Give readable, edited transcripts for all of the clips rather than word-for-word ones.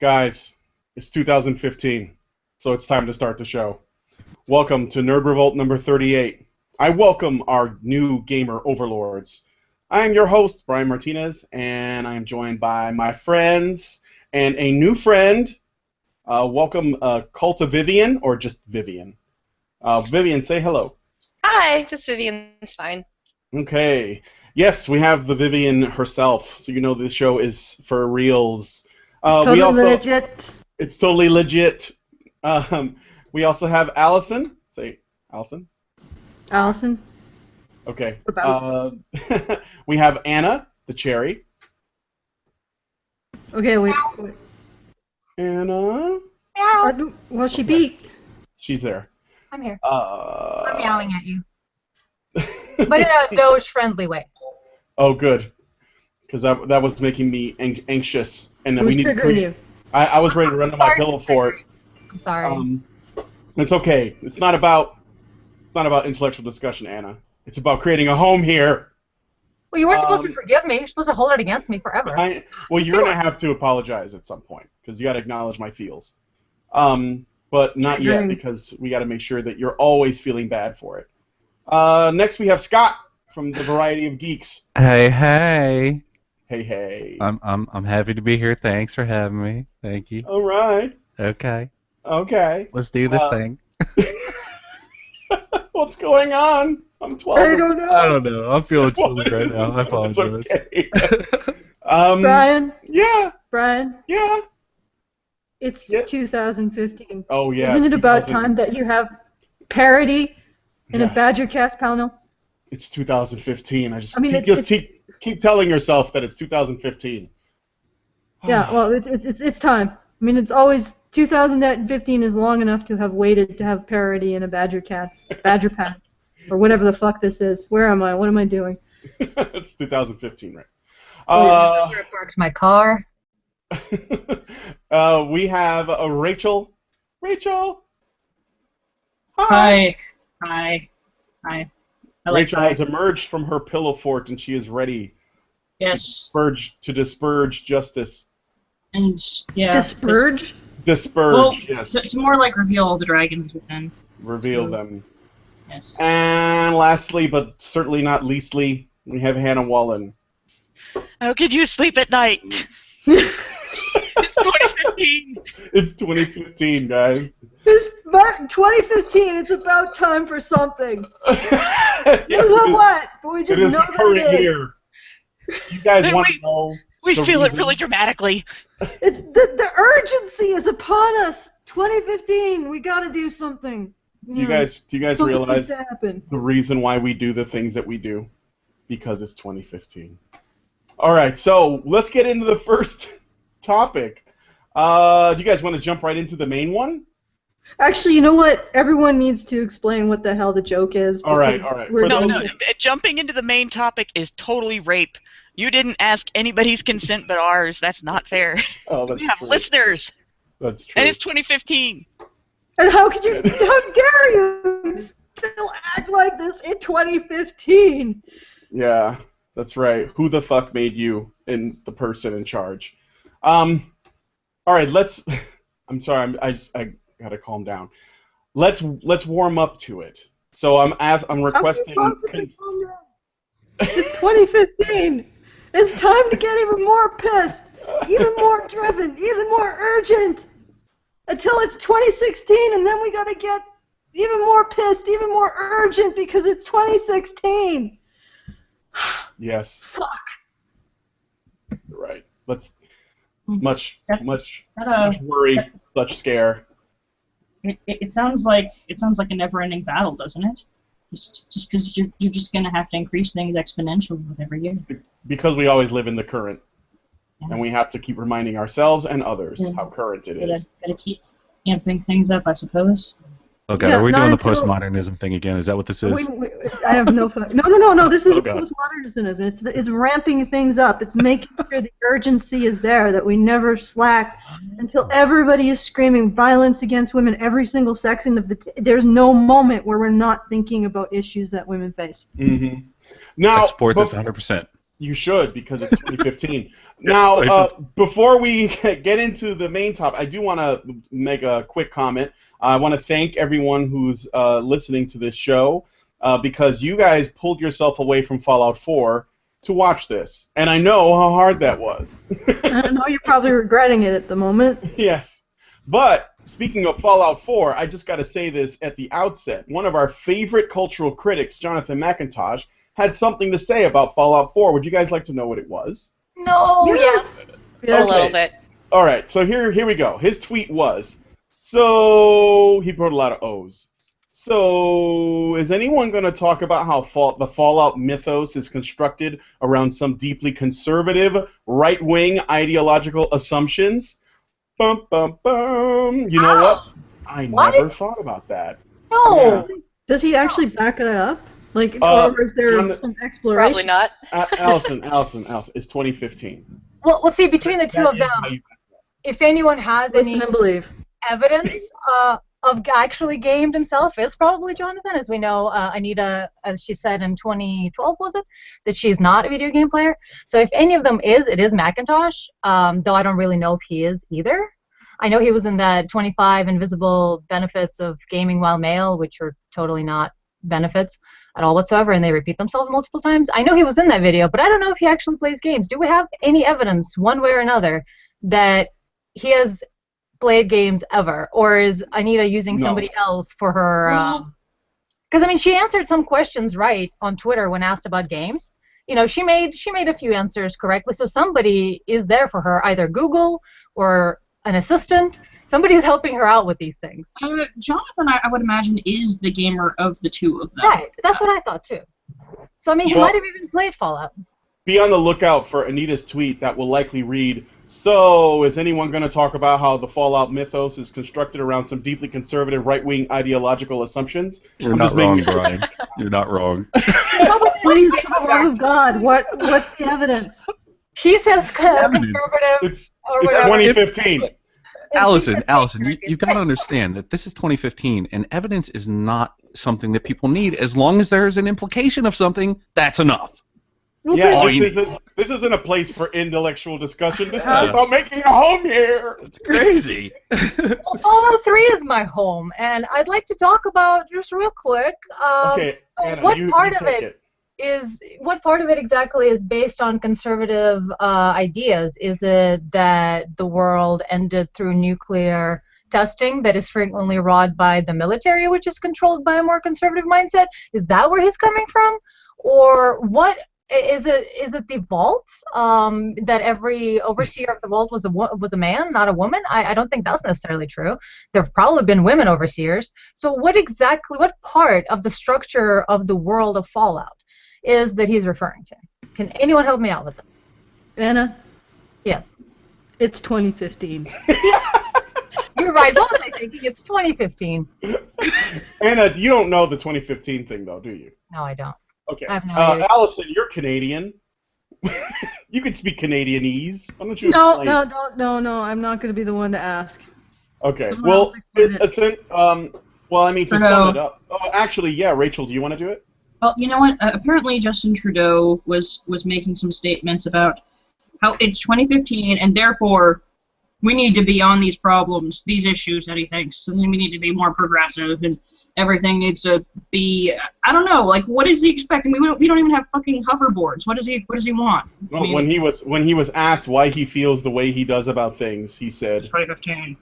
Guys, it's 2015, so it's time to start the show. Welcome to Nerdrevolt number 38. I welcome our new Gamer Overlords. I am your host, Brian Martinez, and I am joined by my friends and a new friend. Welcome, Cult of Vivian, or just Vivian. Vivian, say hello. Hi, just Vivian's fine. Okay. Yes, we have the Vivian herself, so you know this show is for reals. Legit. It's totally legit. We also have Allison. Say, Allison. Allison. Okay. We have Anna, the cherry. Okay, wait. Anna. Meow. Well, she beeped. She's there. I'm here. I'm meowing at you. But in a Doge-friendly way. Oh, good. Because that was making me anxious. And It was triggering you. I was ready to run to my pillow fort. I'm sorry. It's okay. It's not about intellectual discussion, Anna. It's about creating a home here. Well, you weren't supposed to forgive me. You're supposed to hold it against me forever. Well, you're going to have to apologize at some point, because you got to acknowledge my feels. But not yet, because we got to make sure that you're always feeling bad for it. Next, we have Scott from the Variety of Geeks. Hey, hey. Hey, hey. I'm happy to be here. Thanks for having me. Thank you. All right. Okay. Let's do this thing. What's going on? I'm 12. I don't know. I don't know. I'm feeling silly right now. I apologize. It's okay. Brian. Yeah. Brian. Yeah. It's 2015. Oh yeah. Isn't it about time that you have parody in a Badgercast panel? It's 2015. Keep telling yourself that it's 2015. Yeah. Well, it's time. I mean, it's always 2015 is long enough to have waited to have parody in a Badger panel, or whatever the fuck this is. Where am I? What am I doing? It's 2015, right? Where I parked my car. We have Rachel. Rachel. Hi. Hi. Rachel has emerged from her pillow fort, and she is ready. Yes. To disperse justice. And yeah. Disperse? Disperse. Well, yes. It's more like reveal all the dragons within. Reveal them. Yes. And lastly, but certainly not leastly, we have Hannah Wallen. How could you sleep at night? It's 2015. It's 2015, guys. It's 2015. It's about time for something. Yes, What? But we just know that it is. Year. Do you guys want to know? We feel it really dramatically. It's the urgency is upon us. 2015. We got to do something. Do you guys realize the reason why we do the things that we do? Because it's 2015. All right, so let's get into the first topic. Do you guys want to jump right into the main one? Actually, you know what? Everyone needs to explain what the hell the joke is. All right. No. Jumping into the main topic is totally rape. You didn't ask anybody's consent but ours. That's not fair. Oh, that's we have true. Listeners. That's true. And it's 2015. And how dare you still act like this in 2015? Yeah, that's right. Who the fuck made you and the person in charge? All right, I'm sorry. I gotta calm down. Let's warm up to it. So I'm requesting. It's 2015. It's time to get even more pissed, even more driven, even more urgent. Until it's 2016, and then we gotta get even more pissed, even more urgent because it's 2016. Yes. Fuck. You're right. Let's much worry, such scare. It sounds like a never-ending battle, doesn't it? Just because you're just gonna have to increase things exponentially with every year. Because we always live in the current, and we have to keep reminding ourselves and others how current it is. Gotta keep amping things up, I suppose. Okay, are we doing the postmodernism thing again? Is that what this is? I have no fun. No. This is postmodernism. It's ramping things up. It's making sure the urgency is there, that we never slack until everybody is screaming violence against women every single second of the. There's no moment where we're not thinking about issues that women face. Mm-hmm. Now, I support this 100%. You should, because it's 2015. Now, before we get into the main topic, I do want to make a quick comment. I want to thank everyone who's listening to this show because you guys pulled yourself away from Fallout 4 to watch this, and I know how hard that was. I know you're probably regretting it at the moment. Yes. But speaking of Fallout 4, I just got to say this at the outset. One of our favorite cultural critics, Jonathan McIntosh, had something to say about Fallout 4. Would you guys like to know what it was? No, yes. Yes. A little bit. All right, so here we go. His tweet was, so he put a lot of O's. So is anyone going to talk about how the Fallout mythos is constructed around some deeply conservative, right-wing ideological assumptions? Bum, bum, bum. You know what? I never thought about that. No. Yeah. Does he actually back that up? Like, or is there some exploration? Probably not. Allison, it's 2015. Well, see, between the two of them, if anyone has any Listen and believe. evidence of actually gamed himself, is probably Jonathan. As we know, Anita, as she said in 2012, was it, that she's not a video game player. So if any of them is, it is Macintosh, though I don't really know if he is either. I know he was in that 25 invisible benefits of gaming while male, which are totally not benefits at all whatsoever, and they repeat themselves multiple times. I know he was in that video, but I don't know if he actually plays games. Do we have any evidence, one way or another, that he has played games ever, or is Anita using somebody else for her? Because I mean, she answered some questions right on Twitter when asked about games. You know, she made a few answers correctly, so somebody is there for her, either Google or an assistant. Somebody's helping her out with these things. Jonathan, I would imagine, is the gamer of the two of them. Right, that's what I thought too. So I mean, he might have even played Fallout. Be on the lookout for Anita's tweet that will likely read, so is anyone going to talk about how the Fallout mythos is constructed around some deeply conservative right-wing ideological assumptions? You're not wrong, Brian. You're not wrong. Please, for the love of God, what's the evidence? He says conservative It's or whatever. 2015. Allison, you've got to understand that this is 2015, and evidence is not something that people need. As long as there's an implication of something, that's enough. Yeah, this isn't a place for intellectual discussion. This is about making a home here. It's crazy. Well, Fallout 3 is my home, and I'd like to talk about, just real quick, okay, Anna, what you part take of it is, what part of it exactly is based on conservative ideas? Is it that the world ended through nuclear testing that is frequently wrought by the military, which is controlled by a more conservative mindset? Is that where he's coming from? Or what is it? Is it the vault, that every overseer of the vault was a man, not a woman? I don't think that's necessarily true. There have probably been women overseers. So what part of the structure of the world of Fallout is that he's referring to? Can anyone help me out with this? Anna? Yes. It's 2015. You're right, both I think. It's 2015. Anna, you don't know the 2015 thing, though, do you? No, I don't. Okay. I have no idea. Allison, you're Canadian. You can speak Canadianese. Why don't you No, explain? no, I'm not going to be the one to ask. Okay. Someone Well, else explain it. well, I mean, to sum it up. Oh, actually, yeah, Rachel, do you want to do it? Well, you know what? Apparently Justin Trudeau was making some statements about how it's 2015 and therefore we need to be on these problems, these issues that he thinks, and then we need to be more progressive and everything needs to be, I don't know, like what is he expecting? We don't even have fucking hoverboards. What does he want? Well, when he was asked why he feels the way he does about things, he said, 2015.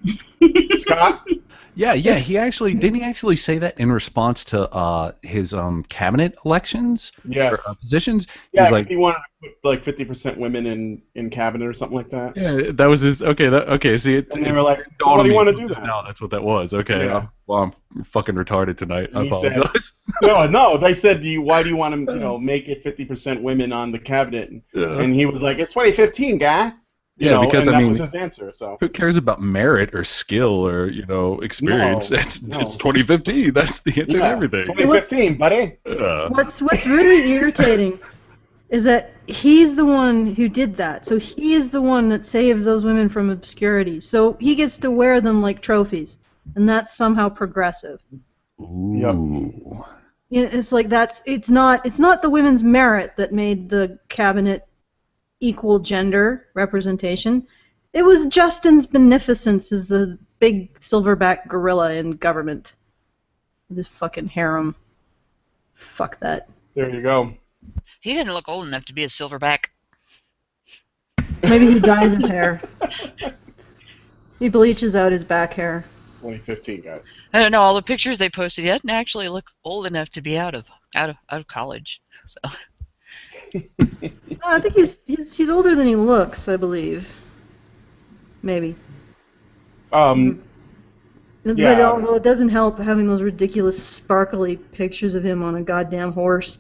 Scott? Yeah. He actually didn't he actually say that in response to his cabinet elections? Yes. Or, positions. Yeah, He's like, he wanted to put like 50% women in cabinet or something like that. yeah, that was his. Okay. See, And they were like, so why do you want to do that? No, that's what that was. Okay. Yeah. I'm fucking retarded tonight. I And he said- apologize. No. They said, why do you want to, make it 50% women on the cabinet? And he was like, it's 2015, guy. Because and I that mean, was his answer. So who cares about merit or skill or experience? No. It's 2015. That's the answer to everything. It's 2015, buddy. What's really irritating is that he's the one who did that. So he is the one that saved those women from obscurity. So he gets to wear them like trophies, and that's somehow progressive. Ooh. It's like it's not the women's merit that made the cabinet equal gender representation. It was Justin's beneficence as the big silverback gorilla in government. This fucking harem. Fuck that. There you go. He didn't look old enough to be a silverback. Maybe he dyes his hair. He bleaches out his back hair. It's 2015, guys. I don't know. All the pictures they posted, he doesn't actually look old enough to be out of college. So. I think he's older than he looks, I believe. Maybe. Yeah. But although it doesn't help having those ridiculous sparkly pictures of him on a goddamn horse.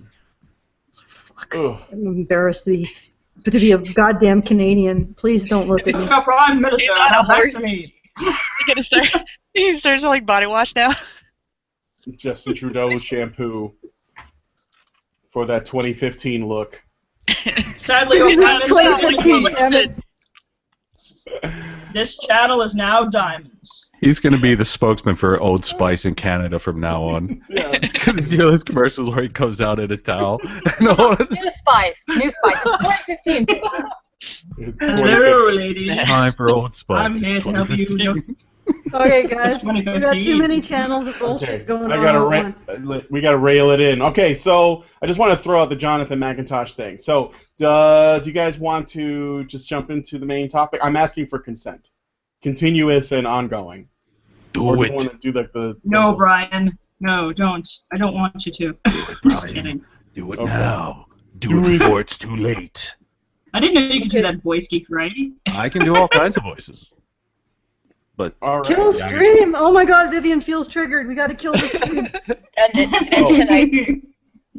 Fuck. Ugh. I'm embarrassed to be a goddamn Canadian. Please don't look at me. Prime Minister, He's not now a back horse. to me. He starts selling body wash now. Justin Trudeau shampoo for that 2015 look. Sadly, It's Diamonds 2015, damn it. This channel is now Diamonds. He's going to be the spokesman for Old Spice in Canada from now on. Yeah. He's going to do his commercials where he comes out in a towel. New Spice. It's 2015. It's Hello, ladies. It's time for Old Spice. I'm here It's to help you. 2015. Okay, guys, It's we got 2015. too many channels of bullshit going on at once. We gotta rail it in. Okay, so I just want to throw out the Jonathan McIntosh thing. So, do you guys want to just jump into the main topic? I'm asking for consent, continuous and ongoing. Or Do you want it. to do like the No, Brian. No, don't. I don't want you to. Just kidding. Do it Okay. now. Do it before it's too late. I didn't know you could do that voice geek, right? I can do all kinds of voices. But All right. Kill stream! Oh my god, Vivian feels triggered. We gotta kill the stream. And it ends tonight.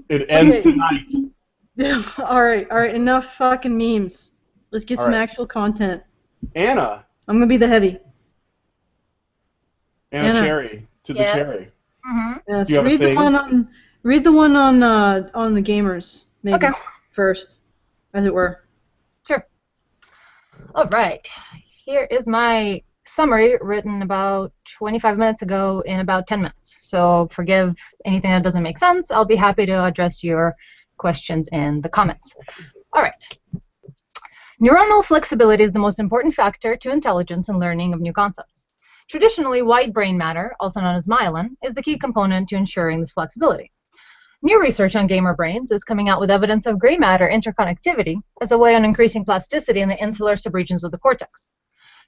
It ends Okay. tonight. Alright, enough fucking memes. Let's get All some right. actual content. Anna I'm gonna be the heavy. Anna. Cherry to the Yes. cherry. Mm-hmm. Yes, Do you have a read the thing? one on the gamers, maybe Okay. first, as it were. Sure. All right. Here is my summary written about 25 minutes ago in about 10 minutes. So forgive anything that doesn't make sense. I'll be happy to address your questions in the comments. All right. Neuronal flexibility is the most important factor to intelligence and learning of new concepts. Traditionally, white brain matter, also known as myelin, is the key component to ensuring this flexibility. New research on gamer brains is coming out with evidence of gray matter interconnectivity as a way on increasing plasticity in the insular subregions of the cortex.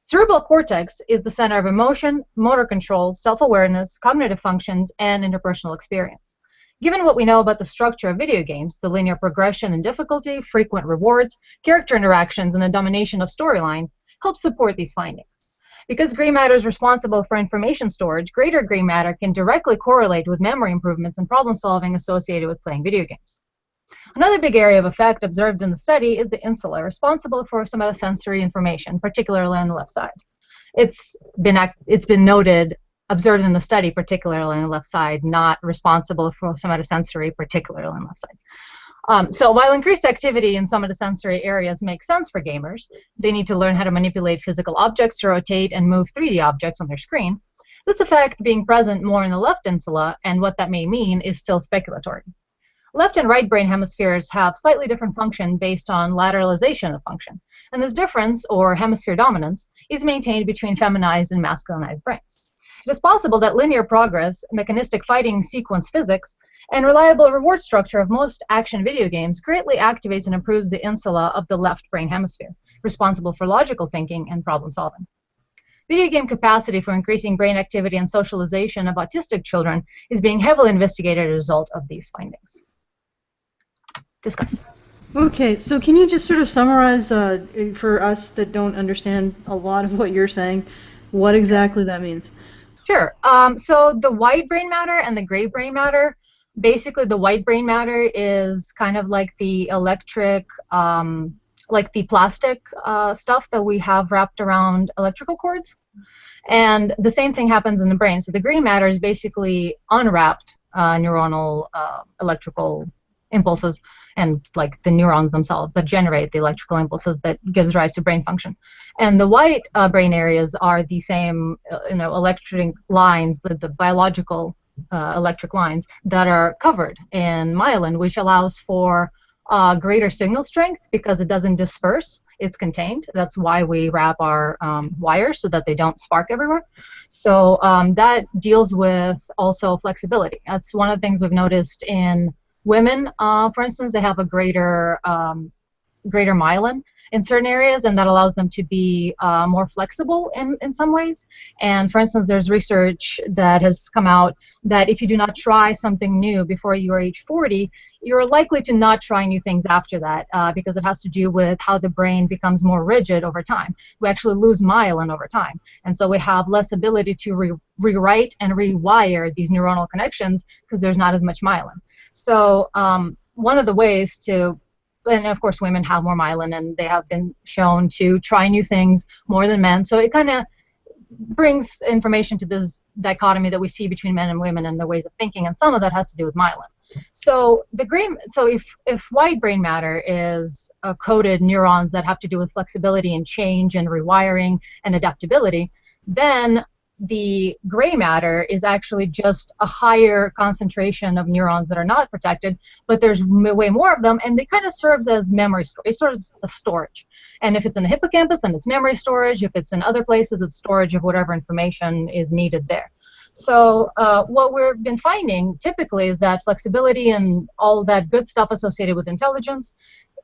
Cerebral cortex is the center of emotion, motor control, self-awareness, cognitive functions, and interpersonal experience. Given what we know about the structure of video games, the linear progression in difficulty, frequent rewards, character interactions, and the domination of storyline help support these findings. Because gray matter is responsible for information storage, greater gray matter can directly correlate with memory improvements and problem solving associated with playing video games. Another big area of effect observed in the study is the insula, responsible for somatosensory information, particularly on the left side. It's been noted, observed in the study, particularly on the left side, not responsible for somatosensory, particularly on the left side. So while increased activity in somatosensory areas makes sense for gamers, they need to learn how to manipulate physical objects to rotate and move 3D objects on their screen. This effect being present more in the left insula, and what that may mean, is still speculatory. Left and right brain hemispheres have slightly different function based on lateralization of function, and this difference, or hemisphere dominance, is maintained between feminized and masculinized brains. It is possible that linear progress, mechanistic fighting sequence physics, and reliable reward structure of most action video games greatly activates and improves the insula of the left brain hemisphere, responsible for logical thinking and problem solving. Video game capacity for increasing brain activity and socialization of autistic children is being heavily investigated as a result of these findings. Discuss. Okay, so can you just sort of summarize for us that don't understand a lot of what you're saying, what exactly that means? Sure. So the white brain matter and the gray brain matter, basically the white brain matter is kind of like the electric, like the plastic stuff that we have wrapped around electrical cords. And the same thing happens in the brain. So the gray matter is basically unwrapped neuronal electrical impulses, and like the neurons themselves that generate the electrical impulses that gives rise to brain function. And the white brain areas are the same, electric lines, the biological electric lines that are covered in myelin, which allows for greater signal strength because it doesn't disperse. It's contained. That's why we wrap our wires so that they don't spark everywhere. So that deals with also flexibility. That's one of the things we've noticed in women, for instance. They have a greater myelin in certain areas, and that allows them to be more flexible in some ways. And for instance, there's research that has come out that if you do not try something new before you are age 40, you're likely to not try new things after that because it has to do with how the brain becomes more rigid over time. We actually lose myelin over time. And so we have less ability to rewrite and rewire these neuronal connections because there's not as much myelin. So one of the ways to, and of course women have more myelin and they have been shown to try new things more than men. So it kind of brings information to this dichotomy that we see between men and women and their ways of thinking, and some of that has to do with myelin. So if white brain matter is coded neurons that have to do with flexibility and change and rewiring and adaptability, then the gray matter is actually just a higher concentration of neurons that are not protected, but there's way more of them, and they kind of serves as memory storage. It's sort of a storage. And if it's in the hippocampus, then it's memory storage. If it's in other places, it's storage of whatever information is needed there. So what we've been finding typically is that flexibility and all that good stuff associated with intelligence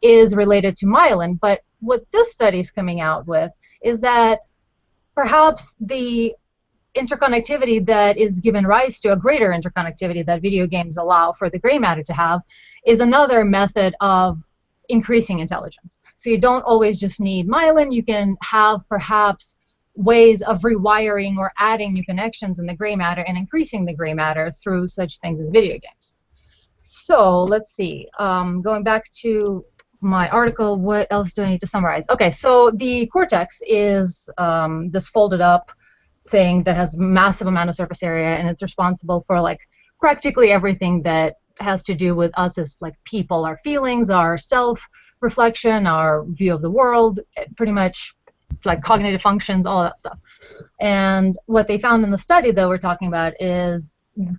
is related to myelin. But what this study is coming out with is that perhaps the interconnectivity that is given rise to a greater interconnectivity that video games allow for the gray matter to have is another method of increasing intelligence. So you don't always just need myelin. You can have perhaps ways of rewiring or adding new connections in the gray matter and increasing the gray matter through such things as video games. So let's see. Going back to my article, what else do I need to summarize? Okay, so the cortex is this folded up thing that has massive amount of surface area, and it's responsible for like practically everything that has to do with us as like people, our feelings, our self-reflection, our view of the world, pretty much like cognitive functions, all of that stuff. And what they found in the study that we're talking about is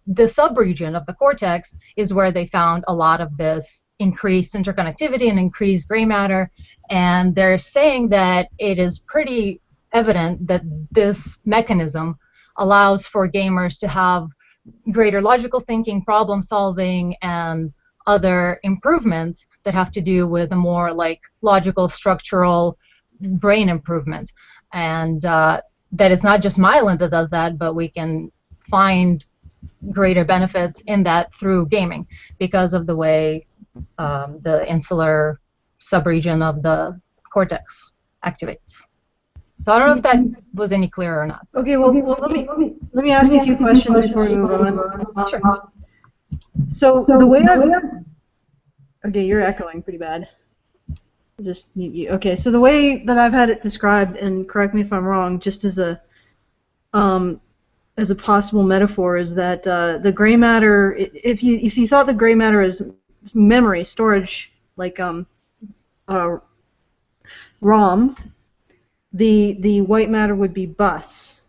the subregion of the cortex is where they found a lot of this increased interconnectivity and increased gray matter, and they're saying that it is pretty evident that this mechanism allows for gamers to have greater logical thinking, problem solving, and other improvements that have to do with a more like logical, structural brain improvement. And that it's not just myelin that does that, but we can find greater benefits in that through gaming because of the way the insular subregion of the cortex activates. So I don't know if that was any clearer or not. Okay, well let me ask you a few questions before we move on. Sure. So the way okay, you're echoing pretty bad. Just mute you. Okay, so the way that I've had it described, and correct me if I'm wrong, just as a possible metaphor, is that the gray matter, if you thought the gray matter is memory storage, like ROM. The white matter would be bus,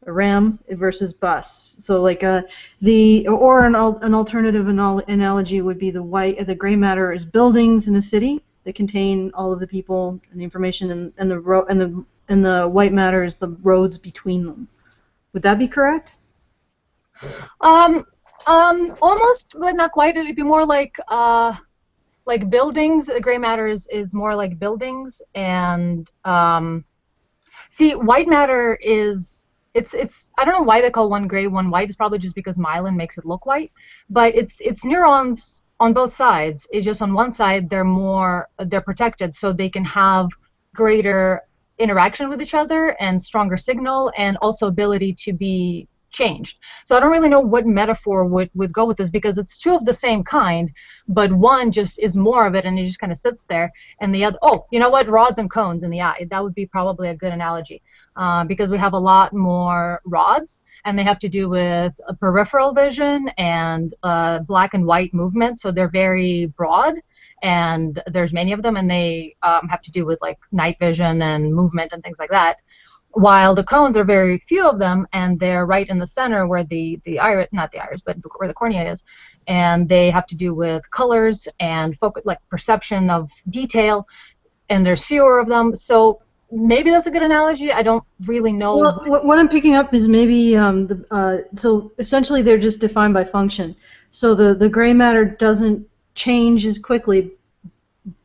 RAM versus bus. So like an alternative analogy would be the gray matter is buildings in a city that contain all of the people and the information, and the white matter is the roads between them. Would that be correct? Almost, but not quite. It'd be more like buildings. The gray matter is more like buildings, and see, white matter is it's I don't know why they call one gray, one white. It's probably just because myelin makes it look white, but it's neurons on both sides. It's just on one side they're protected, so they can have greater interaction with each other and stronger signal, and also ability to be changed. So I don't really know what metaphor would go with this, because it's two of the same kind, but one just is more of it and it just kind of sits there, and the other, oh, you know what, rods and cones in the eye. That would be probably a good analogy, because we have a lot more rods, and they have to do with peripheral vision and black and white movement, so they're very broad, and there's many of them, and they have to do with like night vision and movement and things like that. While the cones are very few of them, and they're right in the center where the iris, not the iris, but where the cornea is, and they have to do with colors and focus, like perception of detail, and there's fewer of them. So maybe that's a good analogy. I don't really know. Well, what I'm picking up is maybe so essentially they're just defined by function. So the gray matter doesn't change as quickly,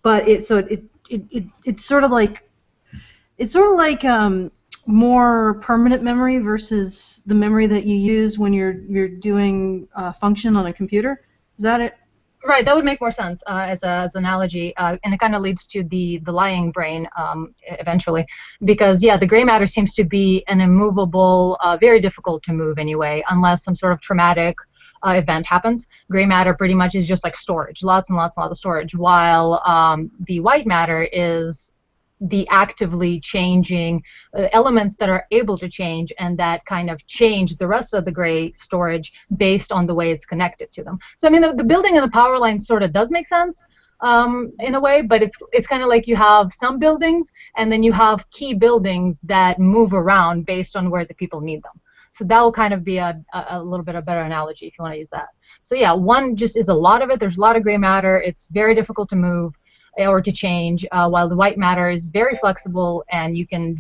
but it's sort of like more permanent memory versus the memory that you use when you're doing function on a computer. Is that it? Right, that would make more sense as an analogy, and it kind of leads to the lying brain eventually, because yeah, the gray matter seems to be an immovable, very difficult to move anyway, unless some sort of traumatic event happens. Gray matter pretty much is just like storage, lots and lots of storage, while the white matter is the actively changing elements that are able to change and that kind of change the rest of the gray storage based on the way it's connected to them. So I mean, the building and the power line sort of does make sense in a way, but it's kind of like you have some buildings and then you have key buildings that move around based on where the people need them. So that will kind of be a little bit of a better analogy if you want to use that. So yeah, one just is a lot of it. There's a lot of gray matter. It's very difficult to move or to change, while the white matter is very flexible, and you can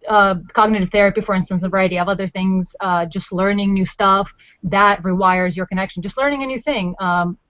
cognitive therapy, for instance, a variety of other things, just learning new stuff, that rewires your connection. Just learning a new thing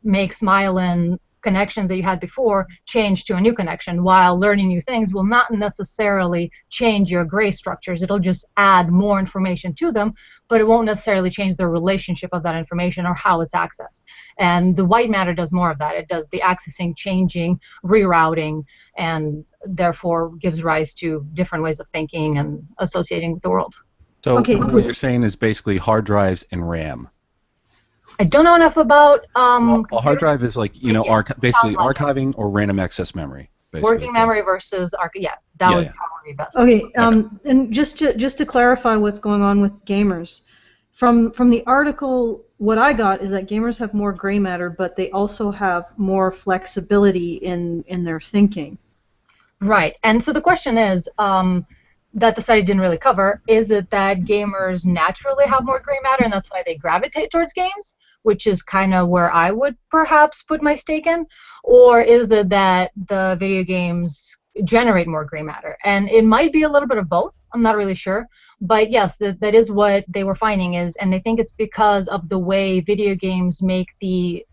makes myelin connections that you had before change to a new connection, while learning new things will not necessarily change your gray structures. It'll just add more information to them, but it won't necessarily change the relationship of that information or how it's accessed. And the white matter does more of that. It does the accessing, changing, rerouting, and therefore gives rise to different ways of thinking and associating with the world. So Okay. what you're saying is basically hard drives and RAM. I don't know enough about Well, a hard drive is like, basically Sounds like archiving or random access memory. Basically. working memory versus that would probably be best. Okay, and just to clarify what's going on with gamers, from the article, what I got is that gamers have more gray matter, but they also have more flexibility in their thinking. Right, and so the question is, that the study didn't really cover, is it that gamers naturally have more gray matter and that's why they gravitate towards games, which is kind of where I would perhaps put my stake in, or is it that the video games generate more gray matter? And it might be a little bit of both, I'm not really sure, but yes, that is what they were finding is, and I think it's because of the way video games make the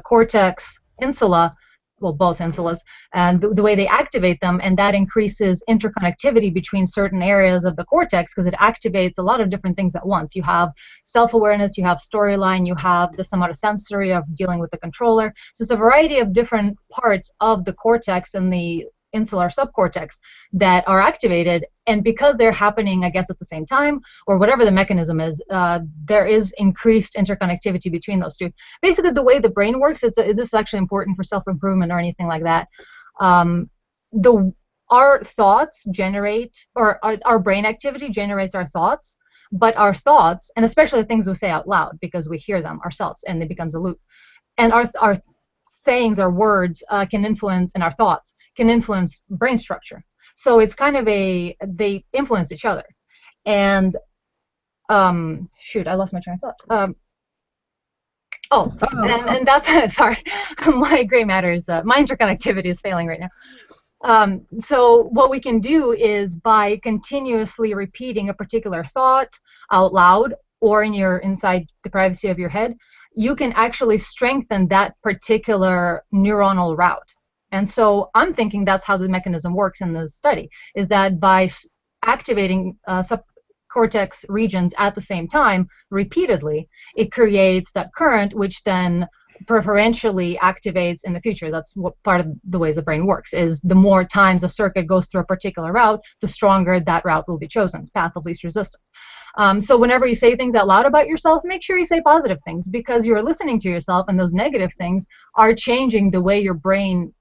cortex insula, well, both insulas, and the way they activate them, and that increases interconnectivity between certain areas of the cortex because it activates a lot of different things at once. You have self-awareness, you have storyline, you have the somatosensory of dealing with the controller. So it's a variety of different parts of the cortex and the insular subcortex that are activated, and because they're happening, I guess, at the same time, or whatever the mechanism is, there is increased interconnectivity between those two. Basically, the way the brain works, this is actually important for self-improvement or anything like that. Our thoughts generate, or our brain activity generates our thoughts, but our thoughts, and especially the things we say out loud, because we hear them ourselves, and it becomes a loop, and our sayings or words can influence, and our thoughts can influence brain structure. So it's kind of they influence each other. And shoot, I lost my train of thought. And that's sorry, my gray matter is my interconnectivity is failing right now. So what we can do is by continuously repeating a particular thought out loud or inside the privacy of your head, you can actually strengthen that particular neuronal route. And so I'm thinking that's how the mechanism works in this study, is that by activating subcortex regions at the same time repeatedly, it creates that current, which then preferentially activates in the future. That's what part of the ways the brain works, is the more times a circuit goes through a particular route, the stronger that route will be chosen, path of least resistance. So whenever you say things out loud about yourself, make sure you say positive things, because you're listening to yourself, and those negative things are changing the way your brain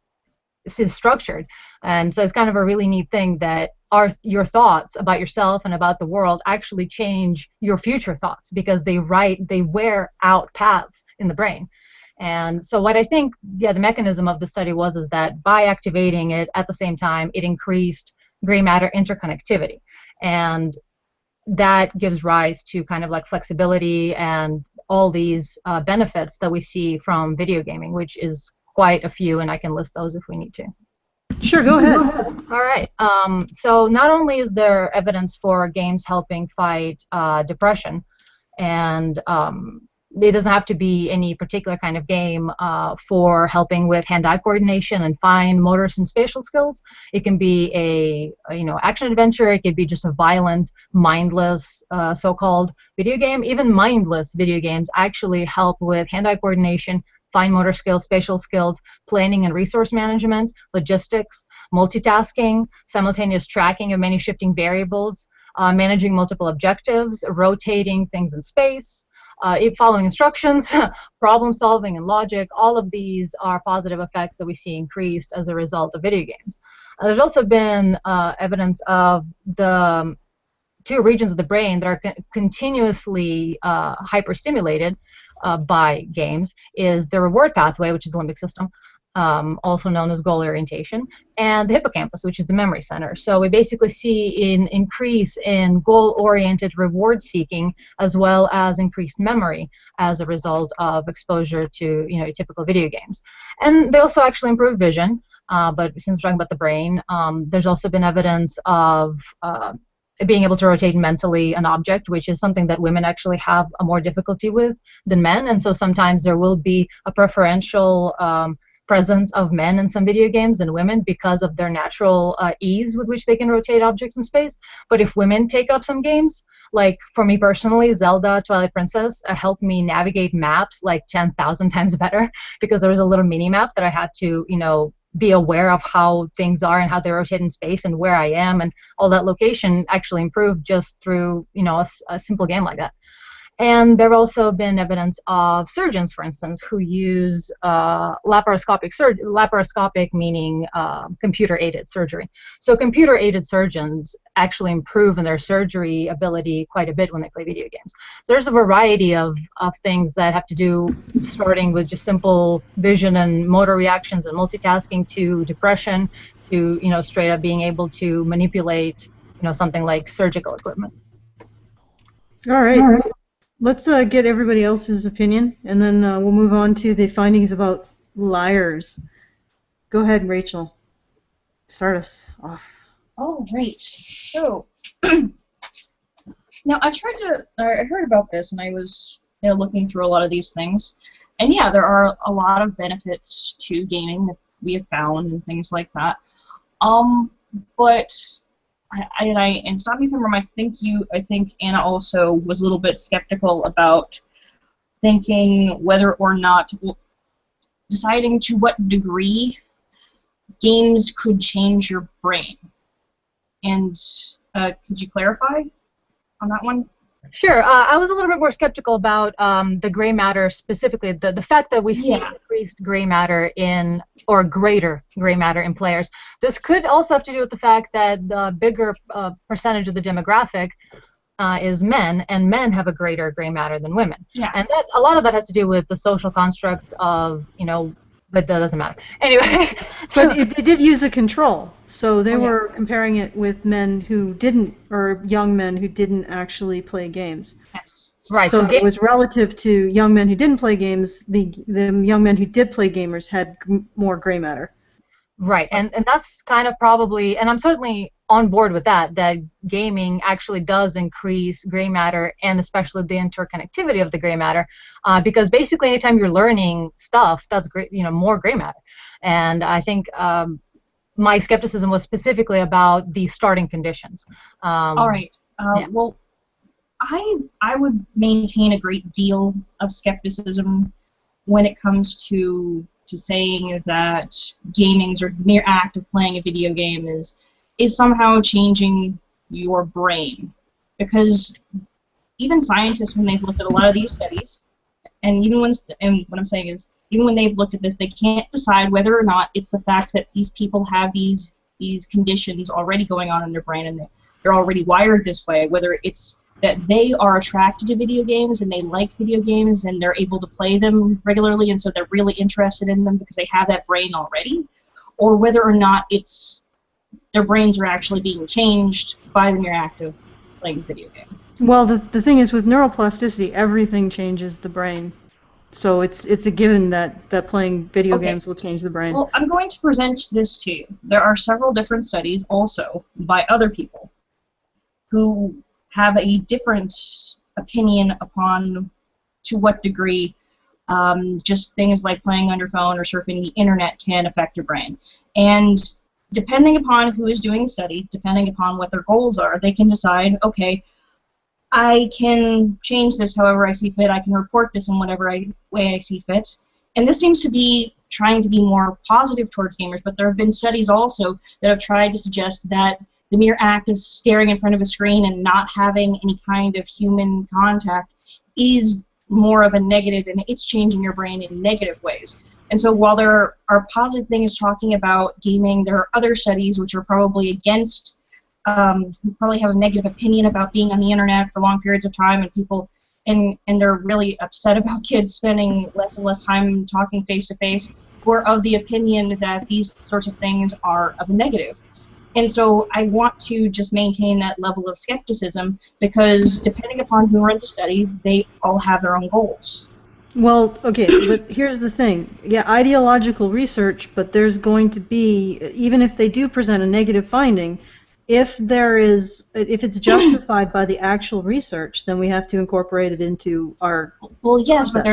is structured. And so it's kind of a really neat thing that your thoughts about yourself and about the world actually change your future thoughts, because they wear out paths in the brain. And so what I think, the mechanism of the study is that by activating it at the same time, it increased gray matter interconnectivity. And that gives rise to kind of like flexibility and all these benefits that we see from video gaming, which is quite a few, and I can list those if we need to. Sure, go ahead. All right. So not only is there evidence for games helping fight depression, and it doesn't have to be any particular kind of game for helping with hand-eye coordination and fine motor and spatial skills. It can be a action adventure. It could be just a violent, mindless, so-called video game. Even mindless video games actually help with hand-eye coordination, fine motor skills, spatial skills, planning and resource management, logistics, multitasking, simultaneous tracking of many shifting variables, managing multiple objectives, rotating things in space, following instructions, problem solving and logic. All of these are positive effects that we see increased as a result of video games. There's also been evidence of the two regions of the brain that are continuously hyperstimulated by games is the reward pathway, which is the limbic system, also known as goal orientation, and the hippocampus, which is the memory center. So we basically see an increase in goal-oriented reward seeking as well as increased memory as a result of exposure to typical video games. And they also actually improve vision, but since we're talking about the brain, there's also been evidence of being able to rotate mentally an object, which is something that women actually have a more difficulty with than men, and so sometimes there will be a preferential presence of men in some video games than women because of their natural ease with which they can rotate objects in space. But if women take up some games, like for me personally, Zelda Twilight Princess helped me navigate maps like 10,000 times better because there was a little mini map that I had to, be aware of how things are and how they rotate in space and where I am, and all that location actually improved just through, a simple game like that. And there have also been evidence of surgeons, for instance, who use laparoscopic meaning computer-aided surgery. So computer-aided surgeons actually improve in their surgery ability quite a bit when they play video games. So there's a variety of things that have to do, starting with just simple vision and motor reactions and multitasking, to depression, to straight up being able to manipulate something like surgical equipment. All right. Let's get everybody else's opinion, and then we'll move on to the findings about liars. Go ahead, Rachel. Start us off. Oh, right. So, now I heard about this, and I was looking through a lot of these things, and yeah, there are a lot of benefits to gaming that we have found and things like that. But and stop me if I'm wrong, I think Anna also was a little bit skeptical about thinking whether or not, deciding to what degree games could change your brain. And could you clarify on that one? Sure. I was a little bit more skeptical about the gray matter specifically, the fact that we see increased gray matter or greater gray matter in players. This could also have to do with the fact that the bigger percentage of the demographic is men, and men have a greater gray matter than women. Yeah. And a lot of that has to do with the social constructs of, but that doesn't matter. Anyway. But they did use a control, so they were comparing it with men who didn't, or young men who didn't actually play games. Yes. Right. So it was relative to young men who didn't play games. The young men who did play gamers had more gray matter. Right, and that's kind of probably, and I'm certainly on board with that gaming actually does increase gray matter, and especially the interconnectivity of the gray matter, because basically anytime you're learning stuff, that's great, more gray matter. And I think my skepticism was specifically about the starting conditions. All right. Well, I would maintain a great deal of skepticism when it comes to saying that gaming, or the mere act of playing a video game, is somehow changing your brain. Because even scientists, when they've looked at a lot of these studies, and what I'm saying is, even when they've looked at this, they can't decide whether or not it's the fact that these people have these conditions already going on in their brain and they're already wired this way, whether it's that they are attracted to video games and they like video games and they're able to play them regularly, and so they're really interested in them because they have that brain already, or whether or not it's their brains are actually being changed by the mere act of playing video game. Well, the thing is with neuroplasticity, everything changes the brain. So it's a given that playing video games will change the brain. Well, I'm going to present this to you. There are several different studies also by other people who have a different opinion upon to what degree just things like playing on your phone or surfing the internet can affect your brain. And depending upon who is doing the study, depending upon what their goals are, they can decide, okay, I can change this however I see fit, I can report this in whatever way I see fit. And this seems to be trying to be more positive towards gamers, but there have been studies also that have tried to suggest that the mere act of staring in front of a screen and not having any kind of human contact is more of a negative, and it's changing your brain in negative ways. And so while there are positive things talking about gaming, there are other studies which are probably against, who probably have a negative opinion about being on the internet for long periods of time, and people, and they're really upset about kids spending less and less time talking face to face, who are of the opinion that these sorts of things are of a negative. And so I want to just maintain that level of skepticism because depending upon who runs a study, they all have their own goals. Well, okay, but here's the thing. Yeah, ideological research, but there's going to be, even if they do present a negative finding, if it's justified by the actual research, then we have to incorporate it into our. Well, yes, but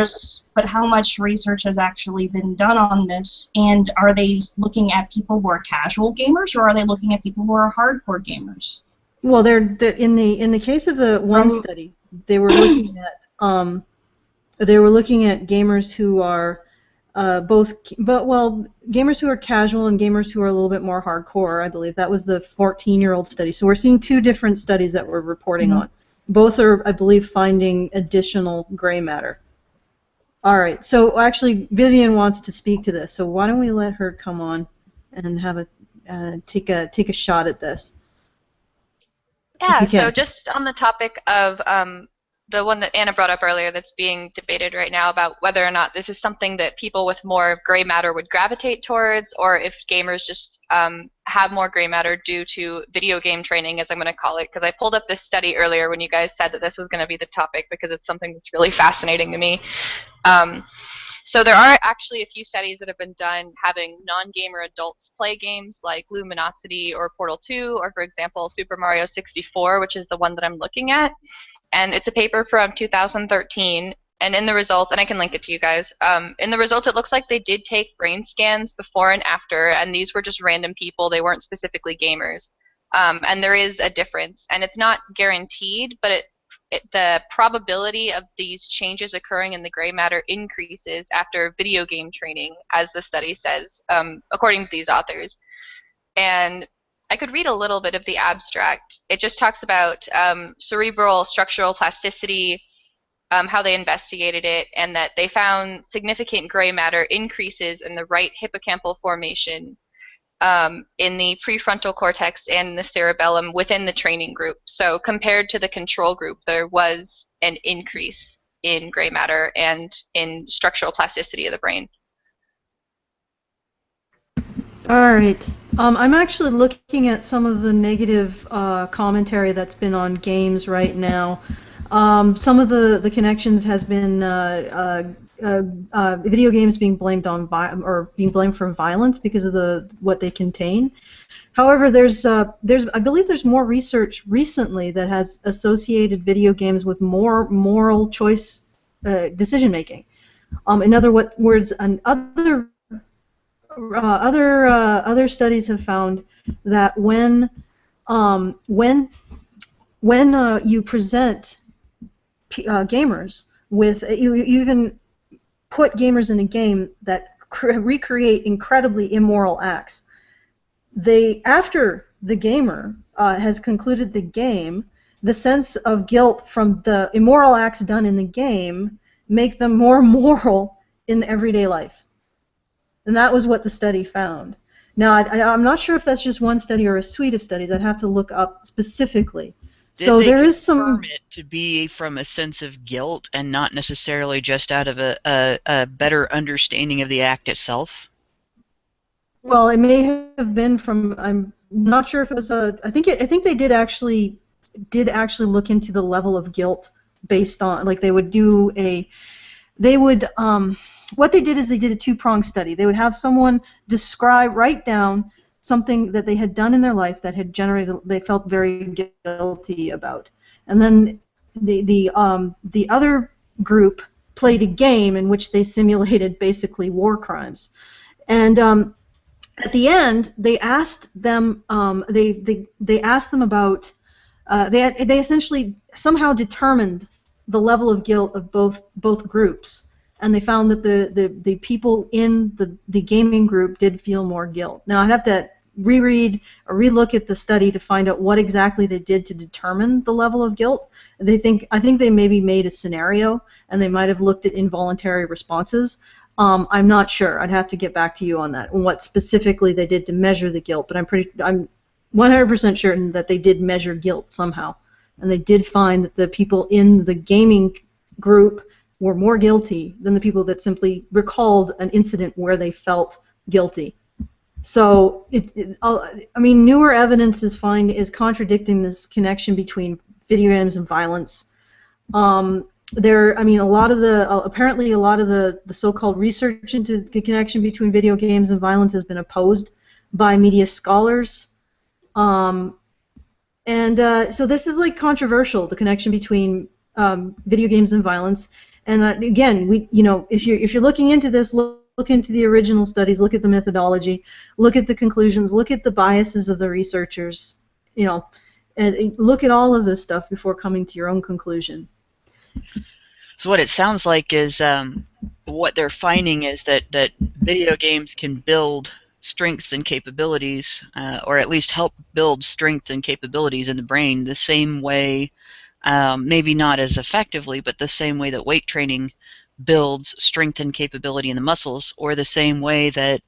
how much research has actually been done on this? And are they looking at people who are casual gamers, or are they looking at people who are hardcore gamers? Well, they're in the case of the one study, they were looking at gamers who are gamers who are casual and gamers who are a little bit more hardcore. I believe that was the 14-year-old study. So we're seeing two different studies that we're reporting on. Both are, I believe, finding additional gray matter. All right. So actually, Vivian wants to speak to this. So why don't we let her come on and have take a shot at this? Yeah. So just on the topic of the one that Anna brought up earlier that's being debated right now about whether or not this is something that people with more gray matter would gravitate towards, or if gamers just have more gray matter due to video game training, as I'm going to call it, because I pulled up this study earlier when you guys said that this was going to be the topic because it's something that's really fascinating to me. So there are actually a few studies that have been done having non-gamer adults play games like Luminosity or Portal 2, or for example Super Mario 64, which is the one that I'm looking at. And it's a paper from 2013, and in the results, and I can link it to you guys, in the results it looks like they did take brain scans before and after, and these were just random people, they weren't specifically gamers. And there is a difference, and it's not guaranteed, but the probability of these changes occurring in the gray matter increases after video game training, as the study says, according to these authors. And I could read a little bit of the abstract. It just talks about cerebral structural plasticity, how they investigated it, and that they found significant gray matter increases in the right hippocampal formation, in the prefrontal cortex and the cerebellum within the training group. So compared to the control group, there was an increase in gray matter and in structural plasticity of the brain. All right. I'm actually looking at some of the negative commentary that's been on games right now. Some of the connections has been video games being blamed being blamed for violence because of what they contain. However, I believe there's more research recently that has associated video games with more moral choice decision making. In other words, other studies have found that when you present gamers with, you even put gamers in a game that recreate incredibly immoral acts, after the gamer has concluded the game, the sense of guilt from the immoral acts done in the game make them more moral in everyday life. And that was what the study found. Now, I'm not sure if that's just one study or a suite of studies. I'd have to look up specifically. So there is some. Did they confirm it to be from a sense of guilt and not necessarily just out of a better understanding of the act itself? Well, it may have been from. I'm not sure if it was a. I think they did actually did actually look into the level of guilt based on, like, what they did is they did a two-pronged study. They would have someone write down something that they had done in their life that had generated, they felt very guilty about, and then the other group played a game in which they simulated basically war crimes, and at the end they asked them they asked them about they essentially somehow determined the level of guilt of both groups. And they found that the people in the gaming group did feel more guilt. Now, I'd have to reread or relook at the study to find out what exactly they did to determine the level of guilt. I think they maybe made a scenario, and they might have looked at involuntary responses. I'm not sure. I'd have to get back to you on that, and what specifically they did to measure the guilt. But I'm 100% certain that they did measure guilt somehow, and they did find that the people in the gaming group were more guilty than the people that simply recalled an incident where they felt guilty. So, newer evidence is contradicting this connection between video games and violence. Apparently a lot of the so-called research into the connection between video games and violence has been opposed by media scholars. So this is like controversial, the connection between video games and violence. And again, if you're looking into this, look into the original studies, look at the methodology, look at the conclusions, look at the biases of the researchers, and look at all of this stuff before coming to your own conclusion. So what it sounds like is what they're finding is that video games can build strengths and capabilities, or at least help build strengths and capabilities in the brain the same way. Maybe not as effectively, but the same way that weight training builds strength and capability in the muscles, or the same way that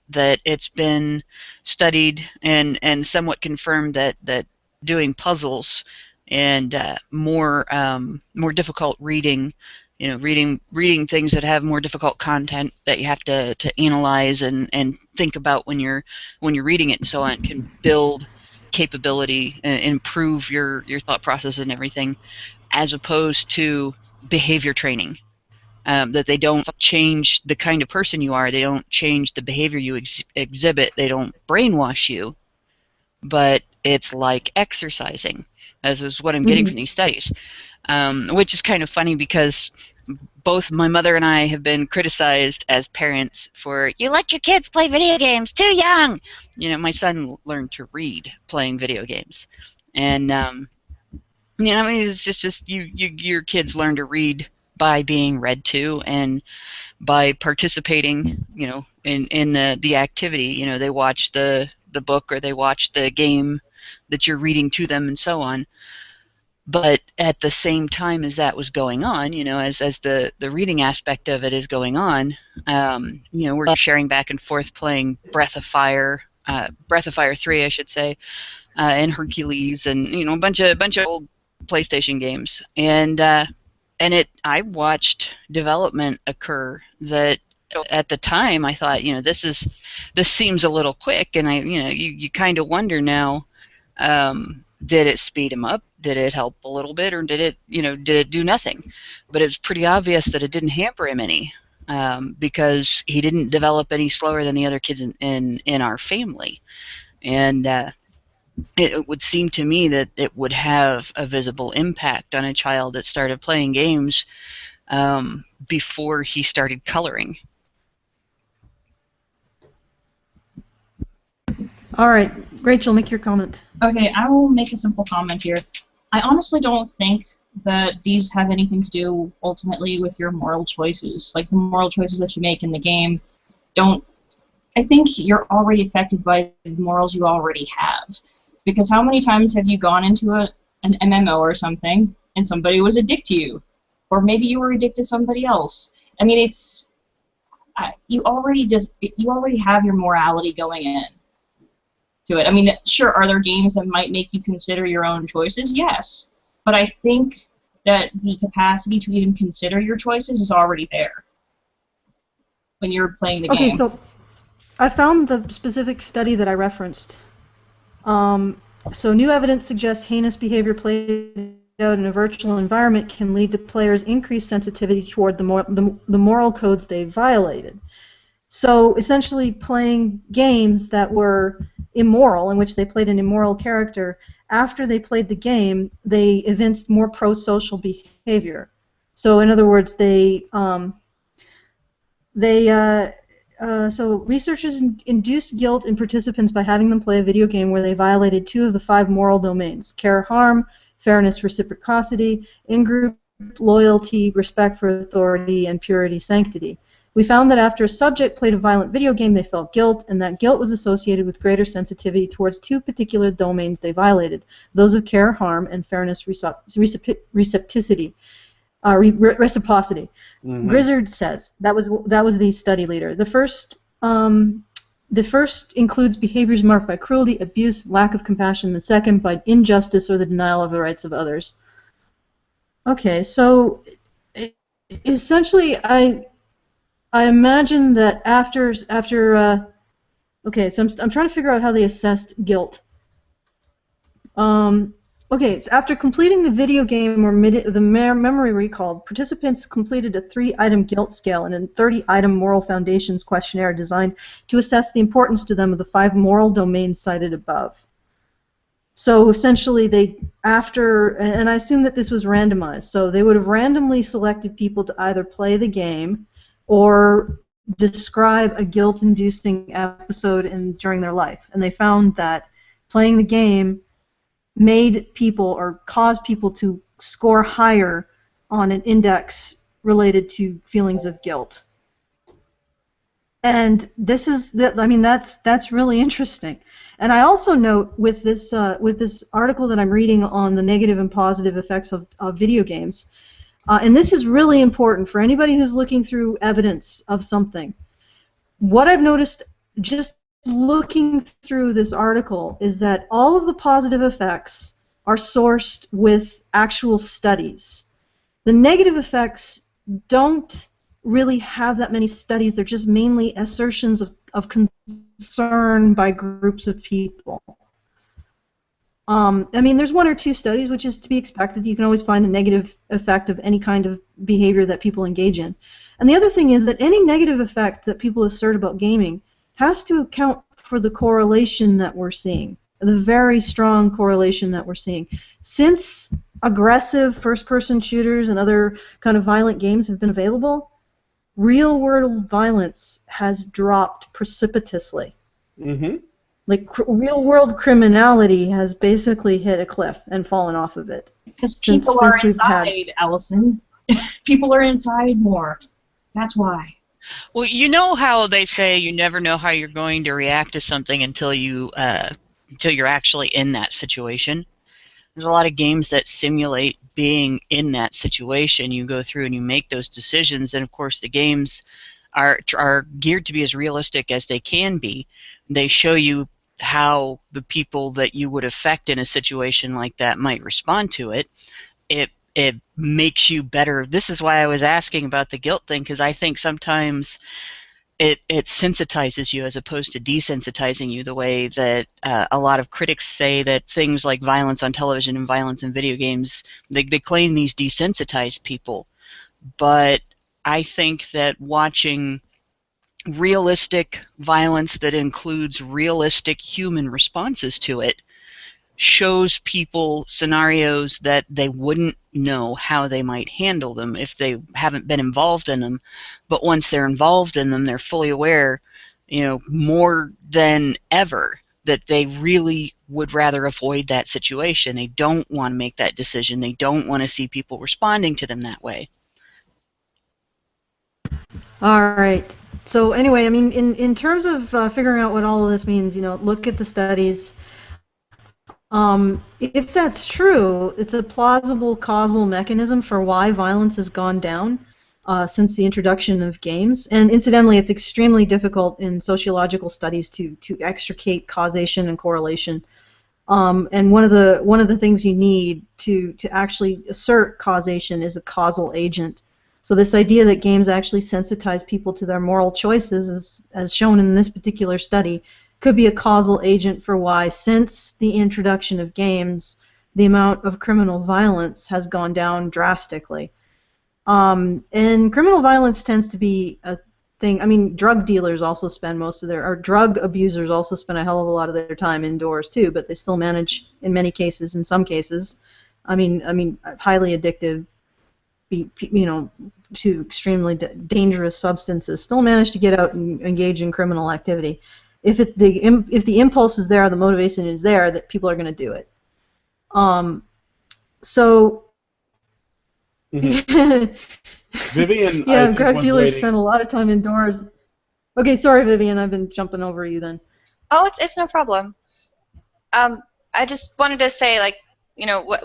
it's been studied and somewhat confirmed that doing puzzles and more difficult reading, reading things that have more difficult content that you have to analyze and think about when you're reading it and so on, can build capability and improve your thought process and everything, as opposed to behavior training. That they don't change the kind of person you are, they don't change the behavior you exhibit, they don't brainwash you, but it's like exercising, as is what I'm getting from these studies, which is kind of funny because both my mother and I have been criticized as parents for, you let your kids play video games too young. My son learned to read playing video games, and it's just your kids learn to read by being read to and by participating, in the activity. They watch the book or they watch the game that you're reading to them and so on. But at the same time as that was going on, as the reading aspect of it is going on, we're sharing back and forth playing Breath of Fire 3, I should say, and Hercules, and a bunch of old PlayStation games, and I watched development occur that at the time I thought, this seems a little quick, and you kind of wonder now, did it speed him up? Did it help a little bit, or did it do nothing? But it was pretty obvious that it didn't hamper him any, because he didn't develop any slower than the other kids in our family, and it would seem to me that it would have a visible impact on a child that started playing games before he started coloring. All right, Rachel, make your comment. Okay, I will make a simple comment here. I honestly don't think that these have anything to do ultimately with your moral choices. Like, the moral choices that you make in the game don't... I think you're already affected by the morals you already have. Because how many times have you gone into an MMO or something and somebody was a dick to you? Or maybe you were a dick to somebody else. I mean, it's... you already have your morality going in to it. I mean, sure, are there games that might make you consider your own choices? Yes. But I think that the capacity to even consider your choices is already there when you're playing the game. Okay, so I found the specific study that I referenced. So new evidence suggests heinous behavior played out in a virtual environment can lead to players' increased sensitivity toward the moral codes they violated. So essentially playing games that were immoral, in which they played an immoral character, after they played the game, they evinced more pro-social behavior. So in other words, so researchers induced guilt in participants by having them play a video game where they violated 2 of the 5 moral domains: care, harm, fairness, reciprocity, in-group loyalty, respect for authority, and purity, sanctity. We found that after a subject played a violent video game, they felt guilt, and that guilt was associated with greater sensitivity towards 2 particular domains they violated, those of care, harm, and fairness, reciprocity. Mm-hmm. Grizzard says that was the study leader. The first includes behaviors marked by cruelty, abuse, lack of compassion. The second by injustice or the denial of the rights of others. Okay, so essentially, I imagine that after okay, so I'm trying to figure out how they assessed guilt. Okay, so after completing the video game or the memory recall, participants completed a 3-item guilt scale and a 30-item moral foundations questionnaire designed to assess the importance to them of the 5 moral domains cited above. So essentially, and I assume that this was randomized, so they would have randomly selected people to either play the game or describe a guilt-inducing episode during their life. And they found that playing the game made people or caused people to score higher on an index related to feelings of guilt. And this is that's really interesting. And I also note with this article that I'm reading on the negative and positive effects of video games, and this is really important for anybody who's looking through evidence of something. What I've noticed just looking through this article is that all of the positive effects are sourced with actual studies. The negative effects don't really have that many studies. They're just mainly assertions of concern by groups of people. I mean, there's 1 or 2 studies, which is to be expected. You can always find a negative effect of any kind of behavior that people engage in. And the other thing is that any negative effect that people assert about gaming has to account for the correlation that we're seeing, the very strong correlation that we're seeing. Since aggressive first-person shooters and other kind of violent games have been available, real-world violence has dropped precipitously. Mm-hmm. Like real-world criminality has basically hit a cliff and fallen off of it. Because people are inside, Allison. People are inside more. That's why. Well, you know how they say you never know how you're going to react to something until you're actually in that situation. There's a lot of games that simulate being in that situation. You go through and you make those decisions, and of course the games are geared to be as realistic as they can be. They show you how the people that you would affect in a situation like that might respond to it. It makes you better. This is why I was asking about the guilt thing, because I think sometimes it sensitizes you as opposed to desensitizing you, the way that a lot of critics say that things like violence on television and violence in video games, they claim these desensitize people. But I think that watching realistic violence that includes realistic human responses to it shows people scenarios that they wouldn't know how they might handle them if they haven't been involved in them. But once they're involved in them, they're fully aware, more than ever, that they really would rather avoid that situation. They don't want to make that decision. They don't want to see people responding to them that way. All right. So anyway, I mean, in terms of figuring out what all of this means, look at the studies. If that's true, it's a plausible causal mechanism for why violence has gone down since the introduction of games. And incidentally, it's extremely difficult in sociological studies to extricate causation and correlation. And one of the things you need to actually assert causation is a causal agent. So this idea that games actually sensitize people to their moral choices, as shown in this particular study, could be a causal agent for why, since the introduction of games, the amount of criminal violence has gone down drastically. And criminal violence tends to be a thing. I mean, drug dealers also spend or drug abusers also spend a hell of a lot of their time indoors too, but they still manage, in many cases, in some cases, I mean, highly addictive, to extremely dangerous substances, still manage to get out and engage in criminal activity. If the impulse is there, the motivation is there, that people are going to do it. So. Mm-hmm. Vivian, yeah, drug dealers spend a lot of time indoors. Okay, sorry, Vivian, I've been jumping over you then. Oh, it's no problem. I just wanted to say, like,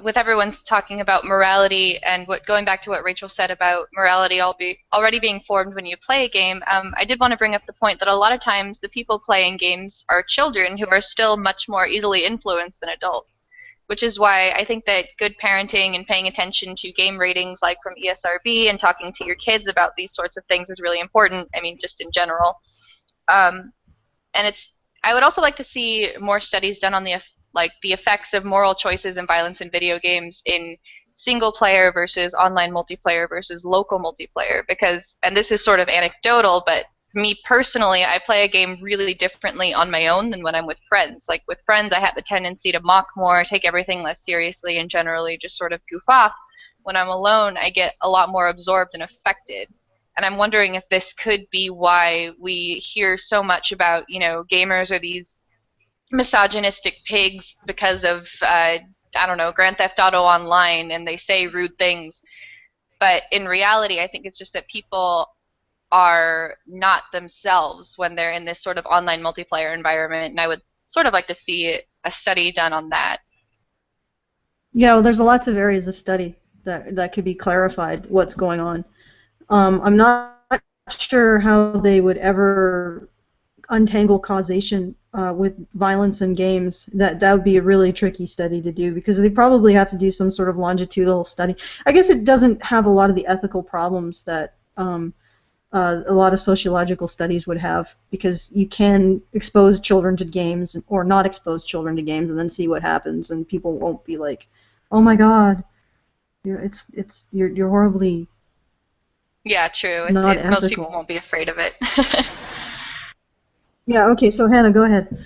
with everyone's talking about morality and going back to what Rachel said about morality already being formed when you play a game, I did want to bring up the point that a lot of times the people playing games are children who are still much more easily influenced than adults, which is why I think that good parenting and paying attention to game ratings like from ESRB and talking to your kids about these sorts of things is really important, I mean, just in general. And I would also like to see more studies done on the effects of moral choices and violence in video games in single player versus online multiplayer versus local multiplayer, because, and this is sort of anecdotal, but me personally, I play a game really differently on my own than when I'm with friends. Like with friends, I have the tendency to mock more, take everything less seriously, and generally just sort of goof off. When I'm alone, I get a lot more absorbed and affected. And I'm wondering if this could be why we hear so much about, gamers are these misogynistic pigs because of, Grand Theft Auto Online, and they say rude things. But in reality, I think it's just that people are not themselves when they're in this sort of online multiplayer environment, and I would sort of like to see a study done on that. Yeah, well, there's lots of areas of study that could be clarified what's going on. I'm not sure how they would ever untangle causation with violence in games. That would be a really tricky study to do, because they probably have to do some sort of longitudinal study. I guess it doesn't have a lot of the ethical problems that a lot of sociological studies would have, because you can expose children to games or not expose children to games and then see what happens, and people won't be like, oh my god, you're horribly. Yeah, true. Most people won't be afraid of it. Yeah. Okay. So Hannah, go ahead.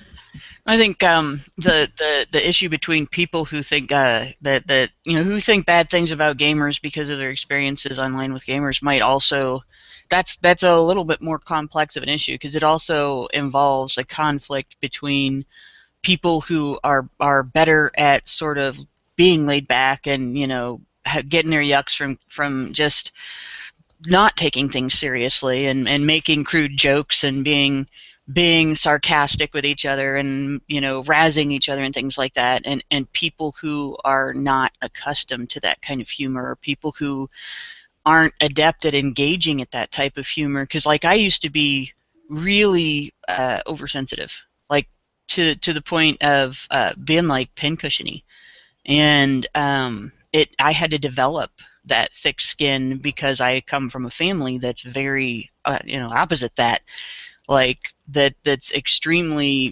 I think the issue between people who think who think bad things about gamers because of their experiences online with gamers might also, that's a little bit more complex of an issue, because it also involves a conflict between people who are better at sort of being laid back and getting their yucks from just not taking things seriously and making crude jokes and being sarcastic with each other and razzing each other and things like that, and people who are not accustomed to that kind of humor, or people who aren't adept at engaging at that type of humor. Because like I used to be really oversensitive, like to the point of being like pincushiony, and I had to develop that thick skin because I come from a family that's very opposite that. Like that's extremely,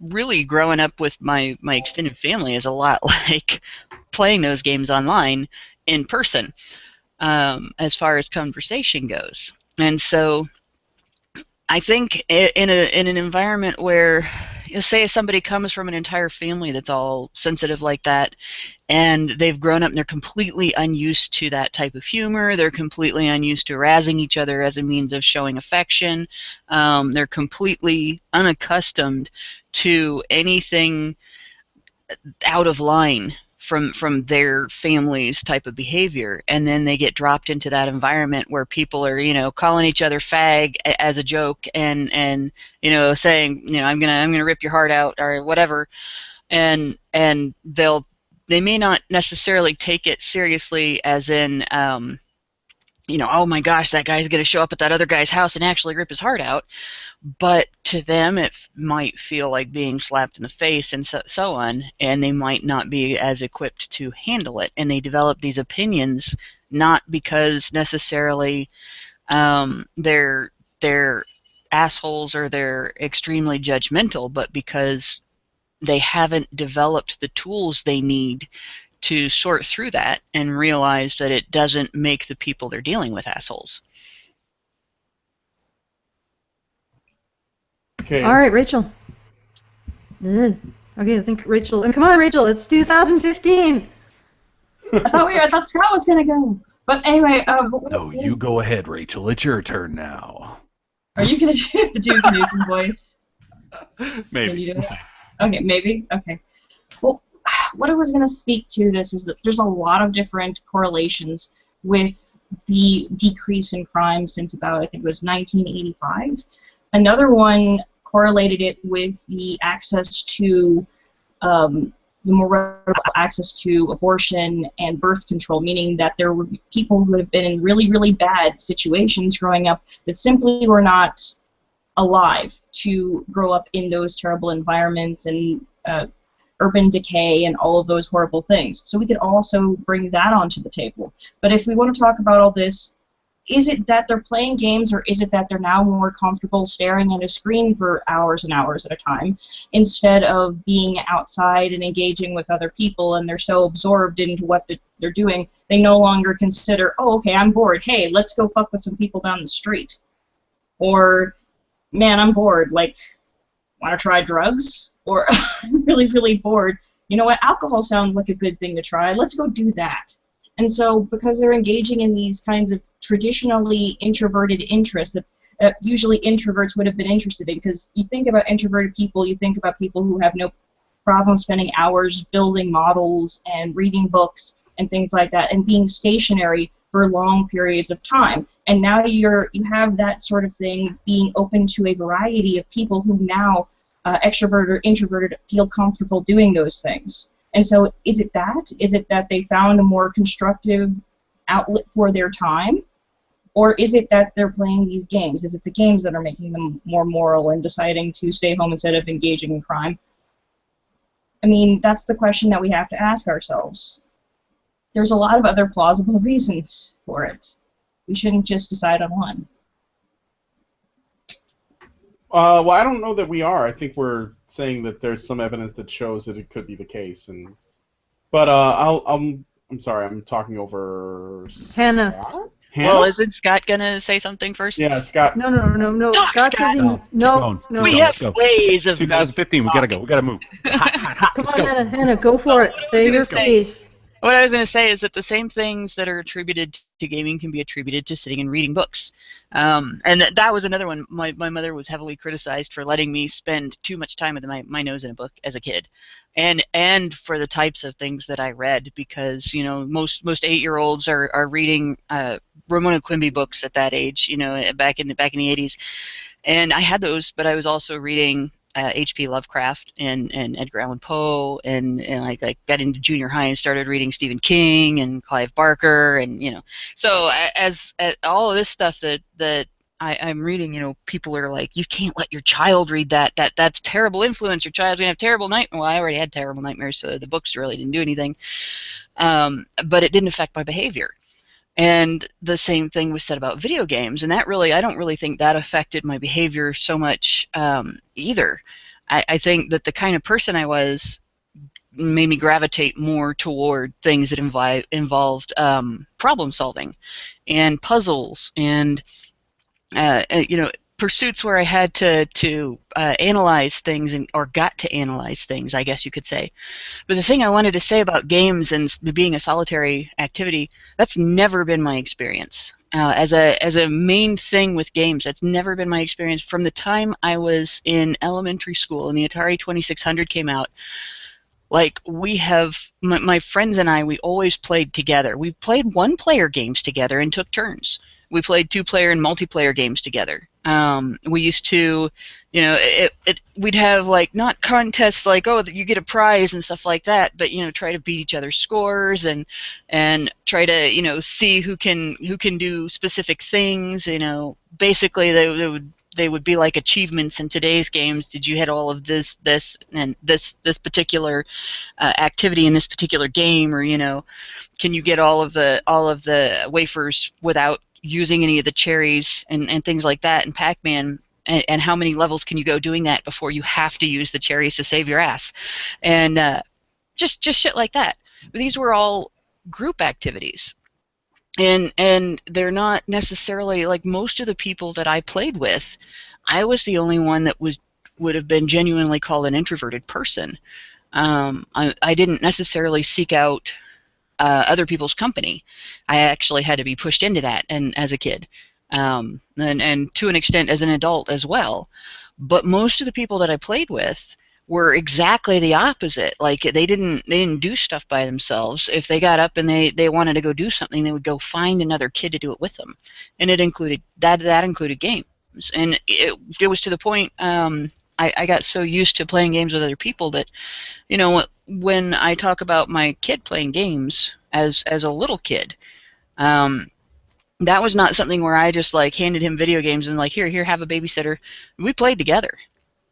really growing up with my extended family is a lot like playing those games online in person, as far as conversation goes. And so I think in an environment where, say somebody comes from an entire family that's all sensitive like that, and they've grown up and they're completely unused to that type of humor, they're completely unused to razzing each other as a means of showing affection, they're completely unaccustomed to anything out of line from their family's type of behavior, and then they get dropped into that environment where people are calling each other fag as a joke and saying I'm gonna rip your heart out or whatever, and they may not necessarily take it seriously as in oh my gosh, that guy's gonna show up at that other guy's house and actually rip his heart out. But to them, it might feel like being slapped in the face and so on, and they might not be as equipped to handle it. And they develop these opinions not because necessarily they're assholes or they're extremely judgmental, but because they haven't developed the tools they need to sort through that and realize that it doesn't make the people they're dealing with assholes. Okay. All right, Rachel. Okay, I think Rachel. Come on, Rachel. It's 2015. I thought Scott was gonna go. But anyway, No, you go ahead, Rachel. It's your turn now. Are you gonna do the Duke Nukem voice? Maybe. Can you do We'll it? see. Okay, maybe. Okay. Well, what I was gonna speak to this is that there's a lot of different correlations with the decrease in crime since about, I think it was 1985. Another one correlated it with the access to the more access to abortion and birth control, meaning that there were people who have been in really, really bad situations growing up that simply were not alive to grow up in those terrible environments and urban decay and all of those horrible things. So we could also bring that onto the table. But if we want to talk about all this, is it that they're playing games, or is it that they're now more comfortable staring at a screen for hours and hours at a time instead of being outside and engaging with other people, and they're so absorbed into what they're doing, they no longer consider, oh, okay, I'm bored. Hey, let's go fuck with some people down the street. Or, man, I'm bored. Like, want to try drugs? Or, I'm really, really bored. You know what? Alcohol sounds like a good thing to try. Let's go do that. And so, because they're engaging in these kinds of traditionally introverted interests that usually introverts would have been interested in, because you think about introverted people, you think about people who have no problem spending hours building models and reading books and things like that, and being stationary for long periods of time. And now you have that sort of thing being open to a variety of people who now, extroverted or introverted, feel comfortable doing those things. And so is it that? Is it that they found a more constructive outlet for their time? Or is it that they're playing these games? Is it the games that are making them more moral and deciding to stay home instead of engaging in crime? I mean, that's the question that we have to ask ourselves. There's a lot of other plausible reasons for it. We shouldn't just decide on one. Well, I don't know that we are. I think we're saying that there's some evidence that shows that it could be the case, but I'm sorry, I'm talking over Hannah. Hannah? Well, isn't Scott gonna say something first? Yeah, Scott. No. Talk, Scott says no. We have ways of 2015. We gotta go. We gotta move. Hot. Come Let's on, go. Hannah, go for it. Say your piece. What I was going to say is that the same things that are attributed to gaming can be attributed to sitting and reading books. And that was another one. My mother was heavily criticized for letting me spend too much time with my nose in a book as a kid. And for the types of things that I read, because, you know, most 8-year-olds are reading Ramona Quimby books at that age, you know, back in the 80s. And I had those, but I was also reading H.P. Lovecraft and Edgar Allan Poe, and I got into junior high and started reading Stephen King and Clive Barker, and, you know, so as all of this stuff that I'm reading, you know, people are like, you can't let your child read that's terrible influence, your child's gonna have terrible nightmares. Well, I already had terrible nightmares, so the books really didn't do anything, but it didn't affect my behavior. And the same thing was said about video games, and that really, I don't really think that affected my behavior so much either. I think that the kind of person I was made me gravitate more toward things that involved problem solving and puzzles and you know, pursuits where I had to analyze things or got to analyze things, I guess you could say. But the thing I wanted to say about games and being a solitary activity, that's never been my experience. As a main thing with games, that's never been my experience. From the time I was in elementary school and the Atari 2600 came out, like, we have, my friends and I, we always played together. We played one-player games together and took turns. We played two-player and multiplayer games together. We used to, you know, we'd have, like, not contests like, oh, you get a prize and stuff like that, but, you know, try to beat each other's scores and try to, you know, see who can do specific things. You know, basically they would be like achievements in today's games. Did you hit all of this and this particular activity in this particular game, or, you know, can you get all of the wafers without using any of the cherries and things like that. In Pac-Man, and how many levels can you go doing that before you have to use the cherries to save your ass, and just shit like that. But these were all group activities, and they're not necessarily like most of the people that I played with. I was the only one that would have been genuinely called an introverted person. I didn't necessarily seek out other people's company. I actually had to be pushed into that, and as a kid, and to an extent as an adult as well. But most of the people that I played with were exactly the opposite. Like they didn't do stuff by themselves. If they got up and they wanted to go do something, they would go find another kid to do it with them, and it included that included games. And it was to the point I got so used to playing games with other people that, you know, when I talk about my kid playing games as a little kid, that was not something where I just like handed him video games and like here have a babysitter. We played together.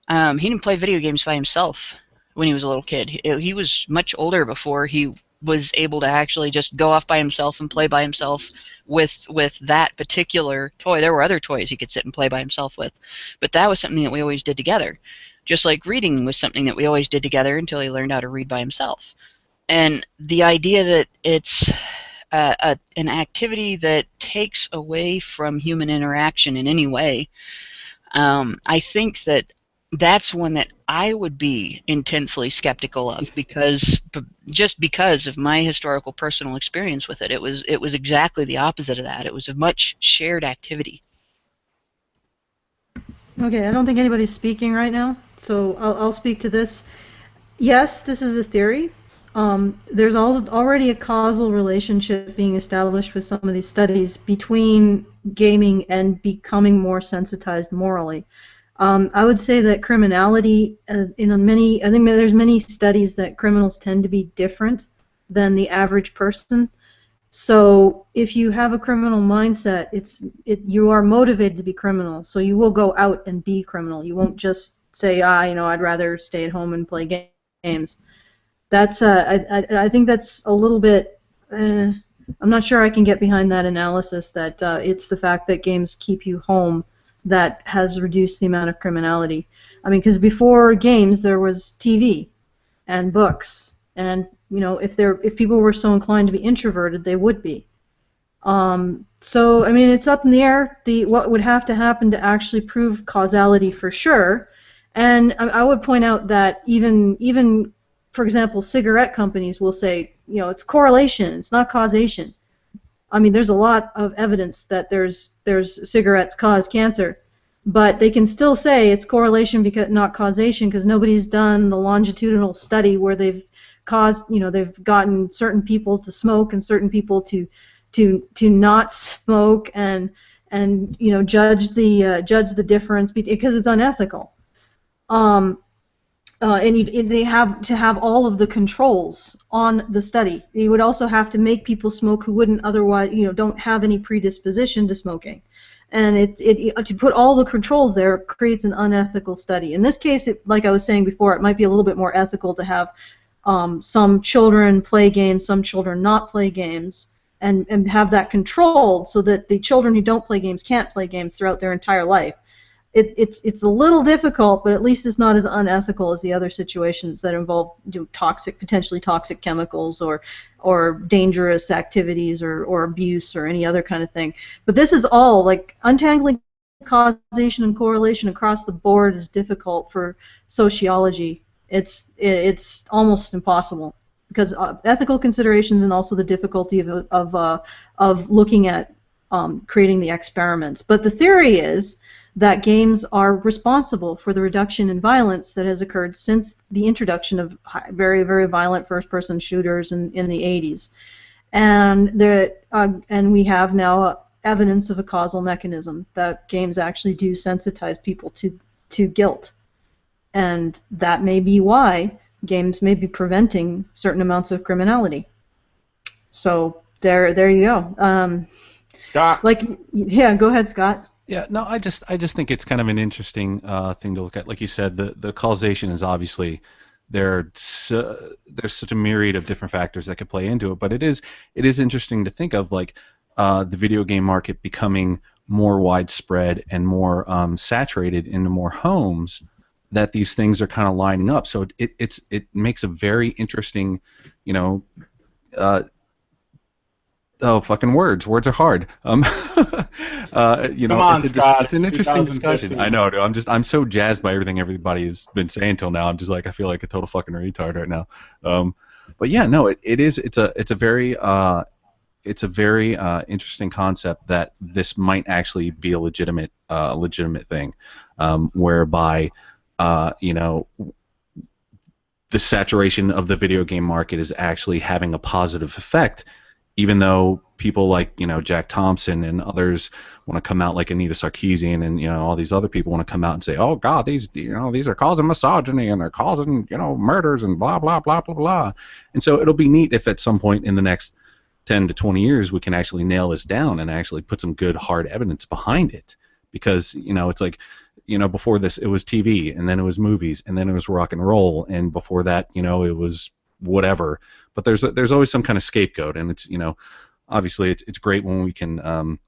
He didn't play video games by himself when he was a little kid. He was much older before he was able to actually just go off by himself and play by himself with that particular toy. There were other toys he could sit and play by himself with, but that was something that we always did together. Just like reading was something that we always did together until he learned how to read by himself. And the idea that it's an activity that takes away from human interaction in any way, I think that's one that I would be intensely skeptical of, because of my historical personal experience with it. It was exactly the opposite of that. It was a much shared activity. Okay, I don't think anybody's speaking right now, so I'll speak to this. Yes, this is a theory. There's already a causal relationship being established with some of these studies between gaming and becoming more sensitized morally. I would say that criminality, I think there's many studies that criminals tend to be different than the average person. So if you have a criminal mindset, you are motivated to be criminal, so you will go out and be criminal. You won't just say, I'd rather stay at home and play games. That's I think that's a little bit. I'm not sure I can get behind that analysis that it's the fact that games keep you home that has reduced the amount of criminality. I mean, because before games there was TV and books, and if people were so inclined to be introverted, they would be. So I mean, it's up in the air. What would have to happen to actually prove causality for sure. And I would point out that even for example, cigarette companies will say, it's correlation, it's not causation. I mean, there's a lot of evidence that there's cigarettes cause cancer, but they can still say it's correlation because not causation, because nobody's done the longitudinal study where they've gotten certain people to smoke and certain people to not smoke and judge the difference, because it's unethical. And they have to have all of the controls on the study. You would also have to make people smoke who wouldn't otherwise, don't have any predisposition to smoking. And to put all the controls there creates an unethical study. In this case, like I was saying before, it might be a little bit more ethical to have some children play games, some children not play games, and have that controlled so that the children who don't play games can't play games throughout their entire life. It's a little difficult, but at least it's not as unethical as the other situations that involve potentially toxic chemicals or dangerous activities or abuse or any other kind of thing. But this is all like untangling causation and correlation across the board is difficult for sociology. It's almost impossible because ethical considerations and also the difficulty of looking at creating the experiments. But the theory is that games are responsible for the reduction in violence that has occurred since the introduction of very, very violent first-person shooters in the 80s. And we have now evidence of a causal mechanism that games actually do sensitize people to guilt. And that may be why games may be preventing certain amounts of criminality. So there you go. Scott. Yeah, go ahead, Scott. Yeah, no, I just think it's kind of an interesting thing to look at. Like you said, the causation is obviously there's such a myriad of different factors that could play into it. But it is interesting to think of the video game market becoming more widespread and more saturated into more homes, that these things are kind of lining up. So it makes a very interesting, you know, fucking words are hard. You know, Come on, Scott. it's an interesting discussion. 2015. I know, dude. I'm so jazzed by everything everybody's been saying till now. I'm just like, I feel like a total fucking retard right now. But yeah, no, it's a very interesting concept that this might actually be a legitimate thing, whereby you know, the saturation of the video game market is actually having a positive effect, even though people like, you know, Jack Thompson and others want to come out, like Anita Sarkeesian and, you know, all these other people want to come out and say, oh God, these are causing misogyny and they're causing, you know, murders and blah blah blah blah blah. And so it'll be neat if at some point in the next 10 to 20 years we can actually nail this down and actually put some good hard evidence behind it. Because, you know, it's like, you know, before this it was TV, and then it was movies, and then it was rock and roll, and before that, you know, it was whatever. But there's always some kind of scapegoat, and it's, you know, obviously it's great when we can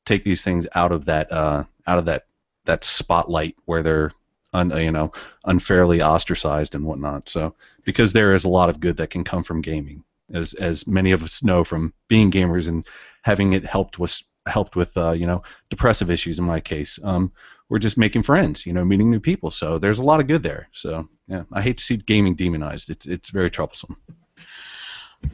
take these things out of that spotlight where they're unfairly ostracized and whatnot. So because there is a lot of good that can come from gaming, as many of us know from being gamers and having it helped with you know, depressive issues in my case. We're just making friends, you know, meeting new people. So there's a lot of good there. So yeah, I hate to see gaming demonized. It's very troublesome.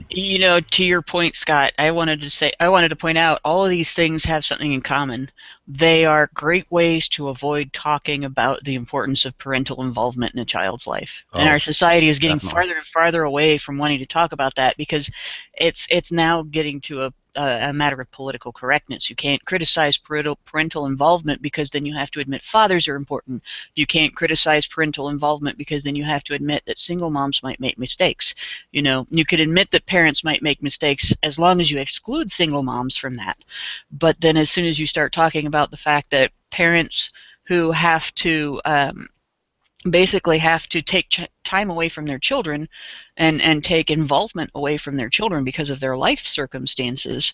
You know, to your point, Scott, I wanted to point out all of these things have something in common. They are great ways to avoid talking about the importance of parental involvement in a child's life. And our society is getting farther and farther away from wanting to talk about that, because it's now getting to a matter of political correctness. You can't criticize parental involvement because then you have to admit fathers are important. You can't criticize parental involvement because then you have to admit that single moms might make mistakes. You know, you could admit that parents might make mistakes as long as you exclude single moms from that. But then as soon as you start talking about the fact that parents who have to basically have to take time away from their children and take involvement away from their children because of their life circumstances,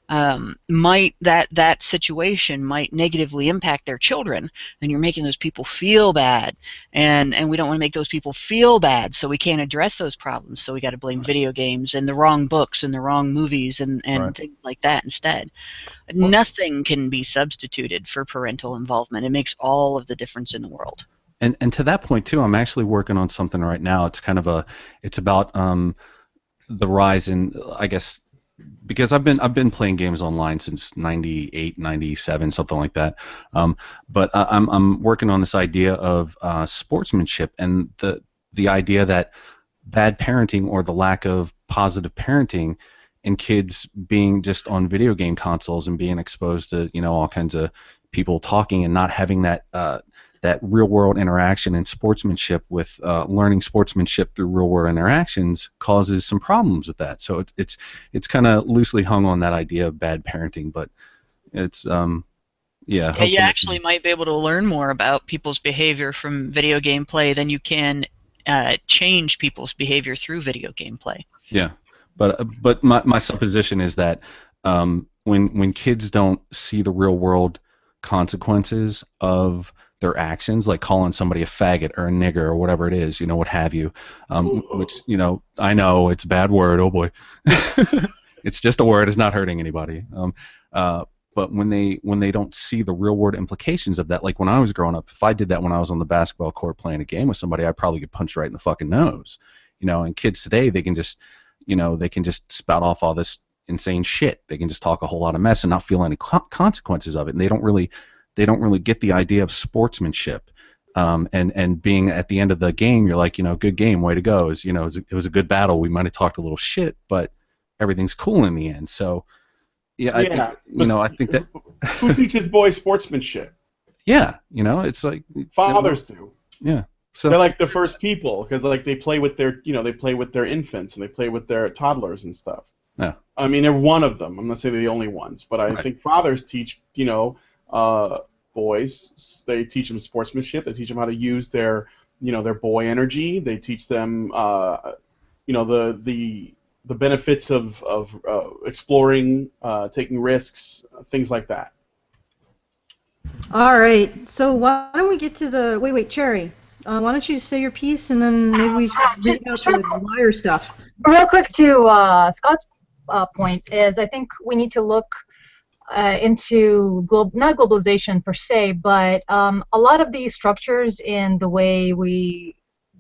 that situation might negatively impact their children, and you're making those people feel bad, and we don't want to make those people feel bad, so we can't address those problems, so we got to blame video games and the wrong books and the wrong movies and things like that instead. Nothing can be substituted for parental involvement. It makes all of the difference in the world. And to that point too, I'm actually working on something right now. It's about the rise in, I guess, because I've been playing games online since 98, 97, something like that. But I'm working on this idea of sportsmanship, and the idea that bad parenting or the lack of positive parenting in kids being just on video game consoles and being exposed to, you know, all kinds of people talking and not having that real world interaction and sportsmanship with learning sportsmanship through real world interactions causes some problems with that. So it's kind of loosely hung on that idea of bad parenting, but it's you actually might be able to learn more about people's behavior from video game play than you can change people's behavior through video game play. Yeah, but my supposition is that when kids don't see the real world consequences of their actions, like calling somebody a faggot or a nigger or whatever it is, you know, what have you, which, you know, I know it's a bad word, oh boy. It's just a word, it's not hurting anybody. But when they don't see the real world implications of that, like when I was growing up, if I did that when I was on the basketball court playing a game with somebody, I'd probably get punched right in the fucking nose. You know, and kids today, they can just spout off all this insane shit. They can just talk a whole lot of mess and not feel any consequences of it, and they don't really get the idea of sportsmanship, and being at the end of the game, you're like, you know, good game, way to go. It was a good battle. We might have talked a little shit, but everything's cool in the end. So, I think that who teaches boys sportsmanship? Yeah, you know, it's like fathers do. Yeah, so they're like the first people, because like they play with their infants and they play with their toddlers and stuff. Yeah, I mean, they're one of them. I'm not saying they're the only ones, but I think fathers teach, boys. They teach them sportsmanship. They teach them how to use their boy energy. They teach them, the benefits of exploring, taking risks, things like that. All right. So why don't we get to the wait, Cherry? Why don't you say your piece and then maybe we should read out the wire stuff. Real quick to Scott's point is I think we need to look into not globalization per se, but a lot of these structures in the way we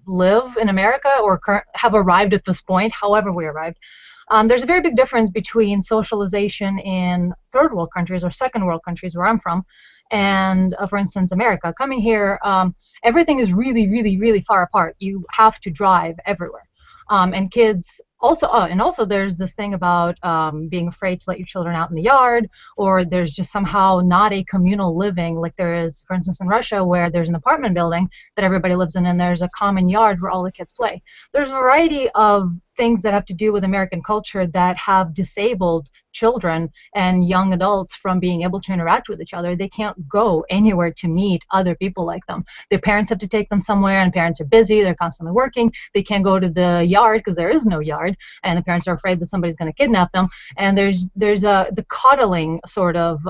live in America or have arrived at this point, however we arrived. There's a very big difference between socialization in third world countries or second world countries where I'm from and, for instance, America. Coming here, everything is really, really, really far apart. You have to drive everywhere. And kids also, and also there's this thing about being afraid to let your children out in the yard, or there's just somehow not a communal living like there is, for instance, in Russia, where there's an apartment building that everybody lives in, and there's a common yard where all the kids play. There's a variety of things that have to do with American culture that have disabled children and young adults from being able to interact with each other. They can't go anywhere to meet other people like them. Their parents have to take them somewhere, and parents are busy. They're constantly working. They can't go to the yard because there is no yard, and the parents are afraid that somebody's going to kidnap them. And there's the coddling sort of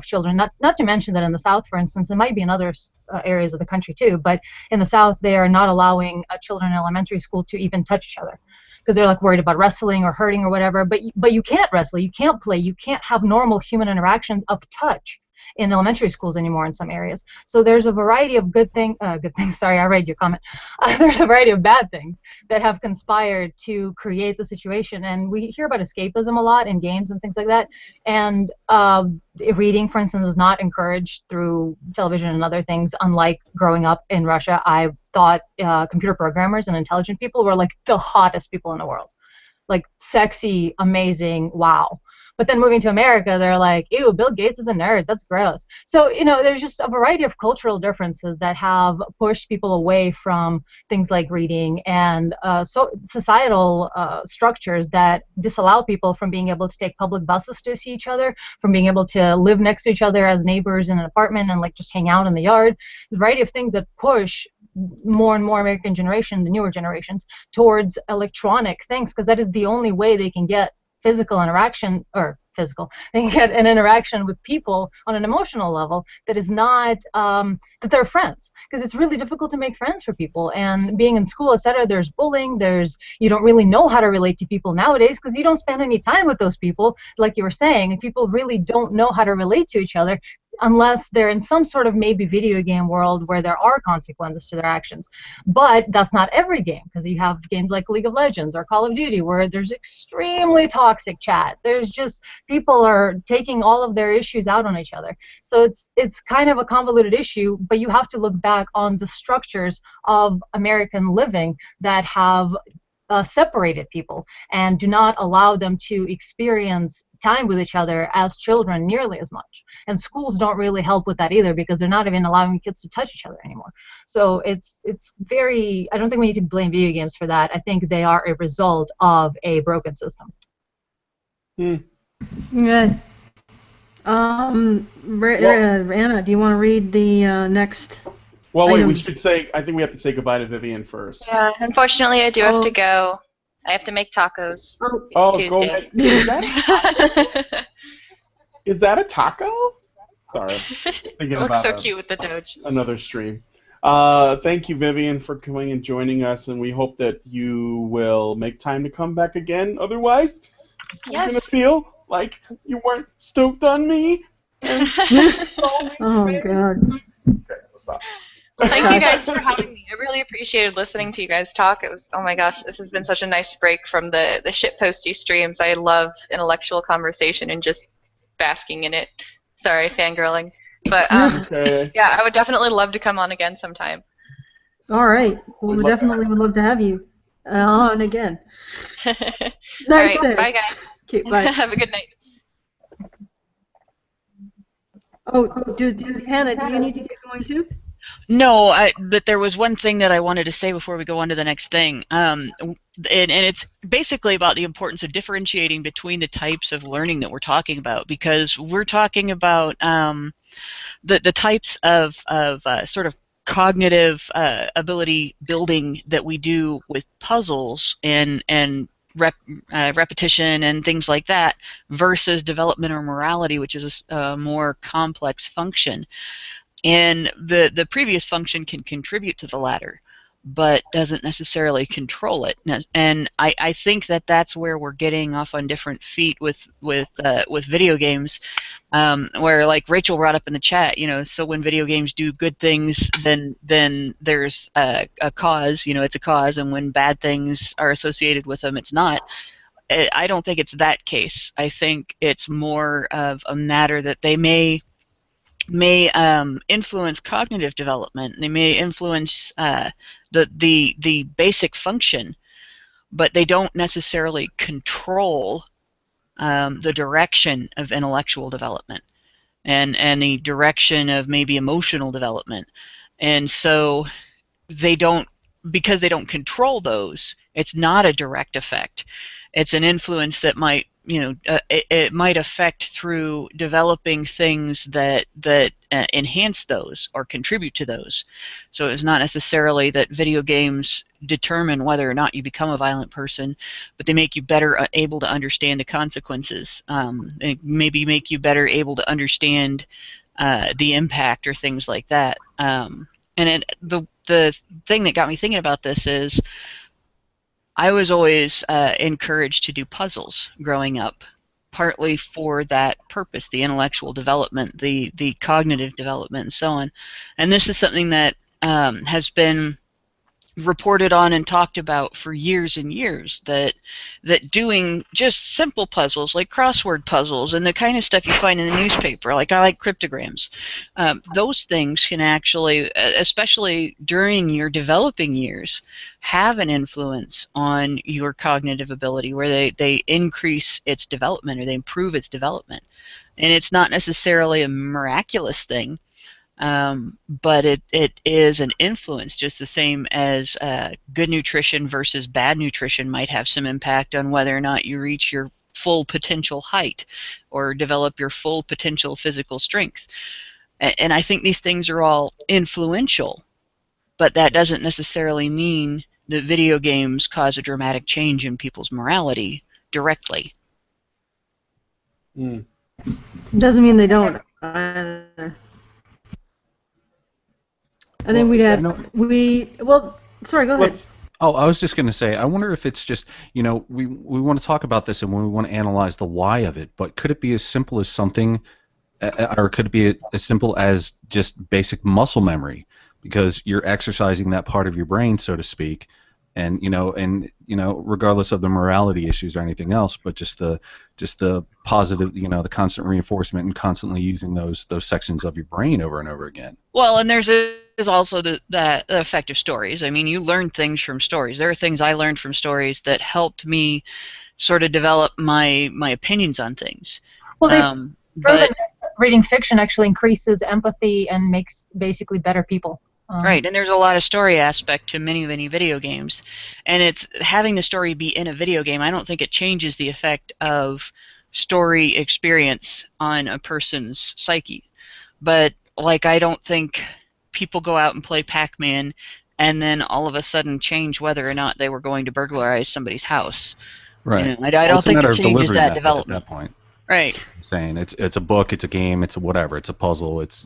children. Not to mention that in the South, for instance, it might be in other areas of the country too, but in the South they are not allowing children in elementary school to even touch each other, because they're like worried about wrestling or hurting or whatever. But you can't wrestle, you can't play, you can't have normal human interactions of touch in elementary schools anymore in some areas. So there's a variety of good things. Sorry, I read your comment. There's a variety of bad things that have conspired to create the situation. And we hear about escapism a lot in games and things like that. And reading, for instance, is not encouraged through television and other things. Unlike growing up in Russia, I thought computer programmers and intelligent people were like the hottest people in the world. Like sexy, amazing, wow. But then moving to America, they're like, ew, Bill Gates is a nerd. That's gross. So, there's just a variety of cultural differences that have pushed people away from things like reading and societal structures that disallow people from being able to take public buses to see each other, from being able to live next to each other as neighbors in an apartment and like just hang out in the yard. There's a variety of things that push more and more American generation, the newer generations, towards electronic things, because that is the only way they can get physical interaction, they can get an interaction with people on an emotional level that is not that they're friends, because it's really difficult to make friends for people. And being in school, etc., there's bullying, you don't really know how to relate to people nowadays because you don't spend any time with those people, like you were saying, and people really don't know how to relate to each other unless they're in some sort of maybe video game world where there are consequences to their actions. But that's not every game, because you have games like League of Legends or Call of Duty where there's extremely toxic chat. There's just people are taking all of their issues out on each other. So it's kind of a convoluted issue, but you have to look back on the structures of American living that have separated people and do not allow them to experience time with each other as children nearly as much. And schools don't really help with that either, because they're not even allowing kids to touch each other anymore. So it's very, I don't think we need to blame video games for that. I think they are a result of a broken system. Yeah. Anna, do you want to read the next? Well, wait, we should say, I think we have to say goodbye to Vivian first. Yeah, unfortunately I do have to go. I have to make tacos Tuesday. Go ahead. Is that a taco? Sorry. It looks so cute with the Doge. Another stream. Thank you, Vivian, for coming and joining us, and we hope that you will make time to come back again. Otherwise, you're going to feel like you weren't stoked on me. Oh, God. Okay, let's stop. Well, thank you guys for having me. I really appreciated listening to you guys talk. It was, oh my gosh, this has been such a nice break from the shitposty streams. I love intellectual conversation and just basking in it. Sorry, fangirling. But yeah, I would definitely love to come on again sometime. All right. Well, we definitely would love to have you on again. Nice. All right, bye guys. Okay, bye. Have a good night. Oh, Hannah, do you need to get going too? No, but there was one thing that I wanted to say before we go on to the next thing. And it's basically about the importance of differentiating between the types of learning that we're talking about, because we're talking about the types of sort of cognitive ability building that we do with puzzles and repetition and things like that, versus development or morality, which is a more complex function. And the previous function can contribute to the latter, but doesn't necessarily control it. And I think that that's where we're getting off on different feet with video games, where, like Rachel brought up in the chat, so when video games do good things, then there's a cause, it's a cause, and when bad things are associated with them, it's not. I don't think it's that case. I think it's more of a matter that they may influence cognitive development. They may influence the basic function, but they don't necessarily control the direction of intellectual development and the direction of maybe emotional development. And so because they don't control those, it's not a direct effect. It's an influence that might, it might affect through developing things that enhance those or contribute to those. So it's not necessarily that video games determine whether or not you become a violent person, but they make you better able to understand the consequences. And maybe make you better able to understand the impact or things like that. And the thing that got me thinking about this is, I was always encouraged to do puzzles growing up, partly for that purpose, the intellectual development, the cognitive development, and so on. And this is something that has been reported on and talked about for years and years, that doing just simple puzzles like crossword puzzles and the kind of stuff you find in the newspaper, like I like cryptograms, those things can actually, especially during your developing years, have an influence on your cognitive ability, where they increase its development or they improve its development. And it's not necessarily a miraculous thing, but it is an influence, just the same as good nutrition versus bad nutrition might have some impact on whether or not you reach your full potential height or develop your full potential physical strength. And I think these things are all influential, but that doesn't necessarily mean that video games cause a dramatic change in people's morality directly. Doesn't mean they don't either. I think sorry, go ahead. Oh, I was just going to say, I wonder if it's just, we want to talk about this and we want to analyze the why of it, but could it be as simple as something, or could it be as simple as just basic muscle memory? Because you're exercising that part of your brain, so to speak, and regardless of the morality issues or anything else, but just the positive, the constant reinforcement and constantly using those sections of your brain over and over again. Well, and there's also the effect of stories. I mean, you learn things from stories. There are things I learned from stories that helped me sort of develop my opinions on things. Well, but reading fiction actually increases empathy and makes basically better people. Right, and there's a lot of story aspect to many video games, and it's having the story be in a video game. I don't think it changes the effect of story experience on a person's psyche, but like I don't think people go out and play Pac-Man and then all of a sudden change whether or not they were going to burglarize somebody's house. Right. I don't think it changes that development. At that point. Right. I'm saying it's a book, it's a game, it's a whatever, it's a puzzle, it's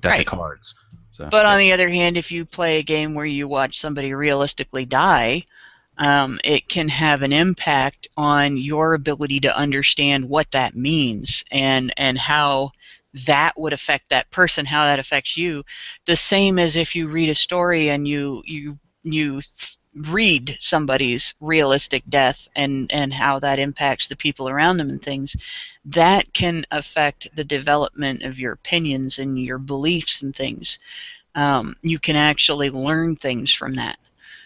deck of cards. So, but on the other hand, if you play a game where you watch somebody realistically die, it can have an impact on your ability to understand what that means and how that would affect that person, how that affects you. The same as if you read a story and you read somebody's realistic death and how that impacts the people around them and things, that can affect the development of your opinions and your beliefs and things. You can actually learn things from that.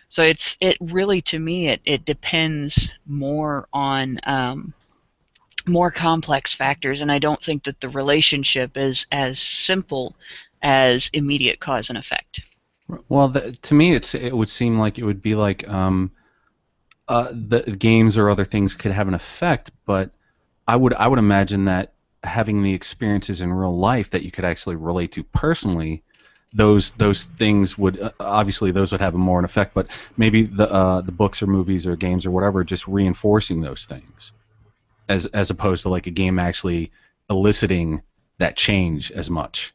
So it really, to me, it depends more on more complex factors, and I don't think that the relationship is as simple as immediate cause and effect. Well, to me, it would seem like it would be like the games or other things could have an effect, but I would imagine that having the experiences in real life that you could actually relate to personally, those things would obviously those would have more an effect, but maybe the books or movies or games or whatever just reinforcing those things, as opposed to like a game actually eliciting that change as much.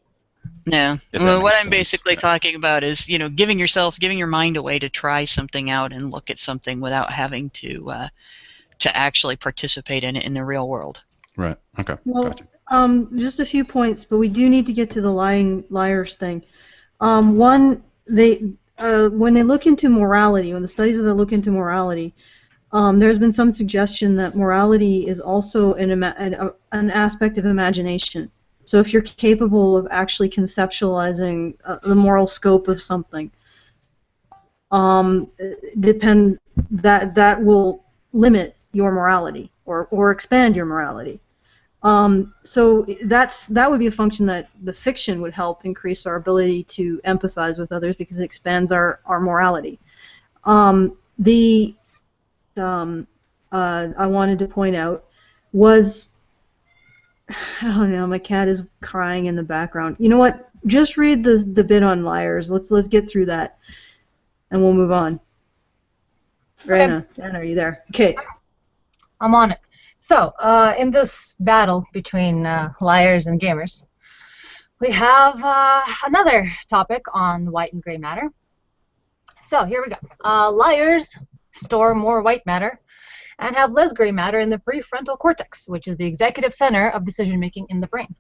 Yeah. If Well, that what makes I'm sense. basically talking about is, giving your mind a way to try something out and look at something without having to actually participate in it in the real world. Right. Okay. Well, Gotcha. just a few points, but we do need to get to the liars thing. One, when they look into morality, when the studies that look into morality, there's been some suggestion that morality is also an aspect of imagination. So if you're capable of actually conceptualizing the moral scope of something, that will limit your morality or expand your morality. So that would be a function that the fiction would help increase our ability to empathize with others because it expands our morality. I wanted to point out was, I don't know, my cat is crying in the background. You know what? Just read the bit on liars. Let's get through that, and we'll move on. Anna, are you there? Okay. I'm on it. So, in this battle between liars and gamers, we have another topic on white and gray matter. So, here we go. Liars store more white matter and have less gray matter in the prefrontal cortex, which is the executive center of decision-making in the brain.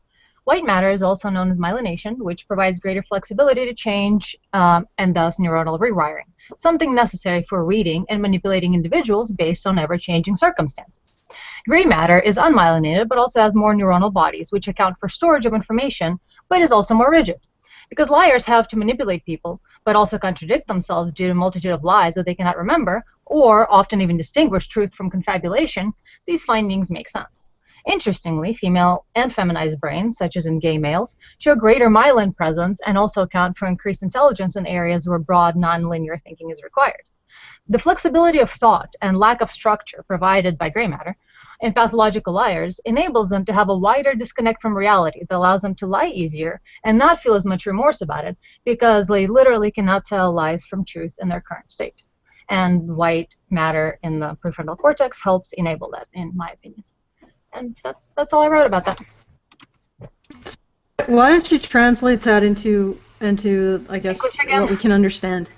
White matter is also known as myelination, which provides greater flexibility to change and thus neuronal rewiring, something necessary for reading and manipulating individuals based on ever-changing circumstances. Gray matter is unmyelinated, but also has more neuronal bodies, which account for storage of information, but is also more rigid. Because liars have to manipulate people, but also contradict themselves due to a multitude of lies that they cannot remember, or often even distinguish truth from confabulation, these findings make sense. Interestingly, female and feminized brains, such as in gay males, show greater myelin presence and also account for increased intelligence in areas where broad, nonlinear thinking is required. The flexibility of thought and lack of structure provided by gray matter in pathological liars enables them to have a wider disconnect from reality that allows them to lie easier and not feel as much remorse about it because they literally cannot tell lies from truth in their current state. And white matter in the prefrontal cortex helps enable that, in my opinion. And that's all I wrote about that. Why don't you translate that into I guess what we can understand?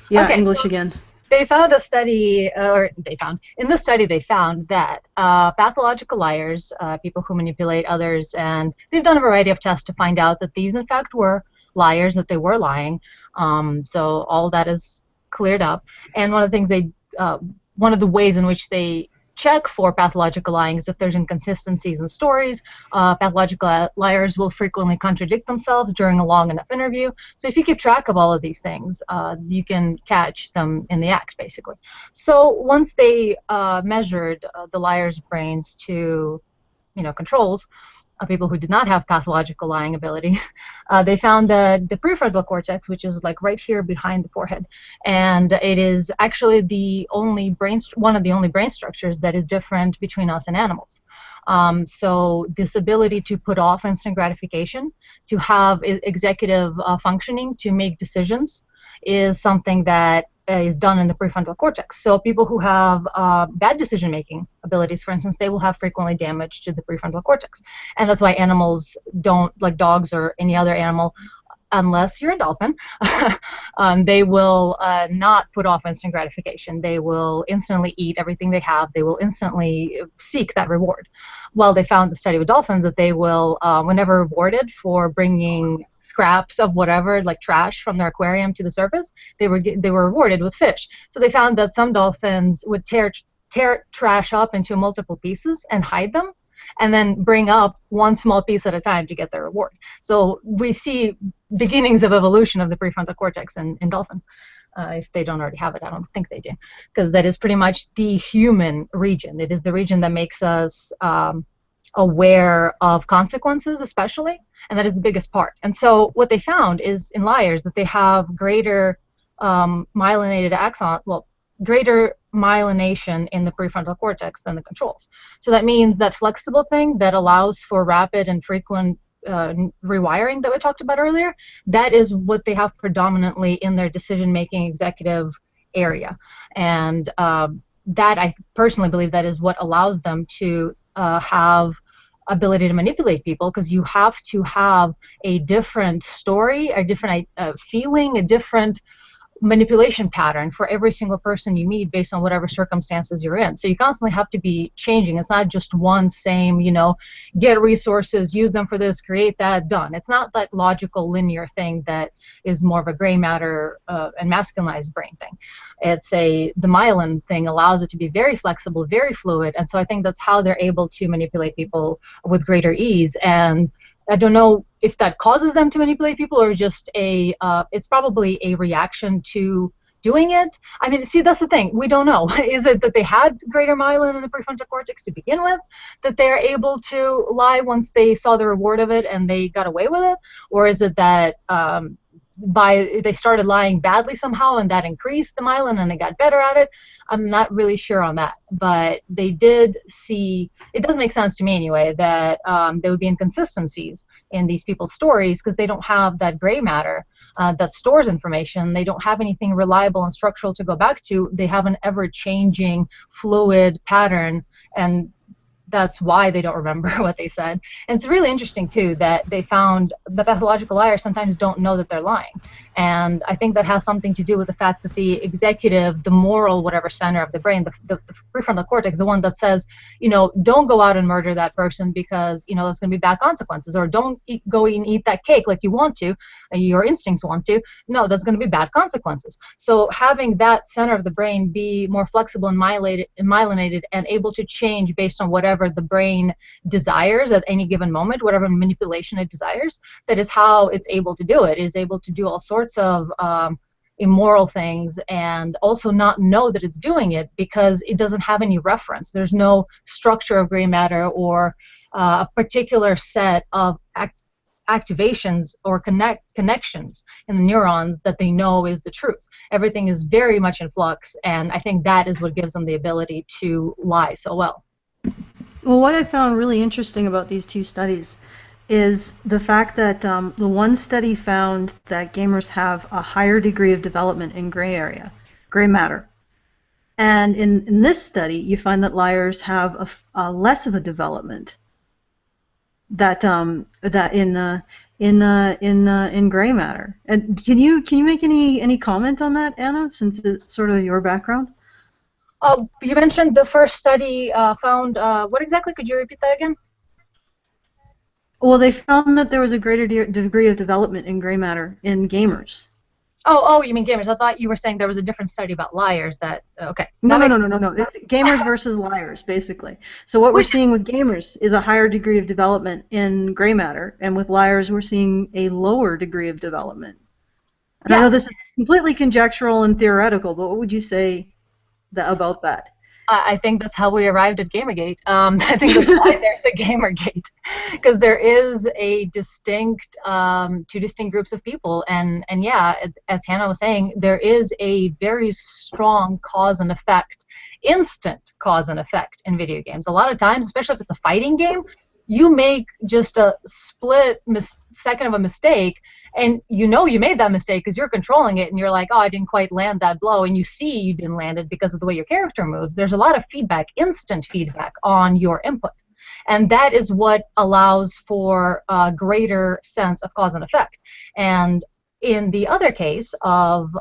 Yeah, okay. English again. They found a study, in this study they found that pathological liars, people who manipulate others, and they've done a variety of tests to find out that these in fact were liars, that they were lying. So all that is cleared up. And one of the things one of the ways in which they check for pathological lying is if there's inconsistencies in stories. Pathological liars will frequently contradict themselves during a long enough interview. So if you keep track of all of these things, you can catch them in the act, basically. So once they measured the liars' brains to, controls, people who did not have pathological lying ability, they found that the prefrontal cortex, which is like right here behind the forehead, and it is actually one of the only brain structures that is different between us and animals. So this ability to put off instant gratification, to have executive functioning, to make decisions, is something that is done in the prefrontal cortex. So people who have bad decision-making abilities, for instance, they will have frequently damage to the prefrontal cortex. And that's why animals don't, like dogs or any other animal, unless you're a dolphin, they will not put off instant gratification. They will instantly eat everything they have. They will instantly seek that reward. Well, they found the study with dolphins that they will, whenever rewarded for bringing scraps of whatever, like trash from their aquarium to the surface, they were rewarded with fish. So they found that some dolphins would tear trash up into multiple pieces and hide them, and then bring up one small piece at a time to get their reward. So we see beginnings of evolution of the prefrontal cortex in dolphins. If they don't already have it, I don't think they do, because that is pretty much the human region. It is the region that makes us aware of consequences, especially, and that is the biggest part. And so what they found is in liars that they have greater myelinated axon, greater myelination in the prefrontal cortex than the controls. So that means that flexible thing that allows for rapid and frequent rewiring that we talked about earlier, that is what they have predominantly in their decision-making executive area. And that, I personally believe, that is what allows them to have ability to manipulate people, because you have to have a different story, a different feeling, a different manipulation pattern for every single person you meet based on whatever circumstances you're in. So you constantly have to be changing. It's not just one same, get resources, use them for this, create that, done. It's not that logical linear thing that is more of a gray matter and masculinized brain thing. The myelin thing allows it to be very flexible, very fluid, and so I think that's how they're able to manipulate people with greater ease. And I don't know if that causes them to manipulate people or just it's probably a reaction to doing it. I mean, see, that's the thing. We don't know. Is it that they had greater myelin in the prefrontal cortex to begin with, that they're able to lie once they saw the reward of it and they got away with it? Or is it that they started lying badly somehow and that increased the myelin and they got better at it? I'm not really sure on that, but they did see, it does make sense to me anyway, that there would be inconsistencies in these people's stories because they don't have that gray matter that stores information. They don't have anything reliable and structural to go back to. They have an ever-changing, fluid pattern, and that's why they don't remember what they said. And it's really interesting, too, that they found the pathological liars sometimes don't know that they're lying. And I think that has something to do with the fact that the executive, the moral whatever center of the brain, the prefrontal cortex, the one that says, don't go out and murder that person because, there's going to be bad consequences, or don't go and eat that cake like you want to, your instincts want to. No, that's going to be bad consequences. So having that center of the brain be more flexible and myelinated and able to change based on whatever the brain desires at any given moment, whatever manipulation it desires, that is how it's able to do it. It is able to do all sorts of immoral things and also not know that it's doing it because it doesn't have any reference. There's no structure of gray matter or a particular set of activations or connections in the neurons that they know is the truth. Everything is very much in flux, and I think that is what gives them the ability to lie so well. Well, what I found really interesting about these two studies is the fact that the one study found that gamers have a higher degree of development in gray matter. And in this study, you find that liars have a less of a development that in gray matter. And can you make any comment on that, Anna, since it's sort of your background? You mentioned the first study found what exactly? Could you repeat that again? Well, they found that there was a greater degree of development in gray matter in gamers. Oh, you mean gamers? I thought you were saying there was a different study about liars. Okay. No. It's gamers versus liars, basically. So what we're seeing with gamers is a higher degree of development in gray matter, and with liars we're seeing a lower degree of development. And yeah. I know this is completely conjectural and theoretical, but what would you say about that? I think that's how we arrived at Gamergate. I think that's why there's the Gamergate, because there is a distinct, two distinct groups of people, and yeah, as Hannah was saying, there is a very strong cause and effect, instant cause and effect in video games. A lot of times, especially if it's a fighting game, you make just a split second of a mistake, and you made that mistake because you're controlling it, and you're like, oh, I didn't quite land that blow, and you see you didn't land it because of the way your character moves. There's a lot of feedback, instant feedback on your input, and that is what allows for a greater sense of cause and effect. And in the other case of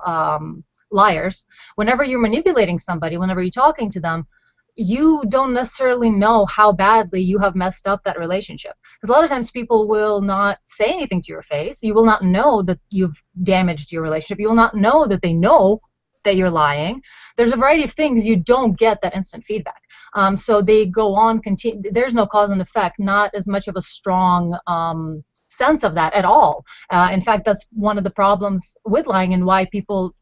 liars, whenever you're manipulating somebody, whenever you're talking to them, you don't necessarily know how badly you have messed up that relationship. Because a lot of times people will not say anything to your face. You will not know that you've damaged your relationship. You will not know that they know that you're lying. There's a variety of things you don't get that instant feedback. So they go on, there's no cause and effect, not as much of a strong sense of that at all. In fact, that's one of the problems with lying and why people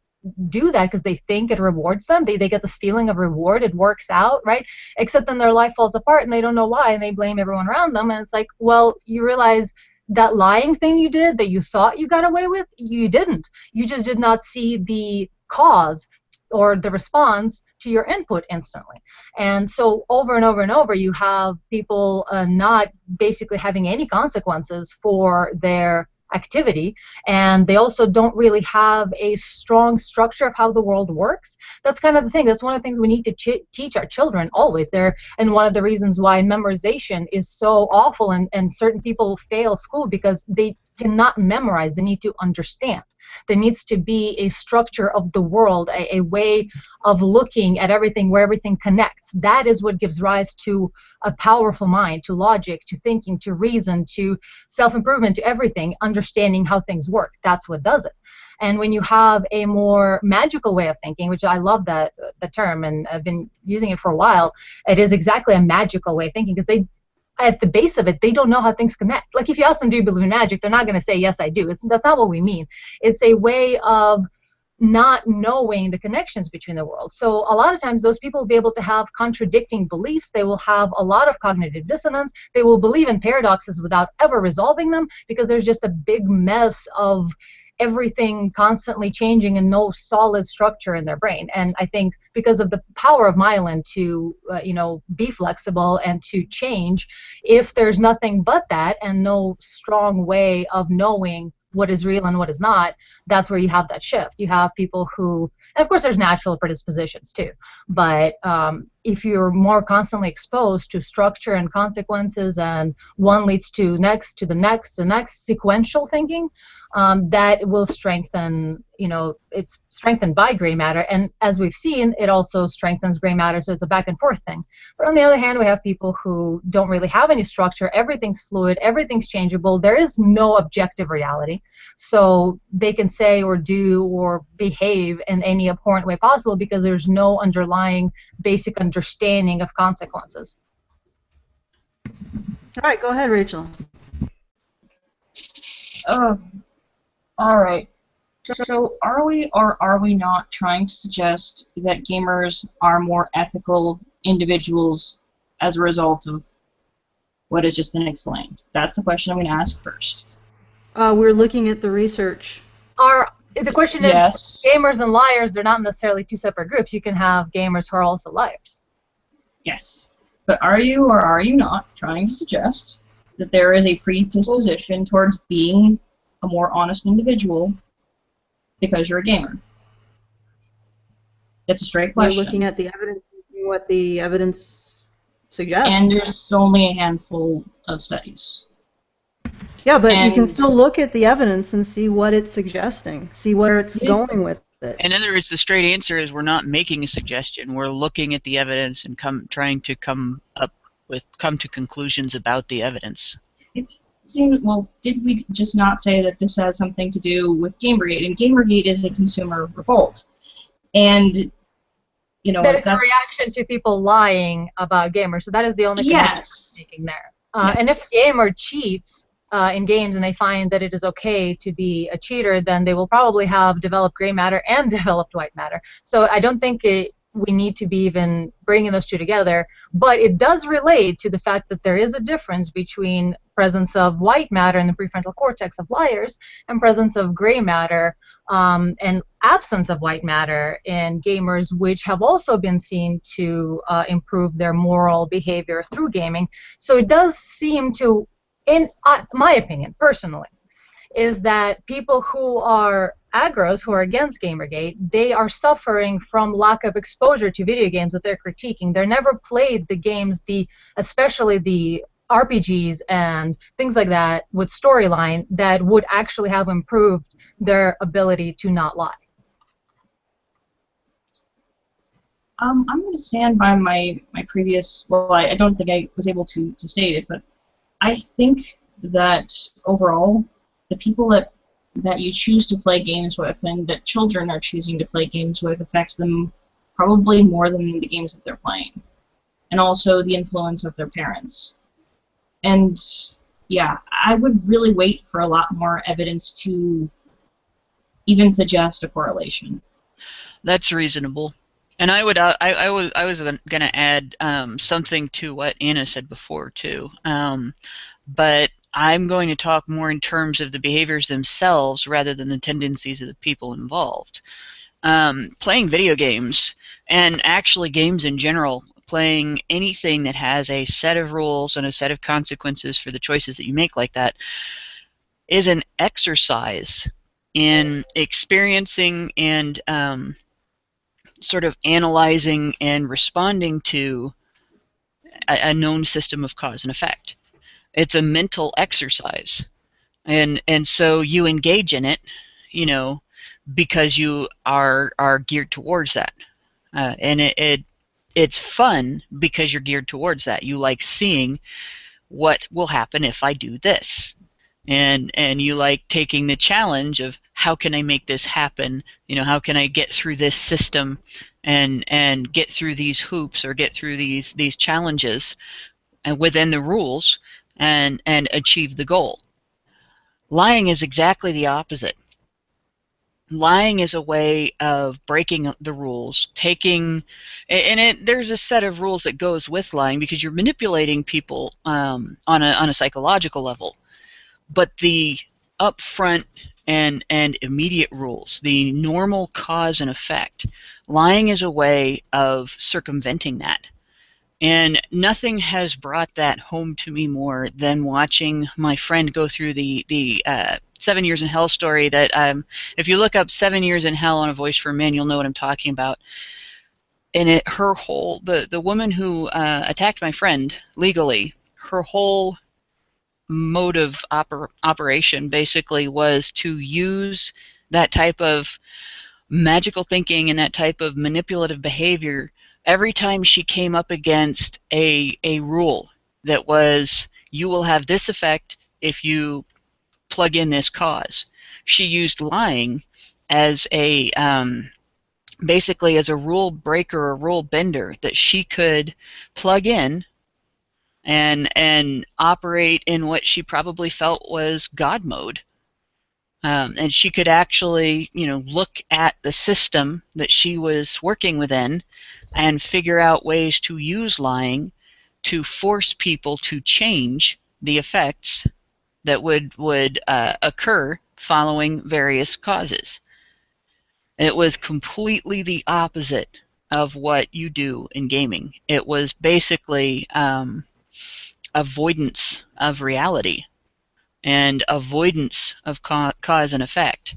do that, because they think it rewards them. They get this feeling of reward. It works out, right? Except then their life falls apart and they don't know why, and they blame everyone around them. And it's like, well, you realize that lying thing you did that you thought you got away with, you didn't. You just did not see the cause or the response to your input instantly. And so over and over and over, you have people not basically having any consequences for their activity, and they also don't really have a strong structure of how the world works. That's kind of the thing. That's one of the things we need to teach our children always there, and one of the reasons why memorization is so awful, and certain people fail school because they cannot memorize. They need to understand. There needs to be a structure of the world, a way of looking at everything where everything connects. That is what gives rise to a powerful mind, to logic, to thinking, to reason, to self-improvement, to everything, understanding how things work. That's what does it. And when you have a more magical way of thinking, which I love the term, and I've been using it for a while, it is exactly a magical way of thinking, because at the base of it, they don't know how things connect. Like if you ask them, do you believe in magic, they're not going to say, yes, I do. That's not what we mean. It's a way of not knowing the connections between the worlds. So a lot of times those people will be able to have contradicting beliefs. They will have a lot of cognitive dissonance. They will believe in paradoxes without ever resolving them, because there's just a big mess of everything constantly changing and no solid structure in their brain. And I think because of the power of myelin to be flexible and to change, if there's nothing but that and no strong way of knowing what is real and what is not, that's where you have that shift. You have people who, and of course there's natural predispositions too, but if you're more constantly exposed to structure and consequences, and one leads to the next sequential thinking, that will strengthen, it's strengthened by gray matter, and as we've seen, it also strengthens gray matter, so it's a back and forth thing. But on the other hand, we have people who don't really have any structure, everything's fluid, everything's changeable, there is no objective reality, so they can say or do or behave in any abhorrent way possible because there's no underlying basic understanding of consequences. All right, go ahead, Rachel. All right. So are we or are we not trying to suggest that gamers are more ethical individuals as a result of what has just been explained? That's the question I'm going to ask first. We're looking at the research. The question is, yes, gamers and liars, they're not necessarily two separate groups. You can have gamers who are also liars. Yes. But are you or are you not trying to suggest that there is a predisposition towards being a more honest individual because you're a gamer? That's a straight question. We're looking at the evidence and what the evidence suggests. And there's only a handful of studies. Yeah, but you can still look at the evidence and see what it's suggesting, see where it's going with it. In other words, the straight answer is we're not making a suggestion. We're looking at the evidence and trying to come to conclusions about the evidence. Well, did we just not say that this has something to do with Gamergate? And Gamergate is a consumer revolt. And, that is a reaction to people lying about gamers. So that is the only connection we're making there. Yes. And if a gamer cheats in games and they find that it is okay to be a cheater, then they will probably have developed gray matter and developed white matter. So I don't think we need to be even bringing those two together, but it does relate to the fact that there is a difference between presence of white matter in the prefrontal cortex of liars and presence of gray matter and absence of white matter in gamers, which have also been seen to improve their moral behavior through gaming. So it does seem to, in my opinion, personally, is that people who are aggros, who are against Gamergate, they are suffering from lack of exposure to video games that they're critiquing. They're never played the games, especially the RPGs and things like that with storyline that would actually have improved their ability to not lie. I'm going to stand by my previous, well, I don't think I was able to state it, but I think that overall, the people that you choose to play games with and that children are choosing to play games with affect them probably more than the games that they're playing. And also the influence of their parents. And yeah, I would really wait for a lot more evidence to even suggest a correlation. That's reasonable. And I was going to add something to what Anna said before too. But I'm going to talk more in terms of the behaviors themselves rather than the tendencies of the people involved. Playing video games, and actually games in general, playing anything that has a set of rules and a set of consequences for the choices that you make like that, is an exercise in experiencing and sort of analyzing and responding to a known system of cause and effect. It's a mental exercise, and so you engage in it, you know, because you are geared towards that, and it's fun because you're geared towards that. You like seeing what will happen if I do this, and you like taking the challenge of how can I make this happen? You know, how can I get through this system and get through these hoops or get through these challenges and within the rules and achieve the goal. Lying is exactly the opposite. Lying is a way of breaking the rules, there's a set of rules that goes with lying because you're manipulating people on a psychological level. But the upfront and immediate rules, the normal cause and effect, lying is a way of circumventing that. And nothing has brought that home to me more than watching my friend go through the 7 Years in Hell story. That if you look up 7 Years in Hell on A Voice for Men, you'll know what I'm talking about. And the woman who attacked my friend legally, her whole mode of operation basically was to use that type of magical thinking and that type of manipulative behavior every time she came up against a rule that was, you will have this effect if you plug in this cause. She used lying as a basically as a rule breaker or rule bender that she could plug in and operate in what she probably felt was God mode. And she could actually, you know, look at the system that she was working within and figure out ways to use lying to force people to change the effects that would occur following various causes. It was completely the opposite of what you do in gaming. It was basically avoidance of reality and avoidance of cause and effect.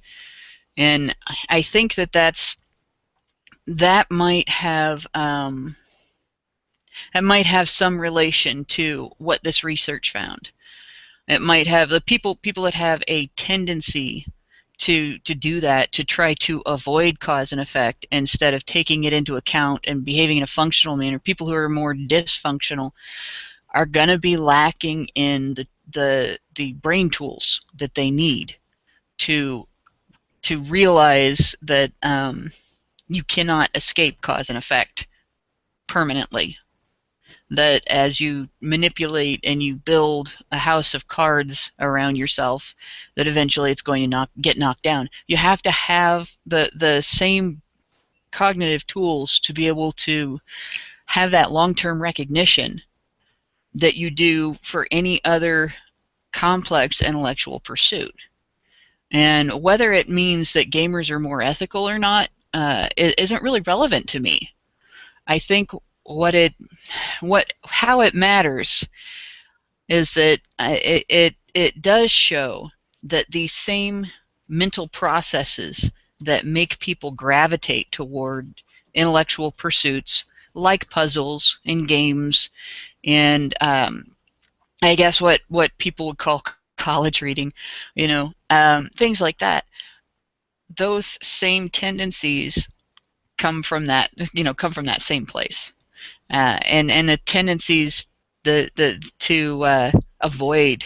And I think that might have some relation to what this research found. It might have the people that have a tendency to do that, to try to avoid cause and effect instead of taking it into account and behaving in a functional manner. People who are more dysfunctional are going to be lacking in the brain tools that they need to realize that you cannot escape cause and effect permanently. That as you manipulate and you build a house of cards around yourself, that eventually it's going to get knocked down. You have to have the same cognitive tools to be able to have that long-term recognition that you do for any other complex intellectual pursuit. And whether it means that gamers are more ethical or not it isn't really relevant to me. I think how it matters is that it does show that these same mental processes that make people gravitate toward intellectual pursuits like puzzles and games and I guess what people would call college reading, you know, things like that. Those same tendencies come from that same place, and the tendencies to avoid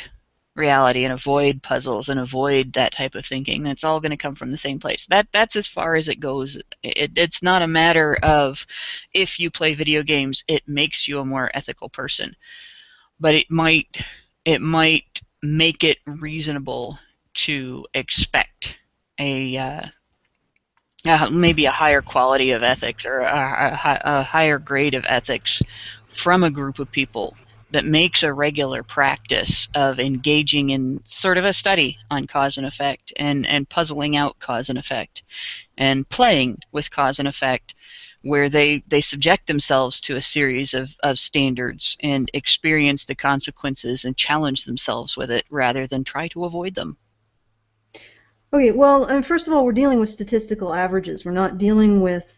reality and avoid puzzles and avoid that type of thinking. That's all going to come from the same place. That's as far as it goes. It's not a matter of if you play video games, it makes you a more ethical person, but it might make it reasonable to expect maybe a higher quality of ethics or a higher grade of ethics from a group of people that makes a regular practice of engaging in sort of a study on cause and effect and puzzling out cause and effect and playing with cause and effect, where they subject themselves to a series of standards and experience the consequences and challenge themselves with it rather than try to avoid them. Okay, well, first of all, we're dealing with statistical averages. We're not dealing with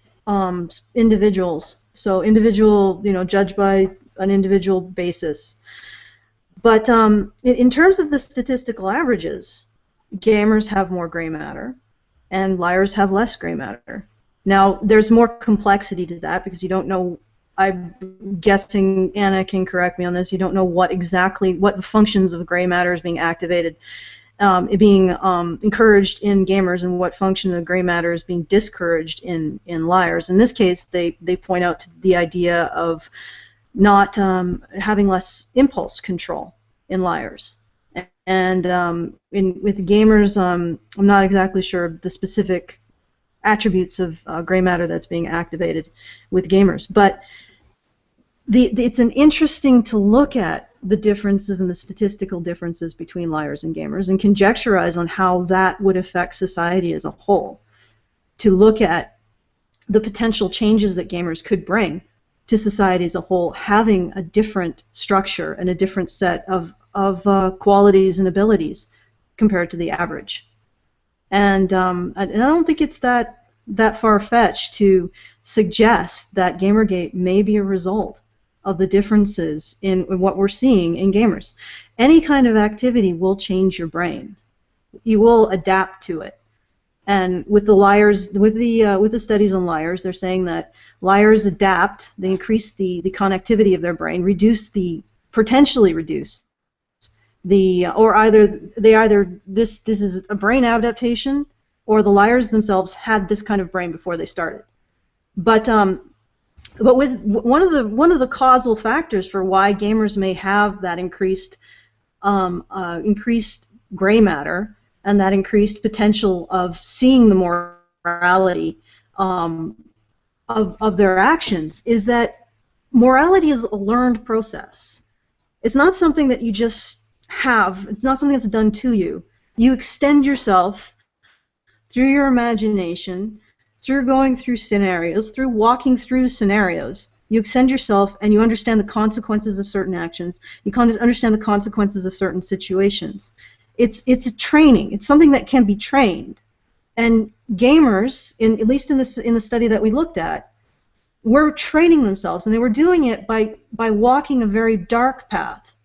individuals. So individual, judged by an individual basis. But in terms of the statistical averages, gamers have more gray matter, and liars have less gray matter. Now, there's more complexity to that because you don't know. I'm guessing Anna can correct me on this. You don't know what the functions of gray matter is being activated. It being encouraged in gamers, and what function of gray matter is being discouraged in liars. In this case, they point out to the idea of not having less impulse control in liars. And with gamers, I'm not exactly sure the specific attributes of gray matter that's being activated with gamers. But it's an interesting to look at the differences and the statistical differences between liars and gamers and conjecturize on how that would affect society as a whole, to look at the potential changes that gamers could bring to society as a whole, having a different structure and a different set of qualities and abilities compared to the average. And I don't think it's that far-fetched to suggest that Gamergate may be a result of the differences in what we're seeing in gamers. Any kind of activity will change your brain. You will adapt to it. And with the liars, with the studies on liars, they're saying that liars adapt. They increase the connectivity of their brain, potentially reduce or either this is a brain adaptation, or the liars themselves had this kind of brain before they started. But with one of the causal factors for why gamers may have that increased gray matter and that increased potential of seeing the morality of their actions is that morality is a learned process. It's not something that you just have. It's not something that's done to you. You extend yourself through your imagination, through going through scenarios, through walking through scenarios. You extend yourself and you understand the consequences of certain actions. You understand the consequences of certain situations. It's a training. It's something that can be trained. And gamers, at least in the study that we looked at, were training themselves, and they were doing it by walking a very dark path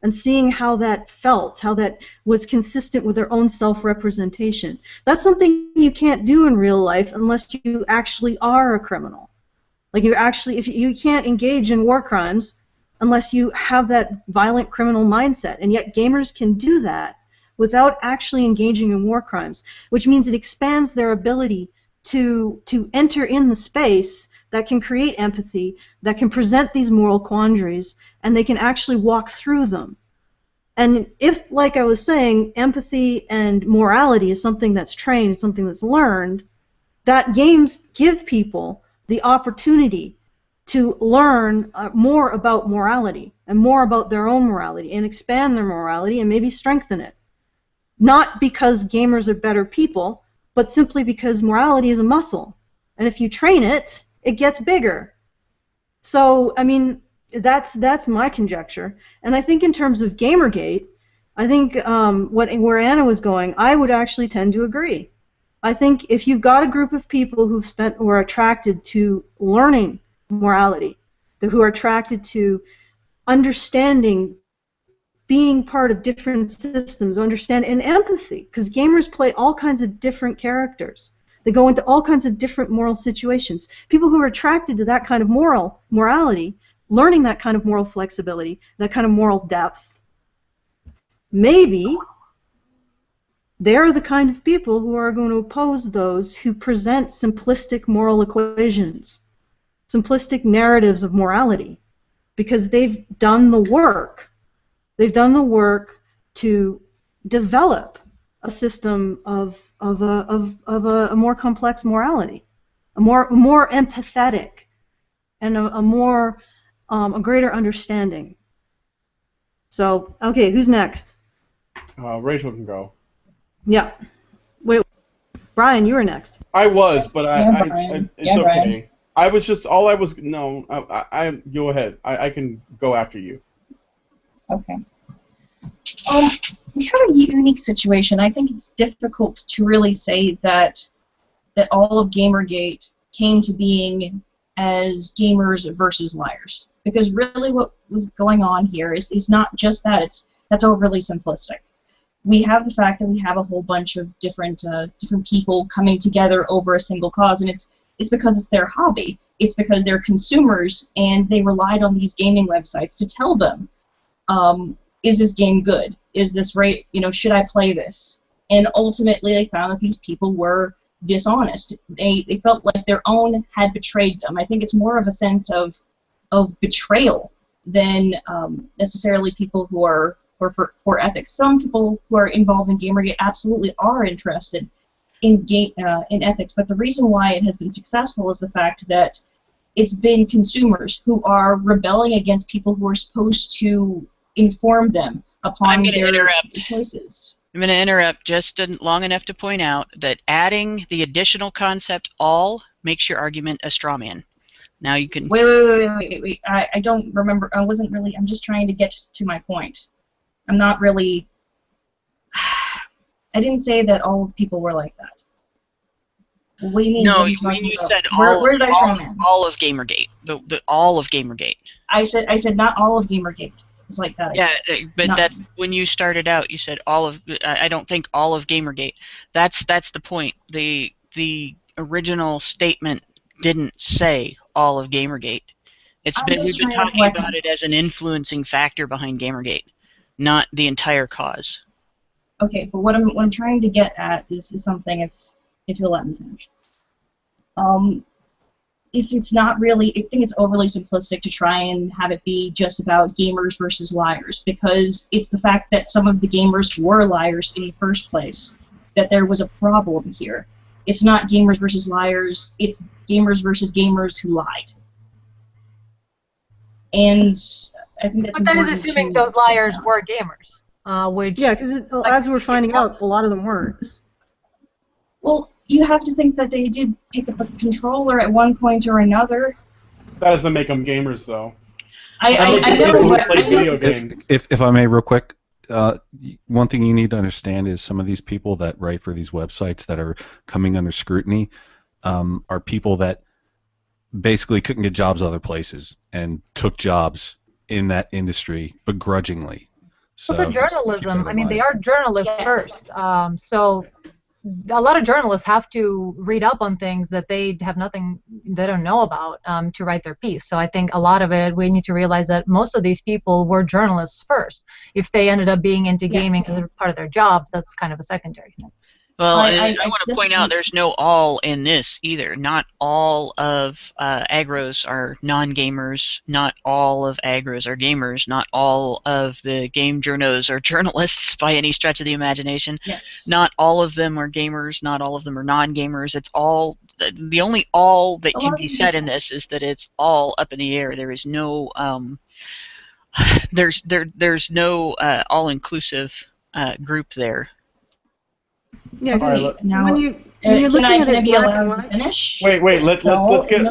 and seeing how that felt, how that was consistent with their own self-representation. That's something you can't do in real life unless you actually are a criminal. Like if you can't engage in war crimes unless you have that violent criminal mindset, and yet gamers can do that without actually engaging in war crimes, which means it expands their ability to enter in the space that can create empathy, that can present these moral quandaries, and they can actually walk through them. And if, like I was saying, empathy and morality is something that's trained, it's something that's learned, that games give people the opportunity to learn more about morality and more about their own morality and expand their morality and maybe strengthen it. Not because gamers are better people, but simply because morality is a muscle. And if you train it, it gets bigger. So, I mean, that's my conjecture. And I think in terms of Gamergate, I think where Anna was going, I would actually tend to agree. I think if you've got a group of people who are attracted to learning morality, who are attracted to understanding, being part of different systems, and empathy, because gamers play all kinds of different characters. They go into all kinds of different moral situations. People who are attracted to that kind of morality, learning that kind of moral flexibility, that kind of moral depth, maybe they're the kind of people who are going to oppose those who present simplistic moral equations, simplistic narratives of morality, because they've done the work. They've done the work to develop a system of a more complex morality, a more empathetic, and a greater understanding. So, okay, who's next? Rachel can go. Yeah. Wait, Brian, you were next. I was, but it's okay. Brian. I was just I go ahead. I can go after you. Okay. We have a unique situation. I think it's difficult to really say that all of Gamergate came to being as gamers versus liars, because really what was going on here is not just that. That's overly simplistic. We have the fact that we have a whole bunch of different people coming together over a single cause, and it's because it's their hobby. It's because they're consumers, and they relied on these gaming websites to tell them, is this game good? Is this right? Should I play this? And ultimately, they found that these people were dishonest. They felt like their own had betrayed them. I think it's more of a sense of betrayal than necessarily people who are for ethics. Some people who are involved in Gamergate absolutely are interested in ethics, but the reason why it has been successful is the fact that it's been consumers who are rebelling against people who are supposed to inform them upon their choices. I'm going to interrupt just long enough to point out that adding the additional concept "all" makes your argument a straw man. Now you can... Wait. I don't remember. I wasn't really... I'm just trying to get to my point. I'm not really... I didn't say that all people were like that. What do you mean? No, you said where did I straw man? All of Gamergate. The all of Gamergate. I said not all of Gamergate. It's like that. That when you started out, you said all of. I don't think all of Gamergate. That's the point. The original statement didn't say all of Gamergate. We've been talking about it as an influencing factor behind Gamergate, not the entire cause. Okay, but what I'm trying to get at is something, if you'll let me finish. It's not really... I think it's overly simplistic to try and have it be just about gamers versus liars, because it's the fact that some of the gamers were liars in the first place that there was a problem here. It's not gamers versus liars, it's gamers versus gamers who lied. And I think that's important. But that is assuming those liars were gamers. Yeah, because as we're finding out, a lot of them weren't. Well, you have to think that they did pick up a controller at one point or another. That doesn't make them gamers, though. I People know, who play video games. If I may, real quick, one thing you need to understand is some of these people that write for these websites that are coming under scrutiny are people that basically couldn't get jobs other places and took jobs in that industry begrudgingly. So also journalism. I mean, they are journalists first. So a lot of journalists have to read up on things that they don't know about to write their piece. So I think a lot of it, we need to realize that most of these people were journalists first. If they ended up being into gaming as a part of their job, that's kind of a secondary thing. Well, I want to point out there's no all in this either. Not all of agros are non-gamers. Not all of agros are gamers. Not all of the game journos are journalists by any stretch of the imagination. Yes. Not all of them are gamers. Not all of them are non-gamers. It's all... The only all that can be said in this is that it's all up in the air. There is no... there's no all-inclusive group there. Yeah, okay, now, when you're looking at it black and white... Finish? Wait, let's get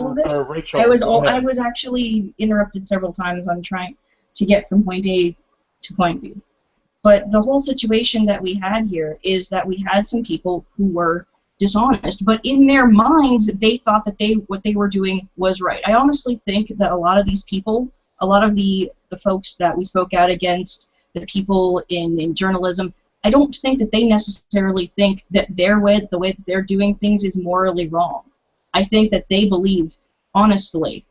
Rachel. I was actually interrupted several times on trying to get from point A to point B. But the whole situation that we had here is that we had some people who were dishonest, but in their minds they thought that what they were doing was right. I honestly think that a lot of these people, a lot of the folks that we spoke out against, the people in journalism, I don't think that they necessarily think that the way that they're doing things is morally wrong. I think that they believe, honestly,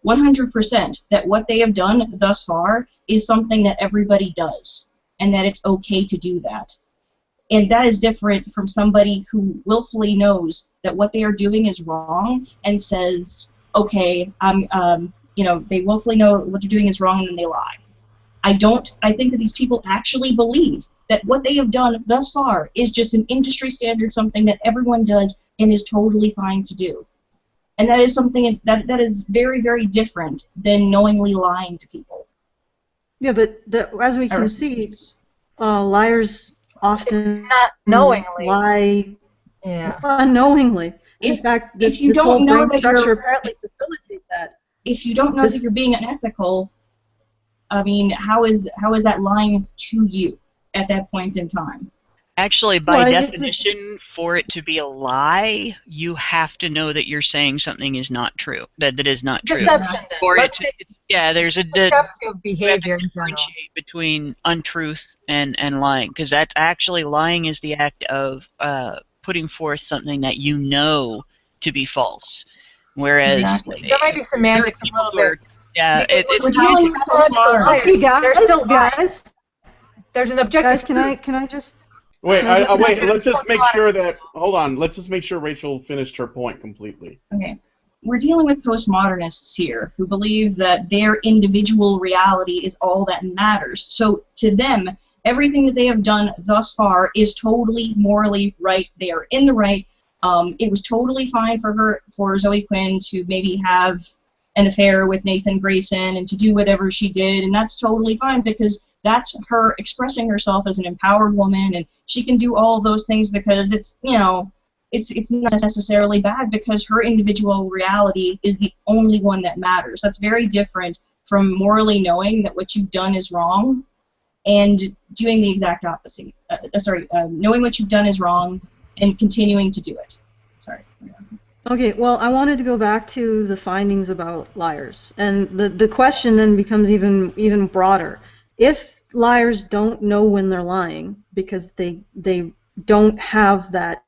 100%, that what they have done thus far is something that everybody does, and that it's okay to do that. And that is different from somebody who willfully knows that what they are doing is wrong and says, okay, they willfully know what they're doing is wrong and then they lie. I think that these people actually believe that what they have done thus far is just an industry standard, something that everyone does and is totally fine to do. And that is something that is very, very different than knowingly lying to people. Yeah, but as we can see, liars often not knowingly lie unknowingly. In fact, this if you don't whole know brain structure apparently facilitates that. If you don't know that you're being unethical, I mean, how is that lying to you? at that point in time. Actually, by definition, for it to be a lie, you have to know that you're saying something is not true. That is not true. Deception. Then. For it to, there's a deceptive behavior. Differentiate between untruth and lying, because that's actually lying is the act of putting forth something that you know to be false. Whereas there might be semantics a little bit. Yeah, we're dealing with postmodern. Okay, guys. There's an objective. Guys, can I just? Wait, let's just make sure that... Hold on, let's just make sure Rachel finished her point completely. Okay. We're dealing with postmodernists here who believe that their individual reality is all that matters. So to them, everything that they have done thus far is totally morally right. They are in the right. It was totally fine for Zoe Quinn to maybe have an affair with Nathan Grayson and to do whatever she did, and that's totally fine because that's her expressing herself as an empowered woman, and she can do all those things because it's, you know, it's not necessarily bad because her individual reality is the only one that matters. That's very different from morally knowing that what you've done is wrong and doing the exact opposite. Knowing what you've done is wrong and continuing to do it. Sorry. Okay, well, I wanted to go back to the findings about liars, and the question then becomes even broader. If liars don't know when they're lying because they don't have that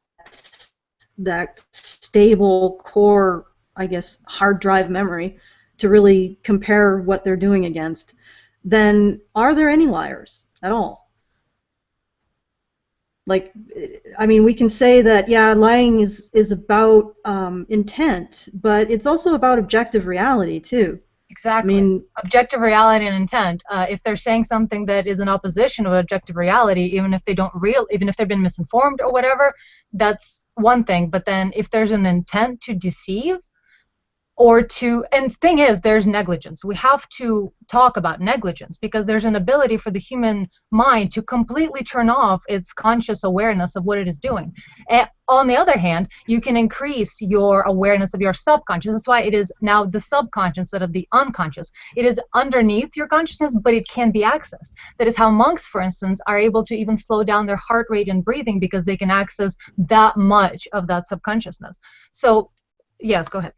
stable core, I guess, hard drive memory to really compare what they're doing against, then are there any liars at all? Like, I mean, we can say that, yeah, lying is about intent, but it's also about objective reality, too. Exactly. I mean, objective reality and intent. If they're saying something that is in opposition of objective reality, even if they've been misinformed or whatever, that's one thing. But then if there's an intent to deceive, and the thing is, there's negligence. We have to talk about negligence because there's an ability for the human mind to completely turn off its conscious awareness of what it is doing. And on the other hand, you can increase your awareness of your subconscious. That's why it is now the subconscious instead of the unconscious. It is underneath your consciousness, but it can be accessed. That is how monks, for instance, are able to even slow down their heart rate and breathing because they can access that much of that subconsciousness. So, yes, go ahead.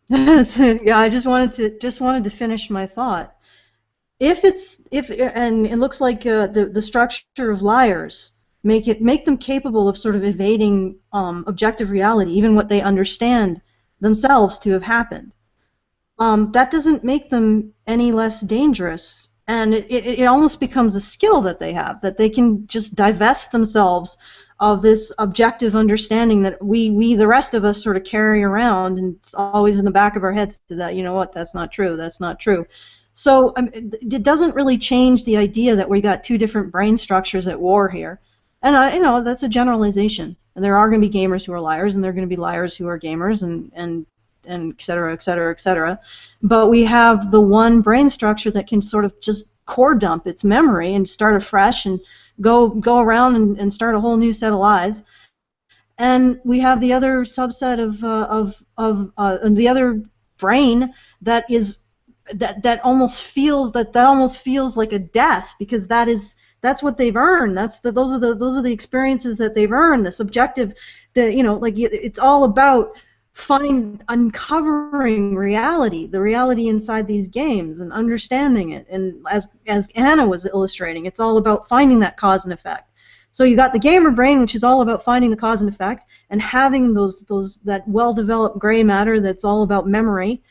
Yeah, I just wanted to finish my thought. And it looks like the structure of liars make them capable of sort of evading objective reality, even what they understand themselves to have happened. That doesn't make them any less dangerous, and it almost becomes a skill that they have, that they can just divest themselves of this objective understanding that we the rest of us sort of carry around, and it's always in the back of our heads to that, you know what, that's not true, that's not true. So it doesn't really change the idea that we got two different brain structures at war here. And you know, that's a generalization. And there are going to be gamers who are liars, and there are going to be liars who are gamers, and et cetera, et cetera, et cetera. But we have the one brain structure that can sort of just core dump its memory and start afresh and go around and start a whole new set of lies. And we have the other subset of the other brain that is that almost feels like a death, because that's what they've earned. Those are the experiences that they've earned. The subjective, it's all about uncovering reality, the reality inside these games, and understanding it. And as Anna was illustrating, it's all about finding that cause and effect. So you got the gamer brain, which is all about finding the cause and effect, and having that well-developed gray matter that's all about memory.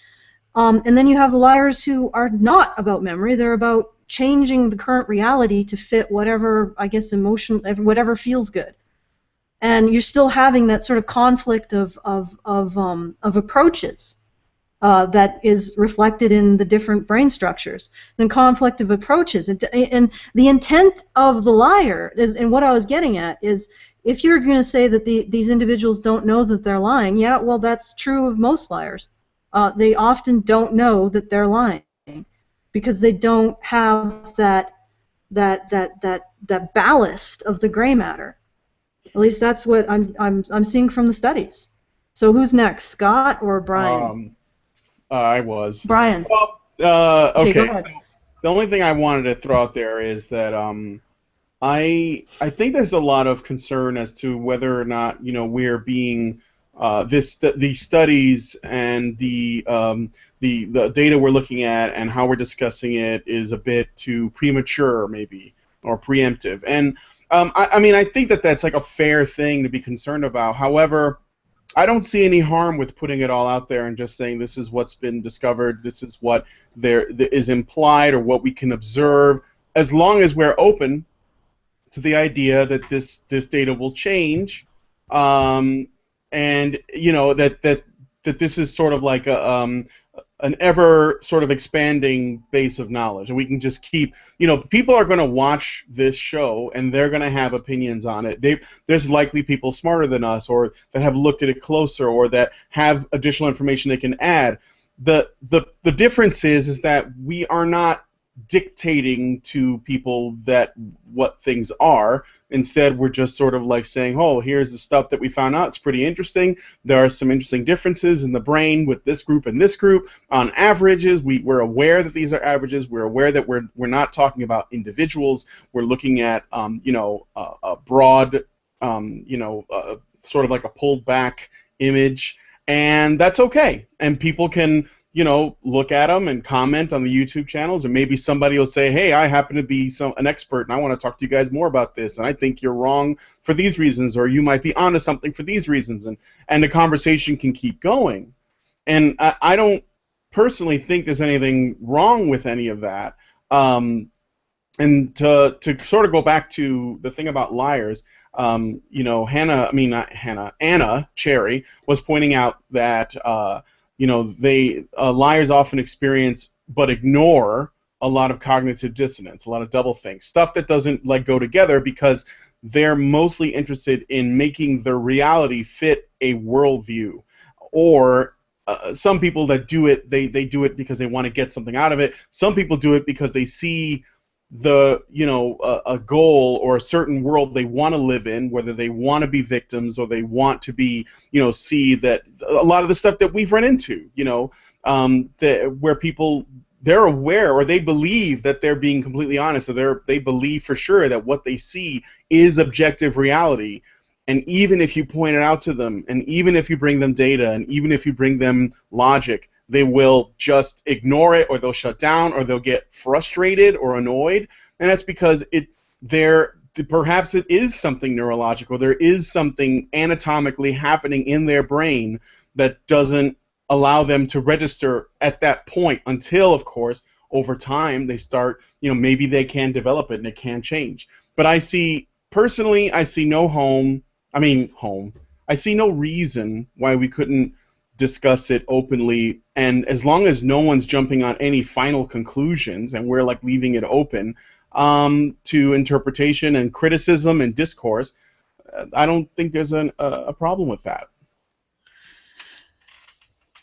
And then you have the liars who are not about memory; they're about changing the current reality to fit whatever, I guess, emotion, whatever feels good. And you're still having that sort of conflict of approaches that is reflected in the different brain structures. The conflict of approaches, and the intent of the liar is, and what I was getting at is, if you're going to say that these individuals don't know that they're lying, yeah, well, that's true of most liars. They often don't know that they're lying because they don't have that ballast of the gray matter. At least that's what I'm seeing from the studies. So who's next, Scott or Brian? I was. Brian. Well, okay. Go ahead. The only thing I wanted to throw out there is that I think there's a lot of concern as to whether or not we're being the studies and the data we're looking at and how we're discussing it is a bit too premature maybe or preemptive. And I mean I think that that's like a fair thing to be concerned about. However, I don't see any harm with putting it all out there and just saying this is what's been discovered, this is what there is implied or what we can observe, as long as we're open to the idea that this data will change, and that this is sort of like an ever sort of expanding base of knowledge, and we can just keep people are going to watch this show and they're going to have opinions on it. There's likely people smarter than us or that have looked at it closer or that have additional information they can add. The difference is that we are not dictating to people that what things are. Instead, we're just sort of like saying, oh, here's the stuff that we found out. It's pretty interesting. There are some interesting differences in the brain with this group and this group. On averages, we're aware that these are averages. We're aware that we're not talking about individuals. We're looking at a broad, sort of like a pulled back image, and that's okay. And people can look at them and comment on the YouTube channels, and maybe somebody will say, hey, I happen to be an expert, and I want to talk to you guys more about this, and I think you're wrong for these reasons, or you might be onto something for these reasons, and the conversation can keep going. And I don't personally think there's anything wrong with any of that. And to sort of go back to the thing about liars, Anna Cherry was pointing out that liars often experience but ignore a lot of cognitive dissonance, a lot of doublethink, stuff that doesn't go together because they're mostly interested in making the reality fit a worldview. Or some people that do it, they do it because they want to get something out of it. Some people do it because they see a goal or a certain world they want to live in, whether they want to be victims or they want to be, see that a lot of the stuff that we've run into, where people, they're aware or they believe that they're being completely honest, or they believe for sure that what they see is objective reality. And even if you point it out to them, and even if you bring them data, and even if you bring them logic, they will just ignore it, or they'll shut down, or they'll get frustrated or annoyed, and that's because perhaps it is something neurological. There is something anatomically happening in their brain that doesn't allow them to register at that point until, of course, over time they start, maybe they can develop it and it can change. But I see no I see no reason why we couldn't discuss it openly, and as long as no one's jumping on any final conclusions and we're leaving it open to interpretation and criticism and discourse, I don't think there's a problem with that.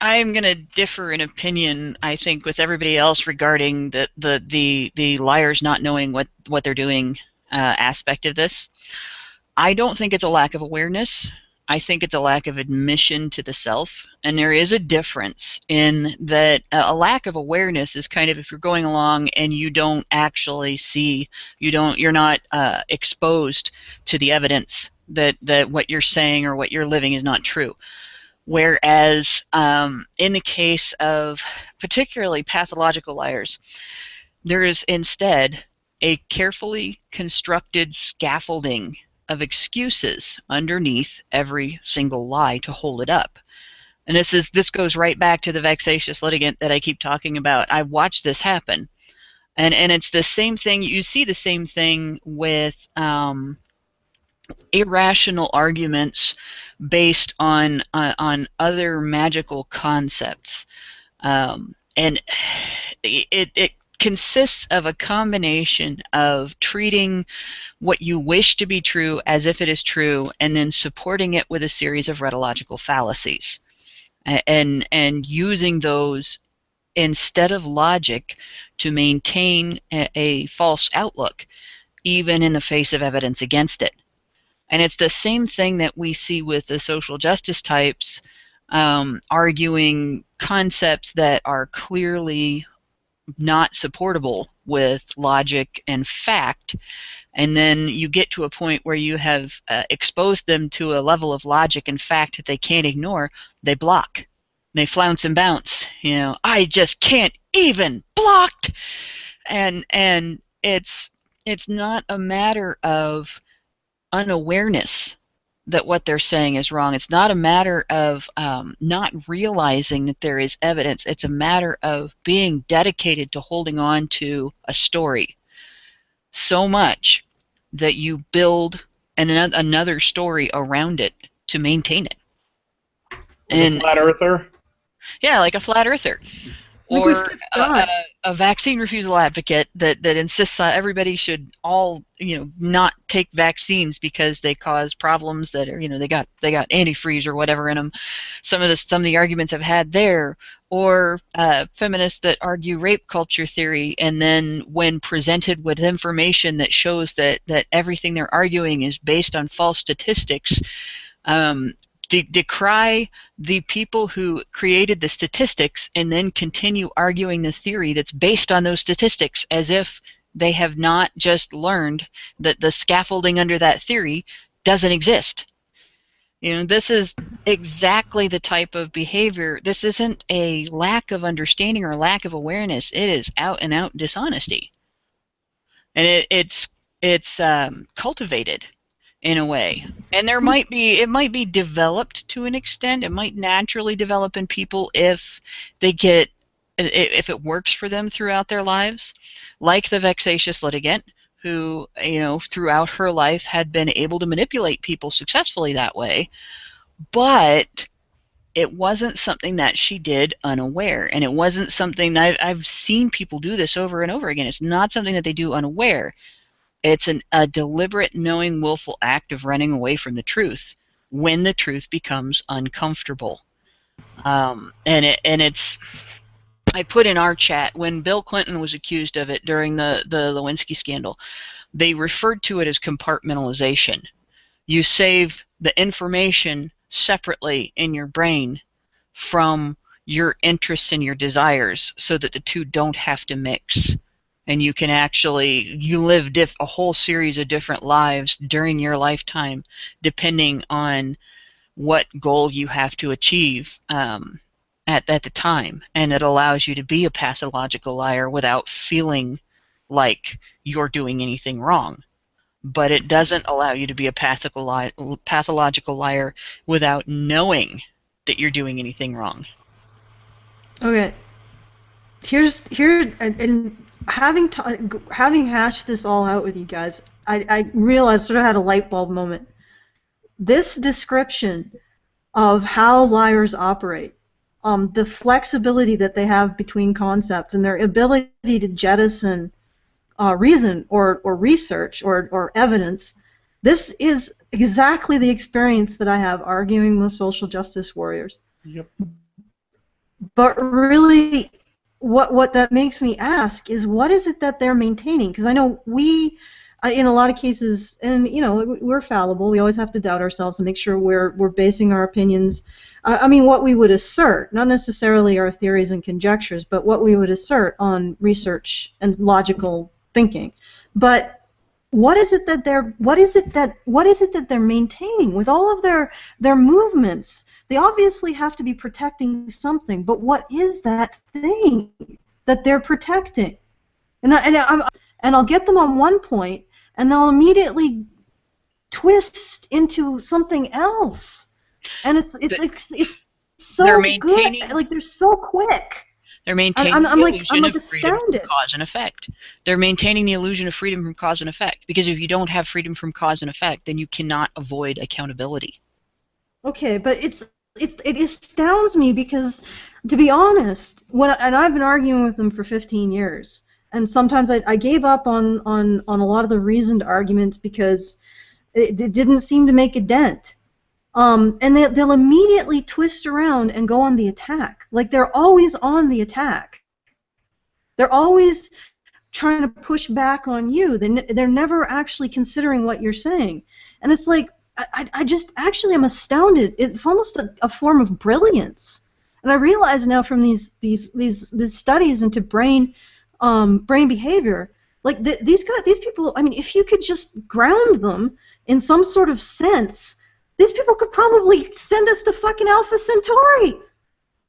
I'm going to differ in opinion, I think, with everybody else regarding the liars not knowing what they're doing aspect of this. I don't think it's a lack of awareness. I think it's a lack of admission to the self, and there is a difference in that. A lack of awareness is kind of if you're going along and you don't actually see, you're not exposed to the evidence that what you're saying or what you're living is not true. Whereas in the case of particularly pathological liars, there is instead a carefully constructed scaffolding of excuses underneath every single lie to hold it up. And this goes right back to the vexatious litigant that I keep talking about. I watched this happen. And it's the same thing. You see the same thing with irrational arguments based on other magical concepts. And it consists of a combination of treating what you wish to be true as if it is true, and then supporting it with a series of retological fallacies, and using those instead of logic to maintain a false outlook, even in the face of evidence against it. And it's the same thing that we see with the social justice types, arguing concepts that are clearly not supportable with logic and fact, and then you get to a point where you have exposed them to a level of logic and fact that they can't ignore, they block. They flounce and bounce. You know, I just can't even blocked. And it's not a matter of unawareness that what they're saying is wrong. It's not a matter of not realizing that there is evidence. It's a matter of being dedicated to holding on to a story so much that you build another story around it to maintain it. Like a flat earther? Yeah, like a flat earther. Or a vaccine refusal advocate that insists everybody should all, you know, not take vaccines because they cause problems that are, you know, they got antifreeze or whatever in them. Some of the arguments I've had there. Or feminists that argue rape culture theory, and then when presented with information that shows that everything they're arguing is based on false statistics, decry the people who created the statistics and then continue arguing the theory that's based on those statistics as if they have not just learned that the scaffolding under that theory doesn't exist. You know, this is exactly the type of behavior. This isn't a lack of understanding or lack of awareness. It is out and out dishonesty. And it's cultivated in a way. And it might be developed to an extent. It might naturally develop in people if it works for them throughout their lives, like the vexatious litigant who, you know, throughout her life had been able to manipulate people successfully that way, but it wasn't something that she did unaware, and it wasn't something that I've seen people do this over and over again. It's not something that they do unaware. It's a deliberate, knowing, willful act of running away from the truth when the truth becomes uncomfortable. It's. I put in our chat, when Bill Clinton was accused of it during the Lewinsky scandal, they referred to it as compartmentalization. You save the information separately in your brain from your interests and your desires so that the two don't have to mix. And you can you live a whole series of different lives during your lifetime, depending on what goal you have to achieve at the time. And it allows you to be a pathological liar without feeling like you're doing anything wrong. But it doesn't allow you to be a pathological liar without knowing that you're doing anything wrong. Okay. And having hashed this all out with you guys, I realized, sort of had a light bulb moment. This description of how liars operate, the flexibility that they have between concepts and their ability to jettison reason or research or evidence, this is exactly the experience that I have arguing with social justice warriors. Yep. But really, what that makes me ask is, what is it that they're maintaining? Because I know we, in a lot of cases, and you know, we're fallible. We always have to doubt ourselves and make sure we're basing our opinions. I mean, what we would assert, not necessarily our theories and conjectures, but what we would assert on research and logical thinking. But what is it that they're maintaining with all of their movements? They obviously have to be protecting something, but what is that thing that they're protecting? And I'll get them on one point, and they'll immediately twist into something else. And it's so good. Like, they're so quick. They're maintaining I'm the illusion of freedom astounded. from cause and effect. They're maintaining the illusion of freedom from cause and effect, because if you don't have freedom from cause and effect, then you cannot avoid accountability. Okay, but it astounds me because, to be honest, and I've been arguing with them for 15 years, and sometimes I gave up on a lot of the reasoned arguments because it didn't seem to make a dent. And they'll immediately twist around and go on the attack. Like, they're always on the attack. They're always trying to push back on you. They're never actually considering what you're saying. And it's like, I'm astounded. It's almost a form of brilliance. And I realize now from these studies into brain behavior Like these people, I mean, if you could just ground them in some sort of sense, these people could probably send us to fucking Alpha Centauri,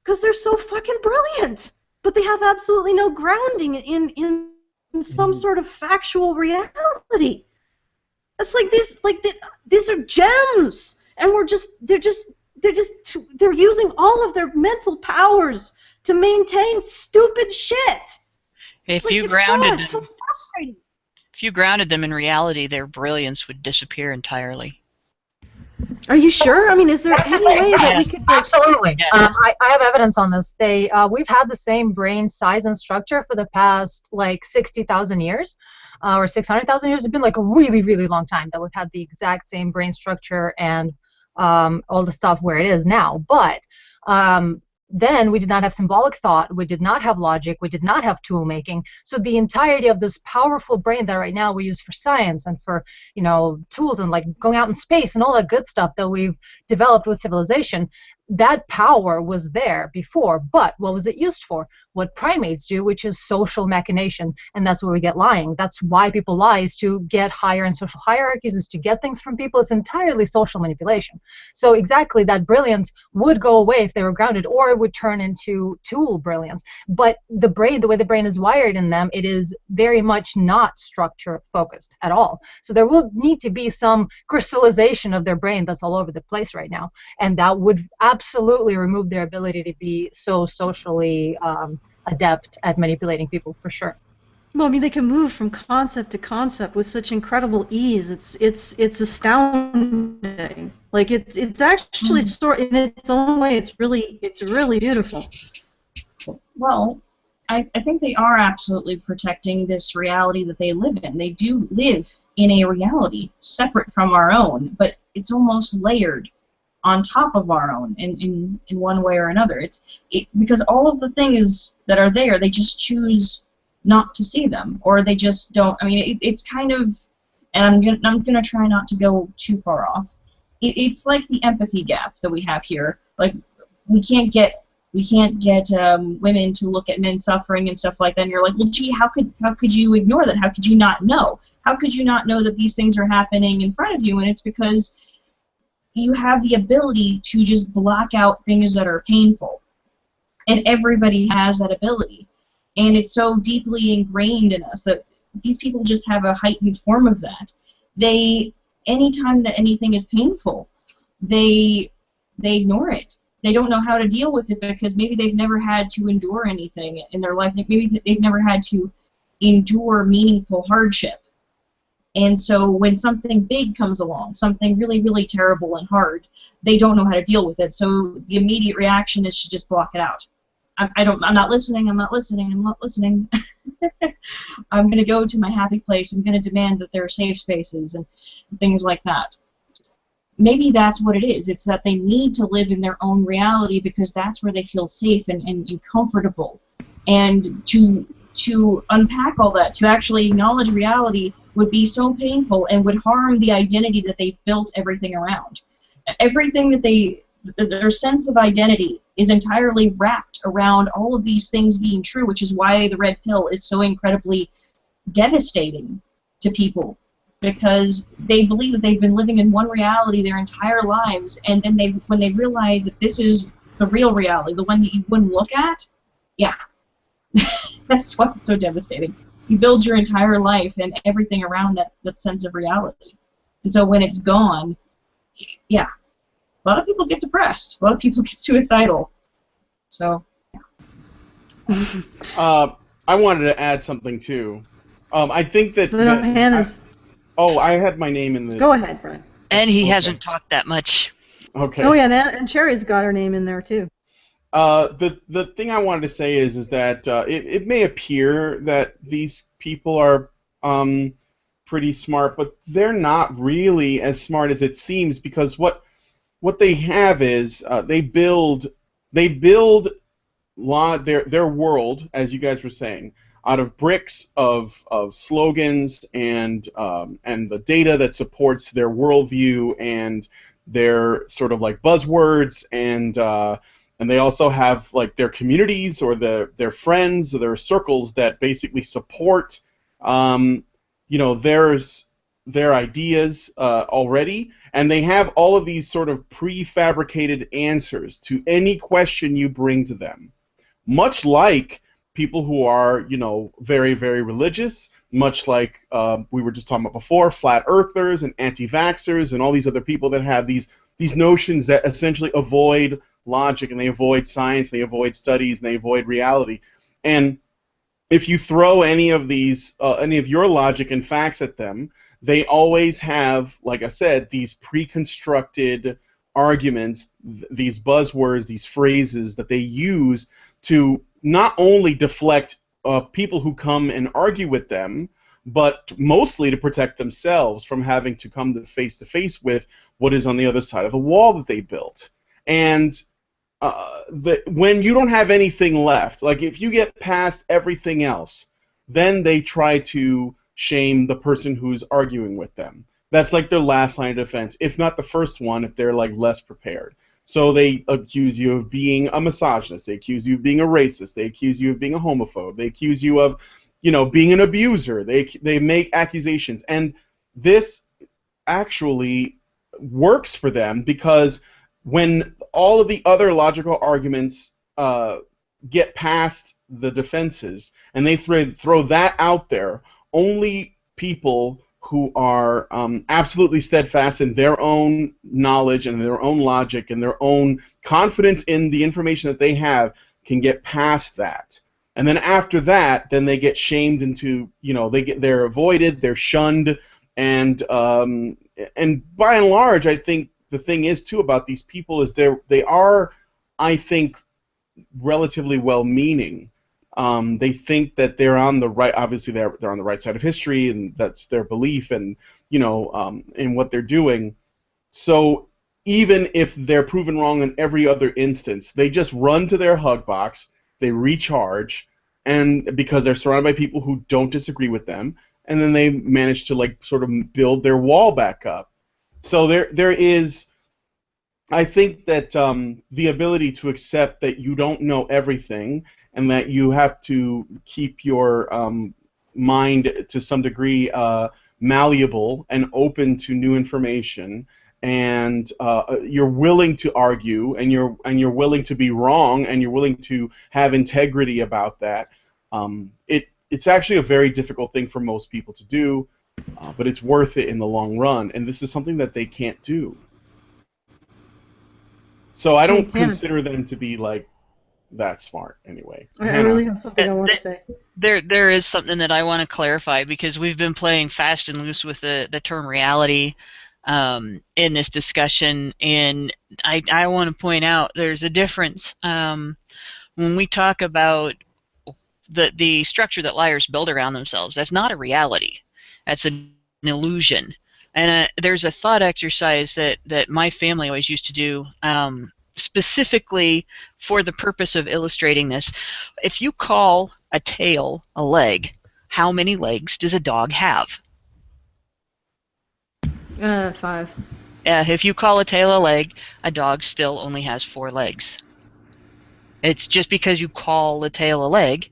because they're so fucking brilliant. But they have absolutely no grounding in some sort of factual reality. It's like these are gems, and they're using all of their mental powers to maintain stupid shit. If like, you grounded it's so frustrating. If you grounded them in reality, their brilliance would disappear entirely. Are you sure? I mean, is there any way that we could? Absolutely. Yes. I have evidence on this. We've had the same brain size and structure for the past like 60,000 years, or 600,000 years. It's been like a really, really long time that we've had the exact same brain structure and all the stuff where it is now. But then we did not have symbolic thought, we did not have logic, we did not have tool making. So the entirety of this powerful brain that right now we use for science and for, you know, tools and like going out in space and all that good stuff that we've developed with civilization, that power was there before. But what was it used for? What primates do, which is social machination, and that's where we get lying. That's why people lie, is to get higher in social hierarchies, is to get things from people. It's entirely social manipulation. So exactly, that brilliance would go away if they were grounded, or it would turn into tool brilliance. But the brain, the way the brain is wired in them, it is very much not structure focused at all. So there will need to be some crystallization of their brain that's all over the place right now, and that would absolutely remove their ability to be so socially adept at manipulating people, for sure. Well, I mean, they can move from concept to concept with such incredible ease. It's astounding. Like it's actually sort in its own way. It's really beautiful. Well, I think they are absolutely protecting this reality that they live in. They do live in a reality separate from our own, but it's almost layered on top of our own in one way or another. Because all of the things that are there, they just choose not to see them, or they just don't. I mean, it's kind of, and I'm gonna try not to go too far off. It's like the empathy gap that we have here. Like we can't get women to look at men suffering and stuff like that. And you're like, well, gee, how could you ignore that? How could you not know? How could you not know that these things are happening in front of you? And it's because you have the ability to just block out things that are painful. And everybody has that ability. And it's so deeply ingrained in us that these people just have a heightened form of that. Anytime that anything is painful, they ignore it. They don't know how to deal with it because maybe they've never had to endure anything in their life. Maybe they've never had to endure meaningful hardship. And so when something big comes along, something really, really terrible and hard, they don't know how to deal with it. So the immediate reaction is to just block it out. I'm not listening. I'm not listening. I'm going to go to my happy place. I'm going to demand that there are safe spaces and things like that. Maybe that's what it is. It's that they need to live in their own reality because that's where they feel safe and comfortable. And to unpack all that, to actually acknowledge reality, would be so painful and would harm the identity that they've built everything around. Everything that their sense of identity is entirely wrapped around all of these things being true, which is why the red pill is so incredibly devastating to people, because they believe that they've been living in one reality their entire lives, and then when they realize that this is the real reality, the one that you wouldn't look at, yeah, that's why it's so devastating. You build your entire life and everything around that sense of reality. And so when it's gone, yeah, a lot of people get depressed. A lot of people get suicidal. So, yeah. I wanted to add something, too. I think that... I had my name in the... Go ahead, Brian. And he hasn't talked that much. Okay. Oh, yeah, and Cherry's got her name in there, too. The thing I wanted to say is that it may appear that these people are pretty smart, but they're not really as smart as it seems, because what they have is they build their world, as you guys were saying, out of bricks of slogans and the data that supports their worldview and their sort of like buzzwords, and they also have like their communities or their friends or their circles that basically support there's their ideas already, and they have all of these sort of prefabricated answers to any question you bring to them. Much like people who are, very, very religious, much like we were just talking about before, flat earthers and anti-vaxxers and all these other people that have these notions that essentially avoid logic, and they avoid science, they avoid studies, and they avoid reality. And if you throw any of your logic and facts at them, they always have, like I said, these pre-constructed arguments, these buzzwords, these phrases that they use to not only deflect people who come and argue with them, but mostly to protect themselves from having to come to face with what is on the other side of the wall that they built. And when you don't have anything left, like if you get past everything else, then they try to shame the person who's arguing with them. That's like their last line of defense, if not the first one, if they're like less prepared. So they accuse you of being a misogynist. They accuse you of being a racist. They accuse you of being a homophobe. They accuse you of, being an abuser. They make accusations, and this actually works for them, because when all of the other logical arguments get past the defenses and they throw that out there, only people who are absolutely steadfast in their own knowledge and their own logic and their own confidence in the information that they have can get past that. And then after that, then they get shamed into, they're avoided, they're shunned, and by and large, I think the thing is too about these people is they are, I think, relatively well-meaning. They think that they're on the right. Obviously, they're on the right side of history, and that's their belief, and in what they're doing. So even if they're proven wrong in every other instance, they just run to their hug box, they recharge, and because they're surrounded by people who don't disagree with them, and then they manage to sort of build their wall back up. So there is, I think that the ability to accept that you don't know everything, and that you have to keep your mind to some degree malleable and open to new information, and you're willing to argue, and you're willing to be wrong, and you're willing to have integrity about that. It's actually a very difficult thing for most people to do, but it's worth it in the long run, and this is something that they can't do. So I don't consider them to be that smart anyway. I really have something I want to say. There is something that I want to clarify, because we've been playing fast and loose with the term reality in this discussion, and I want to point out there's a difference when we talk about the structure that liars build around themselves. That's not a reality. That's an illusion. And there's a thought exercise that my family always used to do, specifically for the purpose of illustrating this. If you call a tail a leg, how many legs does a dog have? 5. If you call a tail a leg, a dog still only has 4 legs. It's just because you call a tail a leg,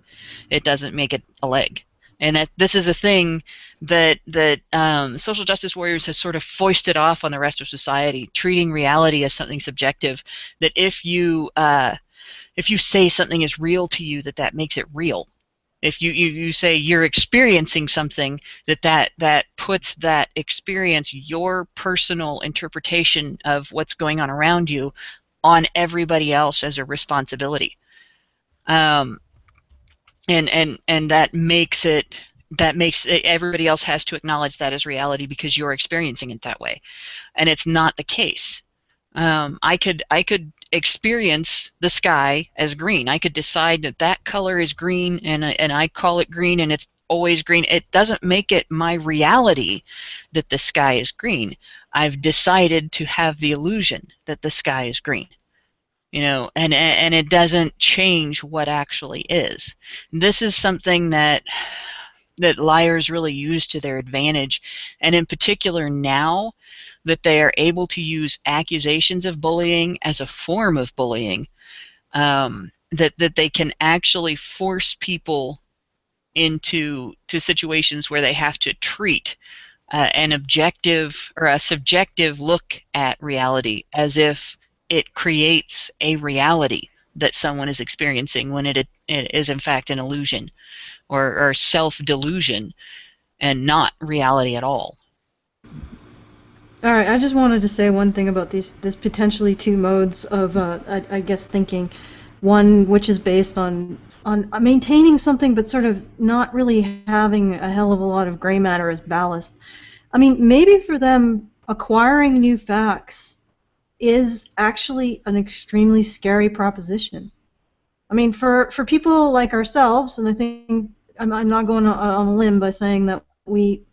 it doesn't make it a leg. And this is a thing that social justice warriors has sort of foisted off on the rest of society, treating reality as something subjective. That if you say something is real to you, that makes it real. If you say you're experiencing something, that puts that experience, your personal interpretation of what's going on around you, on everybody else as a responsibility. And that makes it everybody else has to acknowledge that as reality because you're experiencing it that way, and it's not the case. I could experience the sky as green. I could decide that color is green, and I call it green, and it's always green. It doesn't make it my reality that the sky is green. I've decided to have the illusion that the sky is green. And it doesn't change what actually is. This is something that liars really use to their advantage, and in particular now that they are able to use accusations of bullying as a form of bullying, that they can actually force people into situations where they have to treat an objective or a subjective look at reality as if it creates a reality that someone is experiencing when it is in fact an illusion or self-delusion and not reality at all. All right, I just wanted to say one thing about this potentially two modes of, I guess, thinking. One which is based on maintaining something but sort of not really having a hell of a lot of gray matter as ballast. I mean, maybe for them, acquiring new facts is actually an extremely scary proposition. I mean, for people like ourselves, and I think I'm not going on a limb by saying that we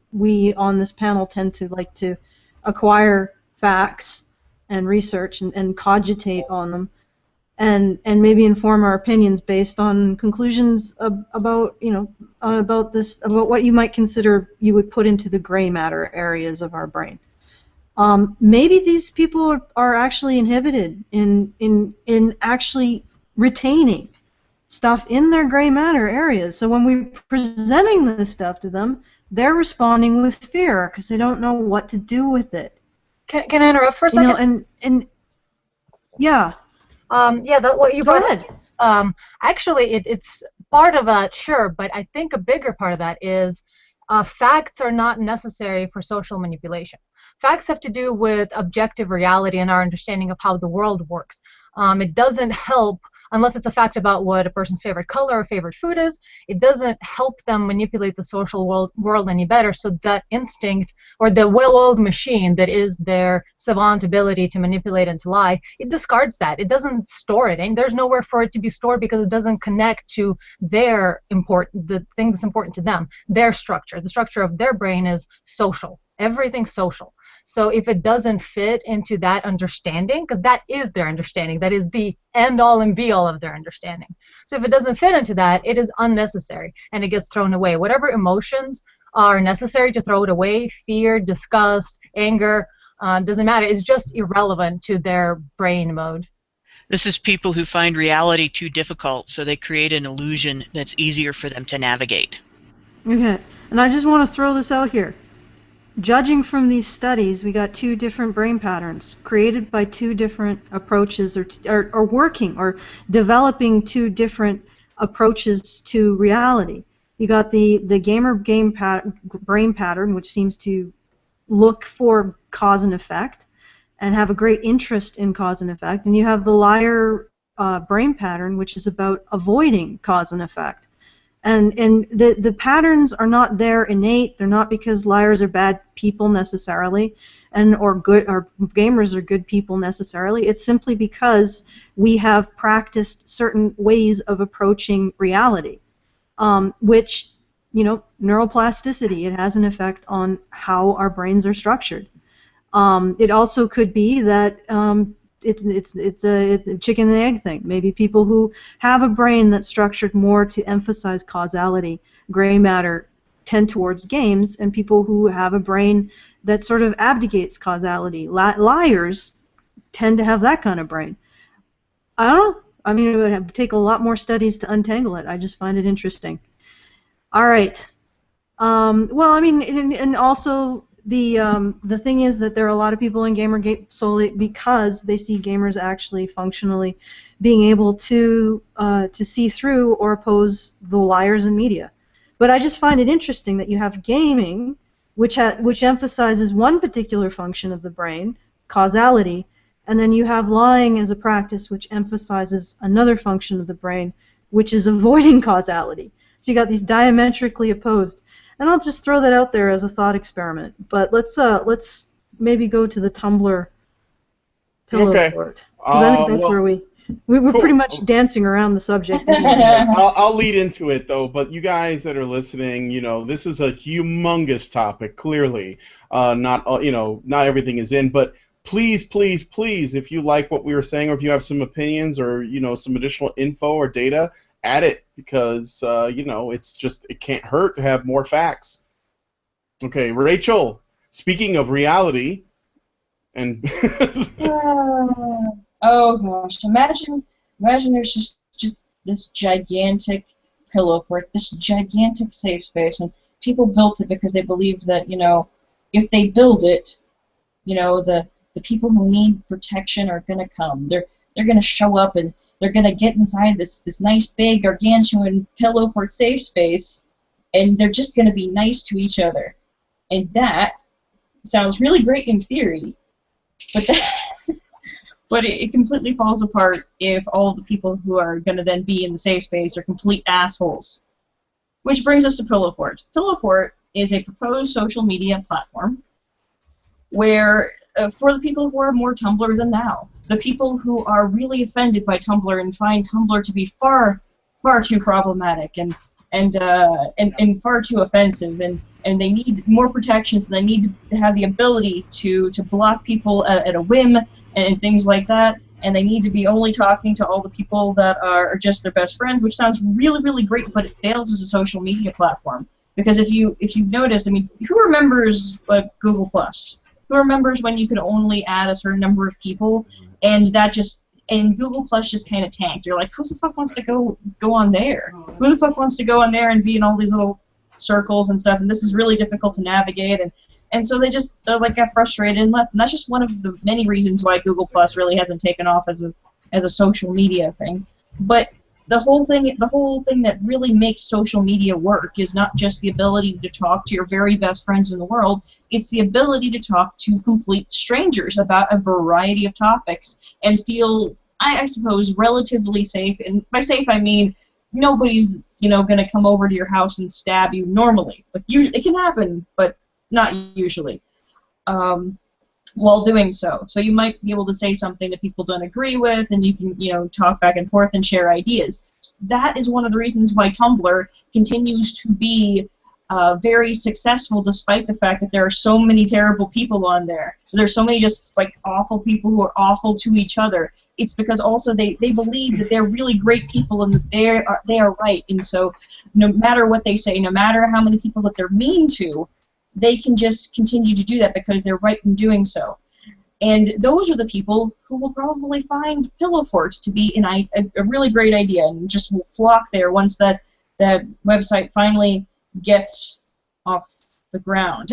on this panel tend to like to acquire facts and research and cogitate on them, and maybe inform our opinions based on conclusions about about what you might consider you would put into the gray matter areas of our brain. Maybe these people are actually inhibited in actually retaining stuff in their gray matter areas. So when we're presenting this stuff to them, they're responding with fear because they don't know what to do with it. Can I interrupt for a second? You know, and yeah. What you brought Go ahead. Actually, it's part of that, sure, but I think a bigger part of that is facts are not necessary for social manipulation. Facts have to do with objective reality and our understanding of how the world works. It doesn't help, unless it's a fact about what a person's favorite color or favorite food is, it doesn't help them manipulate the social world any better. So that instinct, or the well-oiled machine that is their savant ability to manipulate and to lie, it discards that. It doesn't store it, and there's nowhere for it to be stored because it doesn't connect to the thing that's important to them, their structure. The structure of their brain is social. Everything's social. So if it doesn't fit into that understanding, because that is their understanding, that is the end-all and be-all of their understanding. So if it doesn't fit into that, it is unnecessary, and it gets thrown away. Whatever emotions are necessary to throw it away, fear, disgust, anger, doesn't matter. It's just irrelevant to their brain mode. This is people who find reality too difficult, so they create an illusion that's easier for them to navigate. Okay, and I just want to throw this out here. Judging from these studies, we got two different brain patterns created by two different approaches, or working or developing two different approaches to reality. You got the gamer brain pattern, which seems to look for cause and effect and have a great interest in cause and effect, and you have the liar brain pattern, which is about avoiding cause and effect. And the patterns are not there innate. They're not because liars are bad people necessarily, or gamers are good people necessarily. It's simply because we have practiced certain ways of approaching reality, which, neuroplasticity, it has an effect on how our brains are structured. It also could be that it's a chicken and egg thing. Maybe people who have a brain that's structured more to emphasize causality, gray matter, tend towards games, and people who have a brain that sort of abdicates causality. Liars tend to have that kind of brain. I don't know. I mean, it would take a lot more studies to untangle it. I just find it interesting. All right. Well, I mean, and also the thing is that there are a lot of people in Gamergate solely because they see gamers actually functionally being able to see through or oppose the liars in media. But I just find it interesting that you have gaming, which emphasizes one particular function of the brain, causality, and then you have lying as a practice, which emphasizes another function of the brain, which is avoiding causality. So you got these diametrically opposed. And I'll just throw that out there as a thought experiment. But let's maybe go to the Tumblr pillow fort, because I think that's where we were pretty much dancing around the subject. I'll lead into it though. But you guys that are listening, this is a humongous topic. Clearly, not everything is in, but please, please, please, if you like what we were saying, or if you have some opinions or some additional info or data, add it, because it can't hurt to have more facts. Okay, Rachel, speaking of reality, and oh gosh, imagine there's just this gigantic Pillow Fort, this gigantic safe space, and people built it because they believed that, if they build it, the people who need protection are going to come. They're going to show up, and they're going to get inside this nice big gargantuan Pillow Fort safe space, and they're just going to be nice to each other. And that sounds really great in theory, but it completely falls apart if all the people who are going to then be in the safe space are complete assholes. Which brings us to Pillow Fort. Pillow Fort is a proposed social media platform where, for the people who are more Tumblr than thou, the people who are really offended by Tumblr and find Tumblr to be far, far too problematic and far too offensive, and they need more protections, and they need to have the ability to block people at a whim and things like that, and they need to be only talking to all the people that are just their best friends, which sounds really, really great, but it fails as a social media platform. Because if you've noticed, I mean, who remembers Google+? Who remembers when you could only add a certain number of people, and Google Plus just kind of tanked? You're like, who the fuck wants to go on there? Who the fuck wants to go on there and be in all these little circles and stuff? And this is really difficult to navigate, and so they're like got frustrated and left. And that's just one of the many reasons why Google Plus really hasn't taken off as a social media thing. But the whole thing that really makes social media work is not just the ability to talk to your very best friends in the world, it's the ability to talk to complete strangers about a variety of topics and feel, I suppose, relatively safe. And by safe, I mean nobody's, going to come over to your house and stab you normally. Like, it can happen, but not usually. While doing so. So you might be able to say something that people don't agree with, and you can, talk back and forth and share ideas. That is one of the reasons why Tumblr continues to be very successful, despite the fact that there are so many terrible people on there. So there's so many just awful people who are awful to each other. It's because also they believe that they're really great people and that they are right. And so no matter what they say, no matter how many people that they're mean to, they can just continue to do that because they're right in doing so. And those are the people who will probably find Pillow Fort to be a really great idea and just will flock there once that website finally gets off the ground.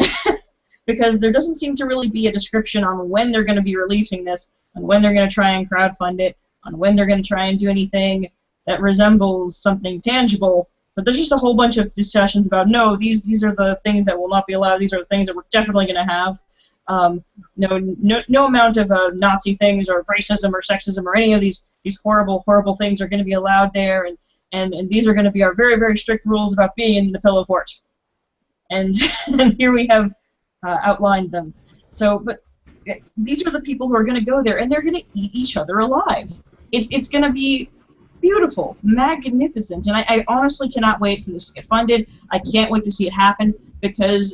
Because there doesn't seem to really be a description on when they're going to be releasing this, on when they're going to try and crowdfund it, on when they're going to try and do anything that resembles something tangible. But there's just a whole bunch of discussions about, no, these are the things that will not be allowed, these are the things that we're definitely going to have. No amount of Nazi things or racism or sexism or any of these horrible, horrible things are going to be allowed there, and these are going to be our very, very strict rules about being in the Pillow Fort. And here we have outlined them. So, but these are the people who are going to go there, and they're going to eat each other alive. It's going to be beautiful, magnificent, and I honestly cannot wait for this to get funded. I can't wait to see it happen, because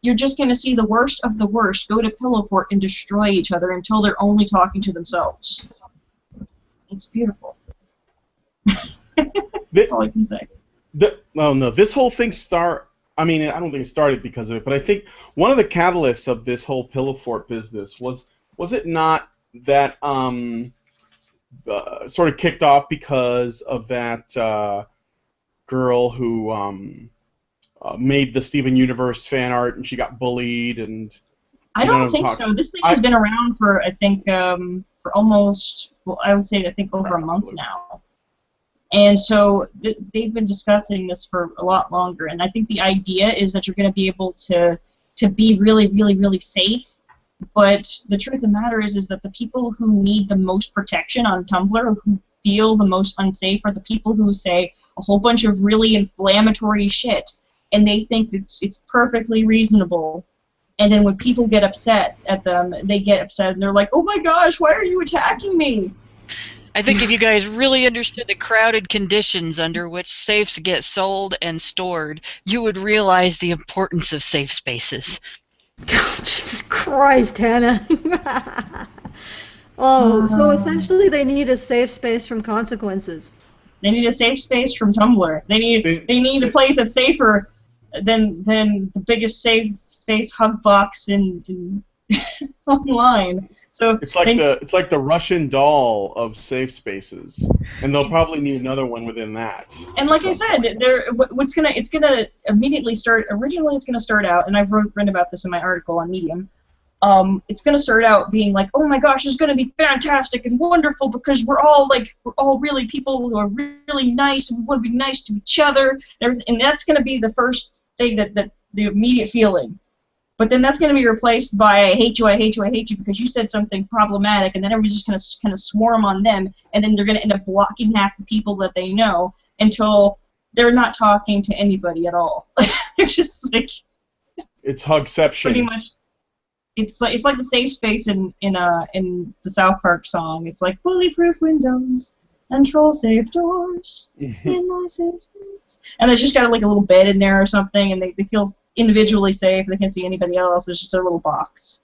you're just going to see the worst of the worst go to Pillow Fort and destroy each other until they're only talking to themselves. It's beautiful. That's all I can say. This whole thing I mean, I don't think it started because of it, but I think one of the catalysts of this whole Pillow Fort business was it not that sort of kicked off because of that girl who made the Steven Universe fan art, and she got bullied, and I don't think so. This thing has been around for, I think, for almost, well, I would say, I think over a month now. And so they've been discussing this for a lot longer, and I think the idea is that you're going to be able to be really, really, really safe. But the truth of the matter is that the people who need the most protection on Tumblr, who feel the most unsafe, are the people who say a whole bunch of really inflammatory shit, and they think it's perfectly reasonable. And then when people get upset at them, they get upset, and they're like, oh my gosh, why are you attacking me? I think if you guys really understood the crowded conditions under which safes get sold and stored, you would realize the importance of safe spaces. Jesus Christ, Hannah. So essentially they need a safe space from consequences. They need a safe space from Tumblr. They need a place that's safer than the biggest safe space hug box in online. So it's like the Russian doll of safe spaces, and they'll probably need another one within that. And like I said, it's gonna immediately start. Originally, it's gonna start out, and I've written about this in my article on Medium. It's gonna start out being like, oh my gosh, it's gonna be fantastic and wonderful because we're all really people who are really nice and we want to be nice to each other, and everything. And that's gonna be the first thing that the immediate feeling. But then that's going to be replaced by I hate you, I hate you, I hate you because you said something problematic, and then everybody's just going to kind of swarm on them, and then they're going to end up blocking half the people that they know until they're not talking to anybody at all. They're just like it's hugception. Pretty much. It's like the safe space in the South Park song. It's like bully-proof windows and troll-safe doors in my safe space. And there's just got like a little bed in there or something, and they feel individually safe. They can't see anybody else. It's just a little box.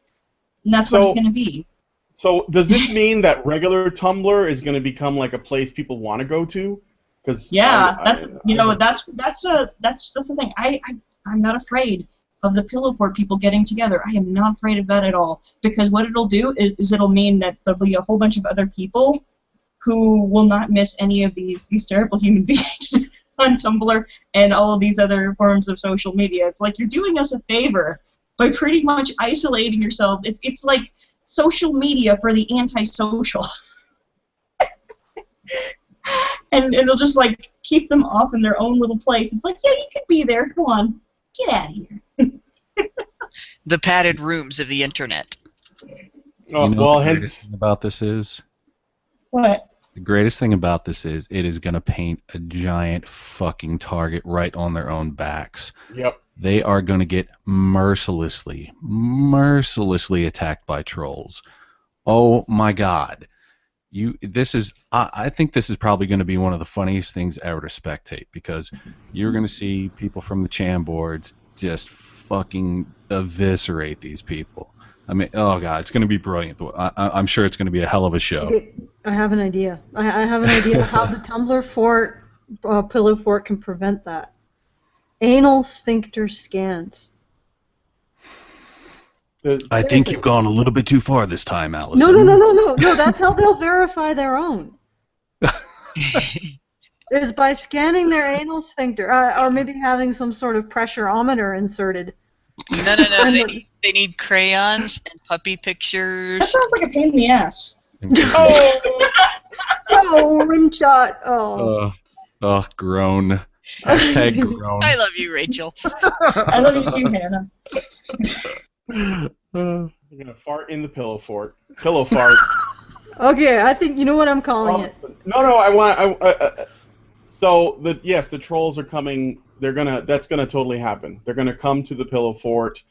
And that's what it's going to be. So does this mean that regular Tumblr is going to become like a place people want to go to? Cause yeah, that's the thing. I'm not afraid of the pillow fort people getting together. I am not afraid of that at all. Because what it'll do is it'll mean that there'll be a whole bunch of other people who will not miss any of these terrible human beings on Tumblr and all of these other forms of social media. It's like you're doing us a favor by pretty much isolating yourselves. It's like social media for the antisocial. And it'll just like keep them off in their own little place. It's like, yeah, you could be there. Go on. Get out of here. The padded rooms of the internet. Oh, well, the greatest thing about this is... What? The greatest thing about this is it is going to paint a giant fucking target right on their own backs. Yep. They are going to get mercilessly attacked by trolls. Oh my God. I think this is probably going to be one of the funniest things ever to spectate, because you're going to see people from the Chan boards just fucking eviscerate these people. I mean, oh God, it's going to be brilliant. I'm sure it's going to be a hell of a show. Okay, I have an idea. I have an idea how the Tumblr fort, pillow fort can prevent that. Anal sphincter scans. I think you've gone a little bit too far this time, Allison. No, that's how they'll verify their own. Is by scanning their anal sphincter, or maybe having some sort of pressureometer inserted. No. They need crayons and puppy pictures. That sounds like a pain in the ass. Oh, rim shot. Oh. Groan. Hashtag groan. I love you, Rachel. I love you too, Hannah. I'm gonna fart in the pillow fort. Pillow fart. Okay, I think you know what I'm calling it. No. So the trolls are coming. That's gonna totally happen. They're gonna come to the pillow fort,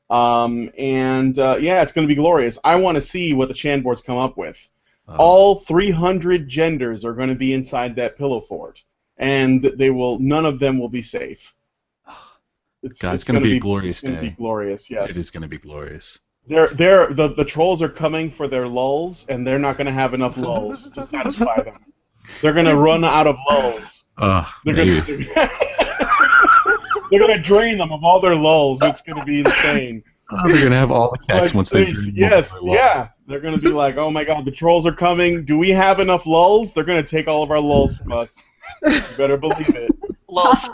it's gonna be glorious. I want to see what the Chan boards come up with. All 300 genders are gonna be inside that pillow fort, and none of them will be safe. It's going to be a glorious day. It's going to be glorious, yes. It is going to be glorious. The trolls are coming for their lulls, and they're not going to have enough lulls to satisfy them. They're going to run out of lulls. They're going to drain them of all their lulls. It's going to be insane. They're going to have all the checks once they drain them. Yes, yeah. They're going to be like, oh my God, the trolls are coming. Do we have enough lulls? They're going to take all of our lulls from us. You better believe it.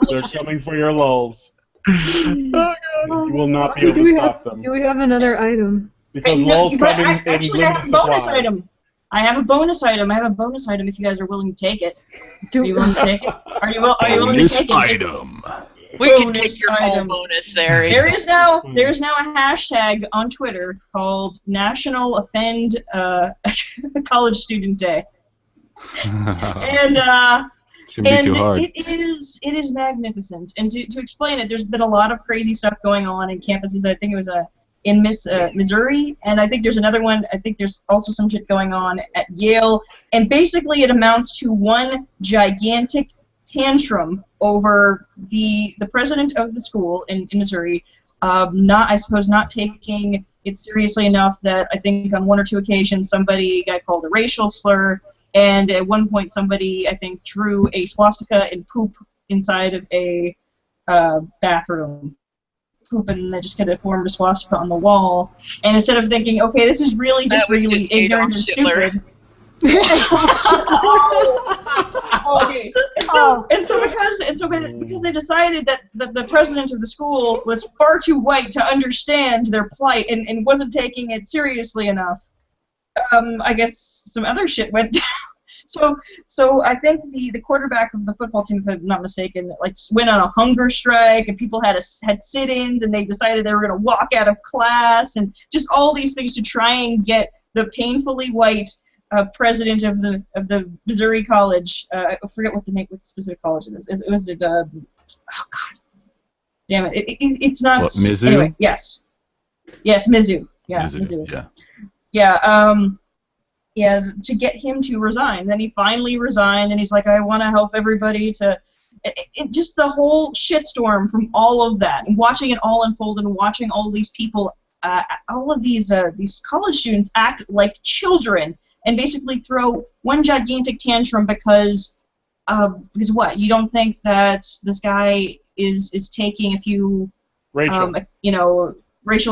They're coming for your lulls. Oh, God. You will not be able to stop them. Do we have another item? Because lulls coming in limited supply. I have a bonus item. If you guys are willing to take it. Are you willing to take it? Are you willing to take it? Item. We can take your whole bonus there. There's now a hashtag on Twitter called National Offend College Student Day. And shouldn't be too hard. It is magnificent. And to explain it, there's been a lot of crazy stuff going on in campuses. I think it was in Missouri, and I think there's another one. I think there's also some shit going on at Yale. And basically, it amounts to one gigantic tantrum over the president of the school in Missouri, not taking it seriously enough that I think on one or two occasions somebody got called a racial slur. And at one point, somebody, I think, drew a swastika and poop inside of a bathroom. poop, and they just kind of formed a swastika on the wall. And instead of thinking, okay, this is really just really ignorant and stupid. Okay. Because they decided that the president of the school was far too white to understand their plight and wasn't taking it seriously enough, I guess some other shit went down. So I think the quarterback of the football team, if I'm not mistaken, like went on a hunger strike, and people had sit-ins, and they decided they were going to walk out of class, and just all these things to try and get the painfully white president of the Missouri college. I forget what what specific college it is. It was oh god, damn it! It's not. What, Mizzou? Anyway, yes, Mizzou. Yeah, Mizzou. Yeah, to get him to resign. Then he finally resigned, and he's like, I want to help everybody to. Just the whole shitstorm from all of that, and watching it all unfold, and watching all these people, all of these college students act like children. And basically throw one gigantic tantrum because what? You don't think that this guy is taking a few racial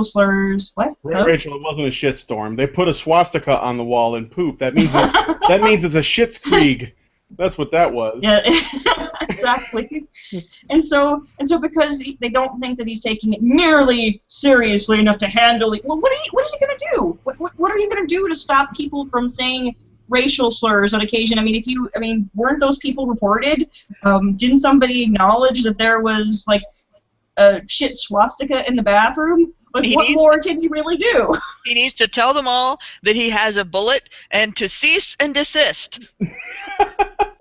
slurs? What? Rachel, it wasn't a shitstorm. They put a swastika on the wall and poop. That means that means it's a Schitzkrieg. That's what that was. Yeah, exactly. And so because they don't think that he's taking it nearly seriously enough to handle it. Well, what is he going to do? What are you going to do to stop people from saying racial slurs on occasion? I mean, weren't those people reported? Didn't somebody acknowledge that there was like a shit swastika in the bathroom? Like, what more can he really do? He needs to tell them all that he has a bullet and to cease and desist.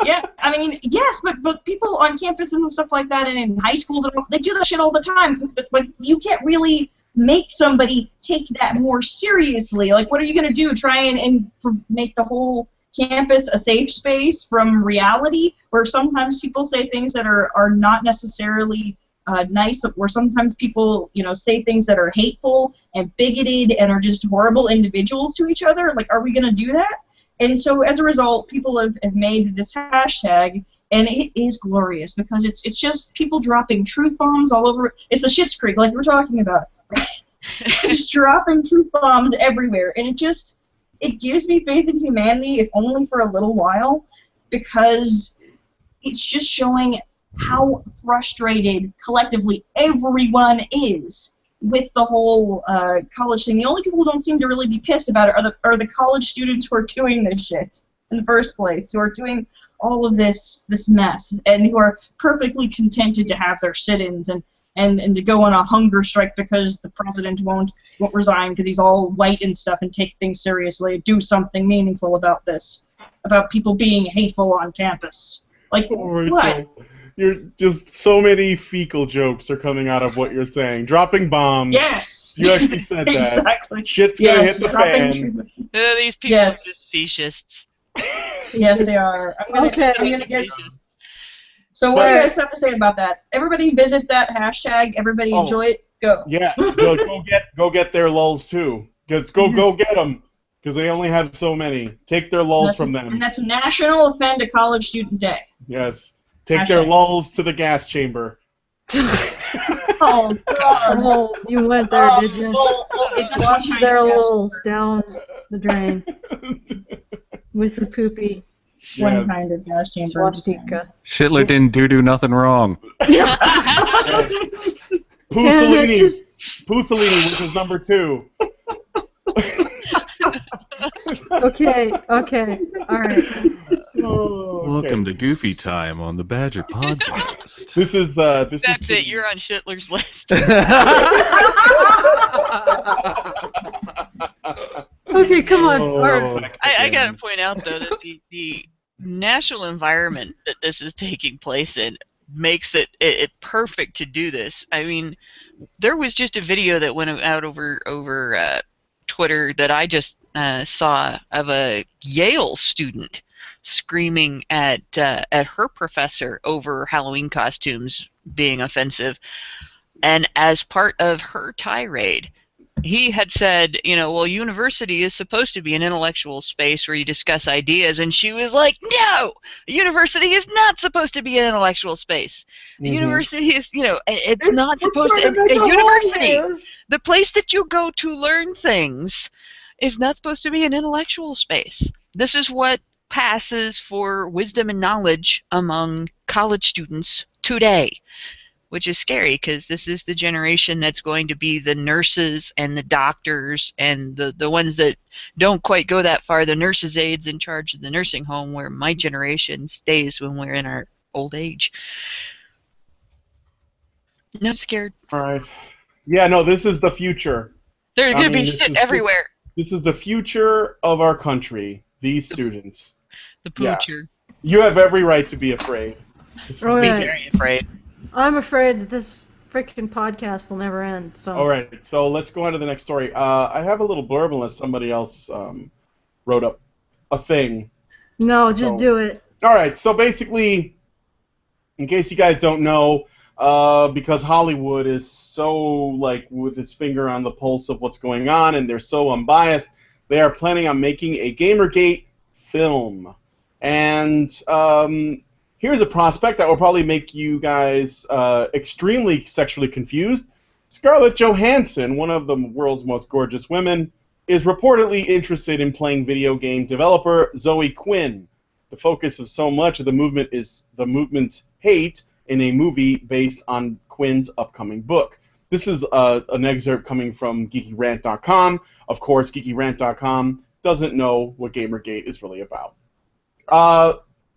Yeah, I mean, yes, but people on campus and stuff like that, and in high schools, they do that shit all the time. But you can't really make somebody take that more seriously. Like, what are you going to do? Try and make the whole campus a safe space from reality, where sometimes people say things that are not necessarily nice, or sometimes people, say things that are hateful and bigoted and are just horrible individuals to each other. Like, are we going to do that? And so as a result, people have made this hashtag, and it is glorious because it's just people dropping truth bombs all over. It's the Schitzkrieg, like we're talking about, right? Just dropping truth bombs everywhere, and it gives me faith in humanity, if only for a little while, because it's just showing how frustrated collectively everyone is with the whole college thing. The only people who don't seem to really be pissed about it are the college students who are doing this shit in the first place, who are doing all of this mess, and who are perfectly contented to have their sit-ins and to go on a hunger strike because the president won't resign because he's all white and stuff, and take things seriously, do something meaningful about this, about people being hateful on campus. Like, what? You're just so many fecal jokes are coming out of what you're saying. Dropping bombs. Yes. You actually said that. Exactly. Shit's gonna hit the fan. These people are just fascists. Yes, they are. I'm gonna get. So what do you guys have to say about that? Everybody visit that hashtag. Everybody enjoy it. Go. Yeah. Go get their lulls too. Go get them. Because they only have so many. Take their lulls from them. And that's National Offend a College Student Day. Yes. Take their lulls to the gas chamber. Oh, God. Oh, you went there, did you? Flush their lulls down the drain with the poopy. One kind of gas chamber. Swastika. Shitler didn't do nothing wrong. Pussolini, which is number 2. Okay, all right. Welcome to Goofy Time on the Badger Podcast. That's it. You're on Shitler's list. Okay, come on. I gotta point out though that the national environment that this is taking place in makes it perfect to do this. I mean, there was just a video that went out over Twitter that I just saw of a Yale student screaming at her professor over Halloween costumes being offensive, and as part of her tirade, he had said, well, university is supposed to be an intellectual space where you discuss ideas, and she was like, no, university is not supposed to be an intellectual space. University is, it's not supposed to, a university, the place that you go to learn things, is not supposed to be an intellectual space. This is what passes for wisdom and knowledge among college students today. Which is scary because this is the generation that's going to be the nurses and the doctors and the ones that don't quite go that far, the nurses' aides in charge of the nursing home, where my generation stays when we're in our old age. No, I'm scared. All right. Yeah, no, this is the future. There's going to be shit everywhere. This is the future of our country, these students. The poocher. Yeah. You have every right to be afraid. Be very afraid. I'm afraid that this freaking podcast will never end. So. All right, so let's go on to the next story. I have a little blurb unless somebody else wrote up a thing. No, just do it. All right, so basically, in case you guys don't know, because Hollywood is so, with its finger on the pulse of what's going on, and they're so unbiased, they are planning on making a Gamergate film. And here's a prospect that will probably make you guys extremely sexually confused. Scarlett Johansson, one of the world's most gorgeous women, is reportedly interested in playing video game developer Zoe Quinn. The focus of so much of the movement is the movement's hate in a movie based on Quinn's upcoming book. This is an excerpt coming from GeekyRant.com. Of course, GeekyRant.com doesn't know what Gamergate is really about.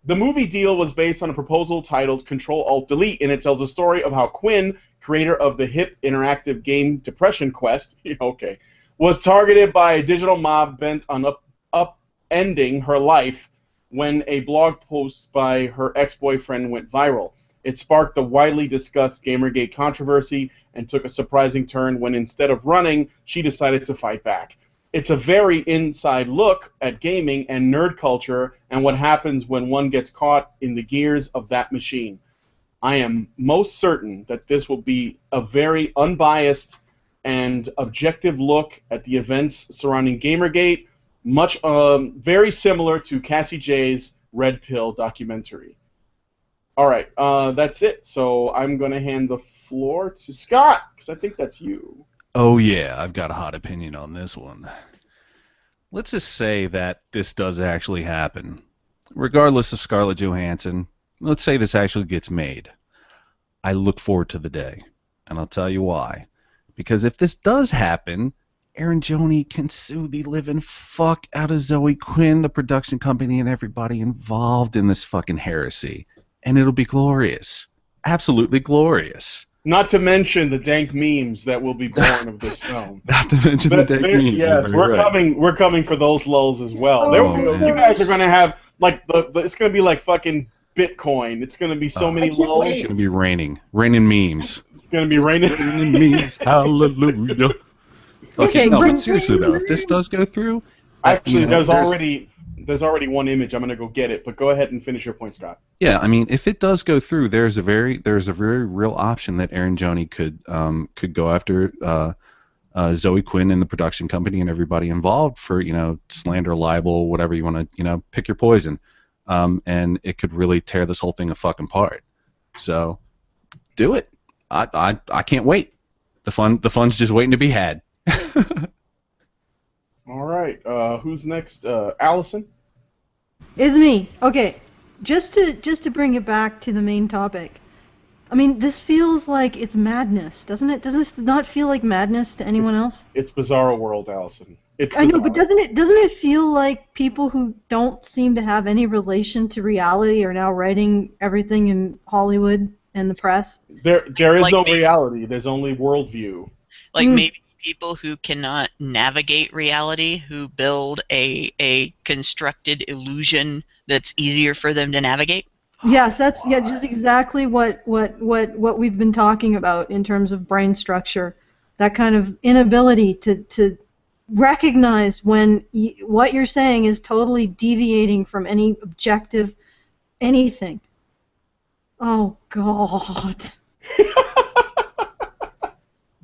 The movie deal was based on a proposal titled Control-Alt-Delete, and it tells a story of how Quinn, creator of the hip interactive game Depression Quest, was targeted by a digital mob bent on upending her life when a blog post by her ex-boyfriend went viral. It sparked the widely discussed Gamergate controversy and took a surprising turn when instead of running, she decided to fight back. It's a very inside look at gaming and nerd culture and what happens when one gets caught in the gears of that machine. I am most certain that this will be a very unbiased and objective look at the events surrounding Gamergate, very similar to Cassie J's Red Pill documentary. All right, that's it. So I'm going to hand the floor to Scott, because I think that's you. Oh, yeah, I've got a hot opinion on this one. Let's just say that this does actually happen. Regardless of Scarlett Johansson, let's say this actually gets made. I look forward to the day, and I'll tell you why. Because if this does happen, Aaron Joni can sue the living fuck out of Zoe Quinn, the production company, and everybody involved in this fucking heresy. And it'll be glorious. Absolutely glorious. Not to mention the dank memes that will be born of this film. Not to mention the dank memes. Yes, we're coming for those lulls as well. You guys are going to have, it's going to be like fucking Bitcoin. It's going to be so many lulls. It's going to be raining memes. It's going to be raining memes. Hallelujah. Okay, no, but seriously though, if this does go through, actually, there's already one image. I'm going to go get it, but go ahead and finish your point, Scott. Yeah, I mean, if it does go through, there's a very real option that Aaron Joni could go after Zoe Quinn and the production company and everybody involved for slander, libel, whatever you want to pick your poison, and it could really tear this whole thing apart. So, do it. I can't wait. The fun's just waiting to be had. All right. Who's next? Allison? It's me. Okay. Just to bring it back to the main topic. I mean, this feels like it's madness, doesn't it? Does this not feel like madness to anyone else? It's Bizarro World, Allison. I know, but doesn't it feel like people who don't seem to have any relation to reality are now writing everything in Hollywood and the press? There is no reality. There's only worldview. Maybe people who cannot navigate reality, who build a constructed illusion that's easier for them to navigate. Yes, that's just exactly what we've been talking about in terms of brain structure. That kind of inability to recognize when what you're saying is totally deviating from any objective anything. Oh God.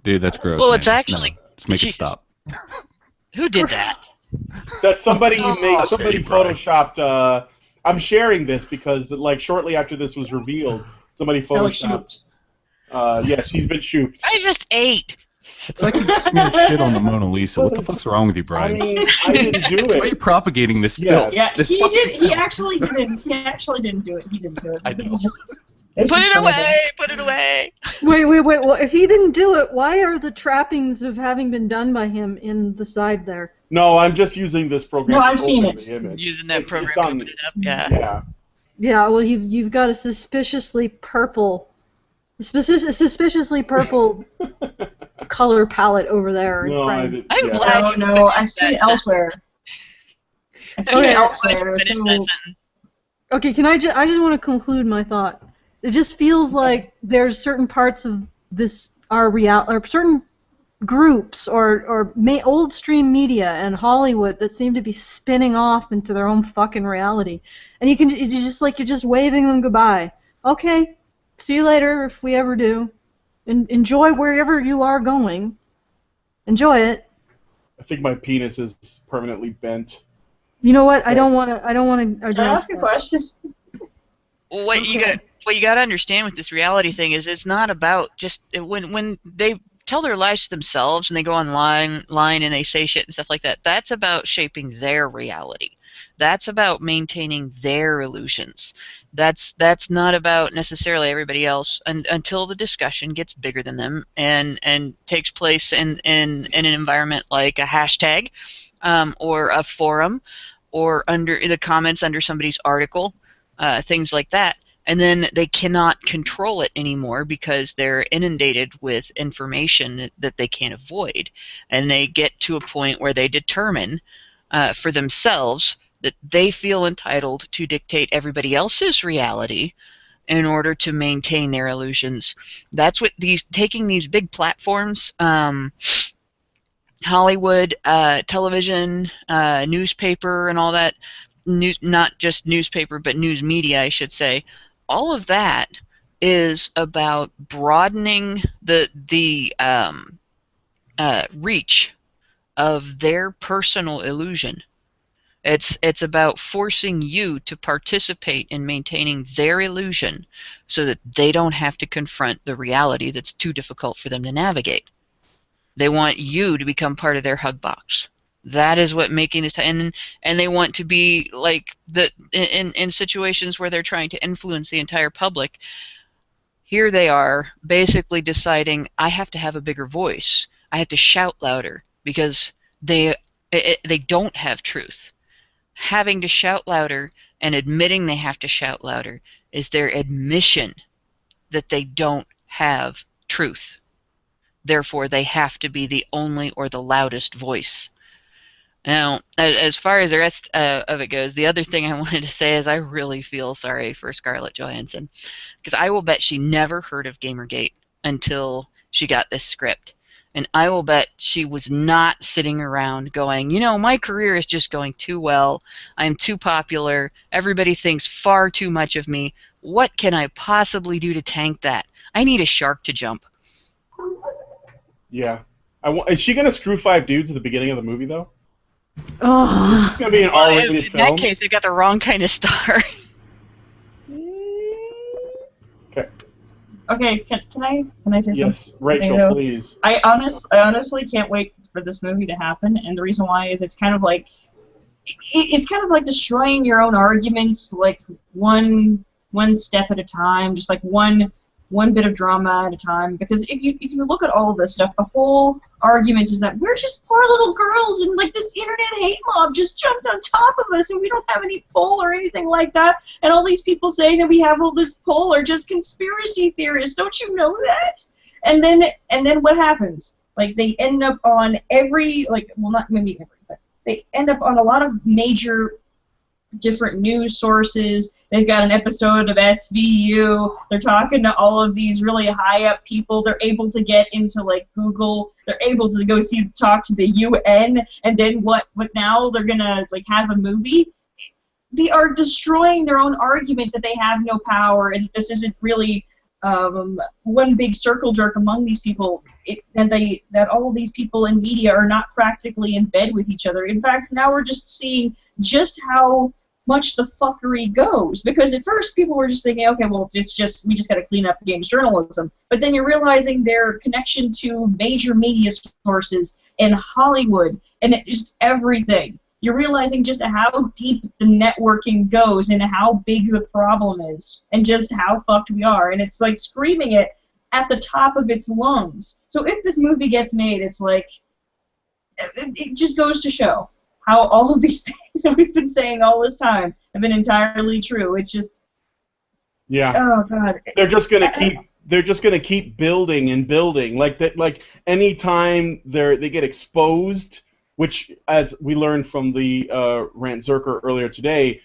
Dude, that's gross. Well, man. it's actually Let's make it stop. Who did that? That somebody somebody Okay, Brian. photoshopped. I'm sharing this because like shortly after this was revealed, somebody photoshopped. Yeah, she's been shooped. I just ate. It's like you smeared shit on the Mona Lisa. What the fuck's wrong with you, I Brian? mean, I didn't do Why are you it. propagating this Yeah. filth? Yeah, This he fucking did. He filth? actually didn't. He actually didn't do it. He didn't do it. I This know. is just- Put it's just it one of them. away. Put it away. Wait. Well, if he didn't do it, why are the trappings of having been done by him in the side there? No, I'm just using this program. No, to I've seen open it. the image. Using that It's program on- to open it up. Yeah. Yeah. Yeah. Well, you've got a suspiciously purple color palette over there. No, I in frame. didn't. I'm Yeah. glad No, you no, finished I've seen that it elsewhere. I've seen it Okay. elsewhere. Finish So that sentence. Okay, can I just want to conclude my thought. It just feels like there's certain parts of this or certain groups or old stream media and Hollywood that seem to be spinning off into their own fucking reality, and you're just waving them goodbye. Okay, see you later if we ever do. Enjoy wherever you are going. Enjoy it. I think my penis is permanently bent. You know what? I don't want to can I address ask a that. question? What you got to understand with this reality thing is it's not about just when they tell their lies to themselves and they go online and they say shit and stuff like that. That's about shaping their reality. That's about maintaining their illusions. That's not about necessarily everybody else until the discussion gets bigger than them and takes place in an environment like a hashtag or a forum or under the comments under somebody's article, things like that. And then they cannot control it anymore because they're inundated with information that they can't avoid. And they get to a point where they determine for themselves that they feel entitled to dictate everybody else's reality in order to maintain their illusions. That's what taking these big platforms, Hollywood, television, newspaper, and all that, not just newspaper, but news media, I should say, all of that is about broadening the reach of their personal illusion. It's about forcing you to participate in maintaining their illusion so that they don't have to confront the reality that's too difficult for them to navigate. They want you to become part of their hug box. That is what making this, and they want to be like in situations where they're trying to influence the entire public. Here they are basically deciding I have to have a bigger voice. I have to shout louder because they don't have truth. Having to shout louder and admitting they have to shout louder is their admission that they don't have truth. Therefore, they have to be the only or the loudest voice. Now, as far as the rest of it goes, the other thing I wanted to say is I really feel sorry for Scarlett Johansson, because I will bet she never heard of Gamergate until she got this script. And I will bet she was not sitting around going, you know, my career is just going too well. I'm too popular. Everybody thinks far too much of me. What can I possibly do to tank that? I need a shark to jump. Yeah. Is she going to screw 5 dudes at the beginning of the movie, though? Oh. It's going to be an R-rated in film? that case, they got the wrong kind of star. Okay. Okay, can I say something? Yes, Rachel, You know, please. I honestly can't wait for this movie to happen, and the reason why is it's kind of like it's kind of like destroying your own arguments, like one step at a time, just like one bit of drama at a time. Because if you look at all of this stuff, the whole argument is that we're just poor little girls, and like this internet hate mob just jumped on top of us, and we don't have any pull or anything like that. And all these people saying that we have all this pull are just conspiracy theorists. Don't you know that? And then what happens? Like they end up on every not maybe every, but they end up on a lot of major different news sources. They've got an episode of SVU. They're talking to all of these really high up people. They're able to get into like Google. They're able to go talk to the UN. And then what now? They're gonna like have a movie. They are destroying their own argument that they have no power and this isn't really one big circle jerk among these people, that all of these people in media are not practically in bed with each other. In fact, now we're just seeing just how much the fuckery goes. Because at first people were just thinking, okay, well, we just got to clean up games journalism. But then you're realizing their connection to major media sources in Hollywood and just everything. You're realizing just how deep the networking goes and how big the problem is and just how fucked we are. And it's like screaming it at the top of its lungs. So if this movie gets made, it's like, it just goes to show how all of these things that we've been saying all this time have been entirely true. It's just, yeah. Oh God. They're just gonna keep building and building. Like that. Like anytime they get exposed, which, as we learned from the Rant Zerker earlier today,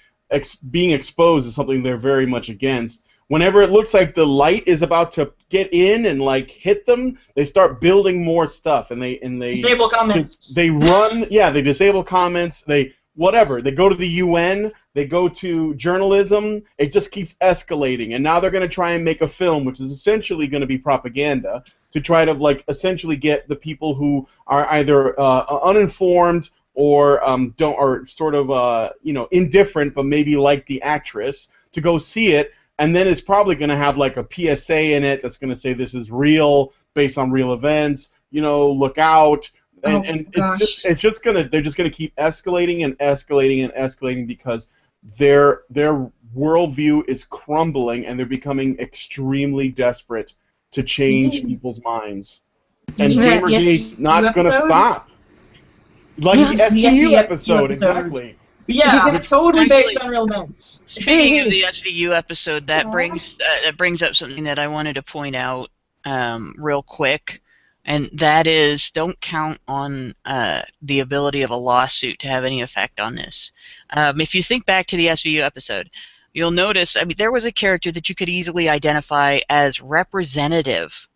being exposed is something they're very much against. Whenever it looks like the light is about to get in and like hit them, they start building more stuff, and they disable comments. They run, yeah, they disable comments. They whatever. They go to the UN. They go to journalism. It just keeps escalating, and now they're going to try and make a film, which is essentially going to be propaganda, to try to like essentially get the people who are either uninformed or sort of indifferent, but maybe like the actress, to go see it. And then it's probably going to have like a PSA in it that's going to say this is real, based on real events. Look out. And they're just gonna keep escalating and escalating and escalating because their worldview is crumbling and they're becoming extremely desperate to change people's minds. And Gamergate's not going to stop. Like the SVU episode, exactly. Yeah, totally based on real events. Speaking of the SVU episode, that brings up something that I wanted to point out real quick, and that is, don't count on the ability of a lawsuit to have any effect on this. If you think back to the SVU episode, you'll notice, there was a character that you could easily identify as representative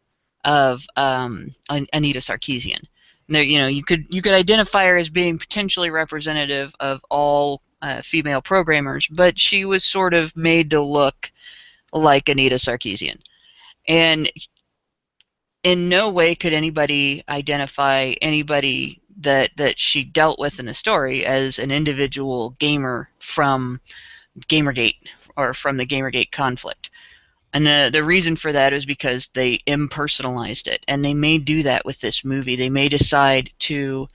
of Anita Sarkeesian. There, you could identify her as being potentially representative of all female programmers, but she was sort of made to look like Anita Sarkeesian, and in no way could anybody identify anybody that she dealt with in the story as an individual gamer from Gamergate or from the Gamergate conflict. And the reason for that is because they impersonalized it, and they may do that with this movie. They may decide to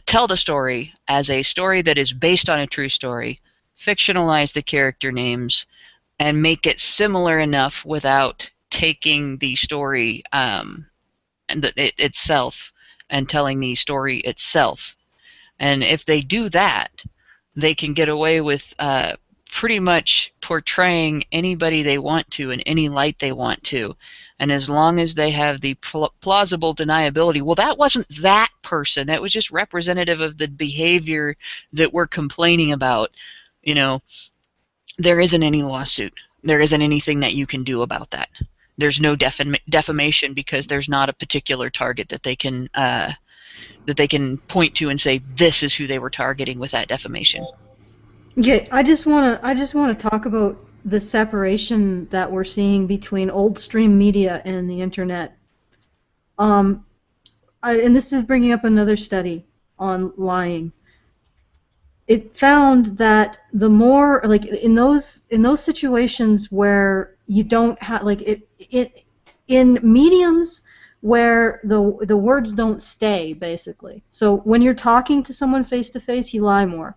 tell the story as a story that is based on a true story, fictionalize the character names, and make it similar enough without taking the story itself and telling the story itself. And if they do that, they can get away with pretty much portraying anybody they want to in any light they want to. And as long as they have the plausible deniability, well, that wasn't that person, that was just representative of the behavior that we're complaining about, there isn't any lawsuit. There isn't anything that you can do about that. There's no defamation because there's not a particular target that they can point to and say this is who they were targeting with that defamation. Yeah, I just want to talk about the separation that we're seeing between old stream media and the internet. And this is bringing up another study on lying. It found that the more, like in those situations where you don't have, like in mediums where the words don't stay, basically. So when you're talking to someone face to face, you lie more.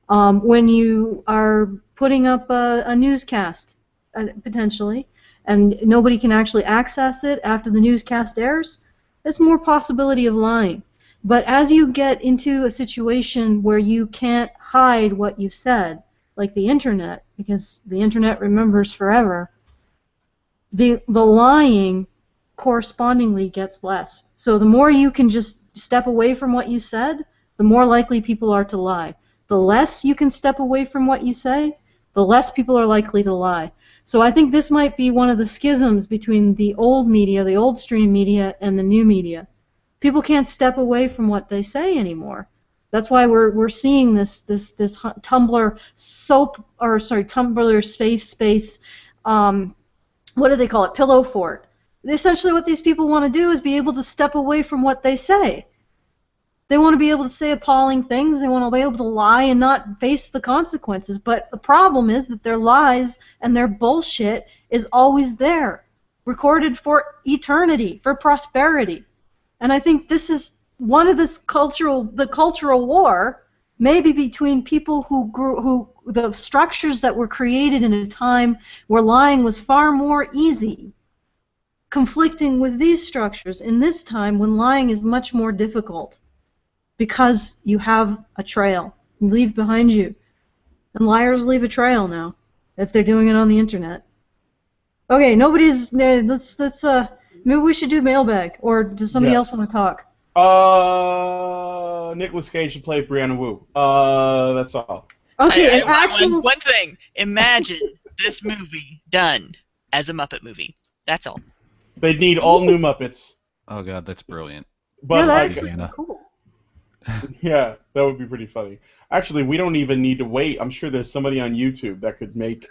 When you are putting up a newscast, potentially, and nobody can actually access it after the newscast airs, there's more possibility of lying. But as you get into a situation where you can't hide what you said, like the internet, because the internet remembers forever, the lying correspondingly gets less. So the more you can just step away from what you said, the more likely people are to lie. The less you can step away from what you say, the less people are likely to lie. So I think this might be one of the schisms between the old media, the old stream media, and the new media. People can't step away from what they say anymore. That's why we're seeing this Tumblr Tumblr space what do they call it? Pillow fort. Essentially what these people want to do is be able to step away from what they say. They want to be able to say appalling things. They want to be able to lie and not face the consequences. But the problem is that their lies and their bullshit is always there, recorded for eternity, for prosperity. And I think this is one of the cultural war, maybe between people who the structures that were created in a time where lying was far more easy, conflicting with these structures in this time when lying is much more difficult because you have a trail you leave behind you. And liars leave a trail now if they're doing it on the internet. Okay, let's maybe we should do mailbag, or does somebody else want to talk? Nicolas Cage should play Brianna Wu. That's all. Okay, one thing. Imagine this movie done as a Muppet movie. That's all. They'd need all new Muppets. Oh god, that's brilliant. But that'd be cool. Yeah, that would be pretty funny. Actually, we don't even need to wait. I'm sure there's somebody on YouTube that could make,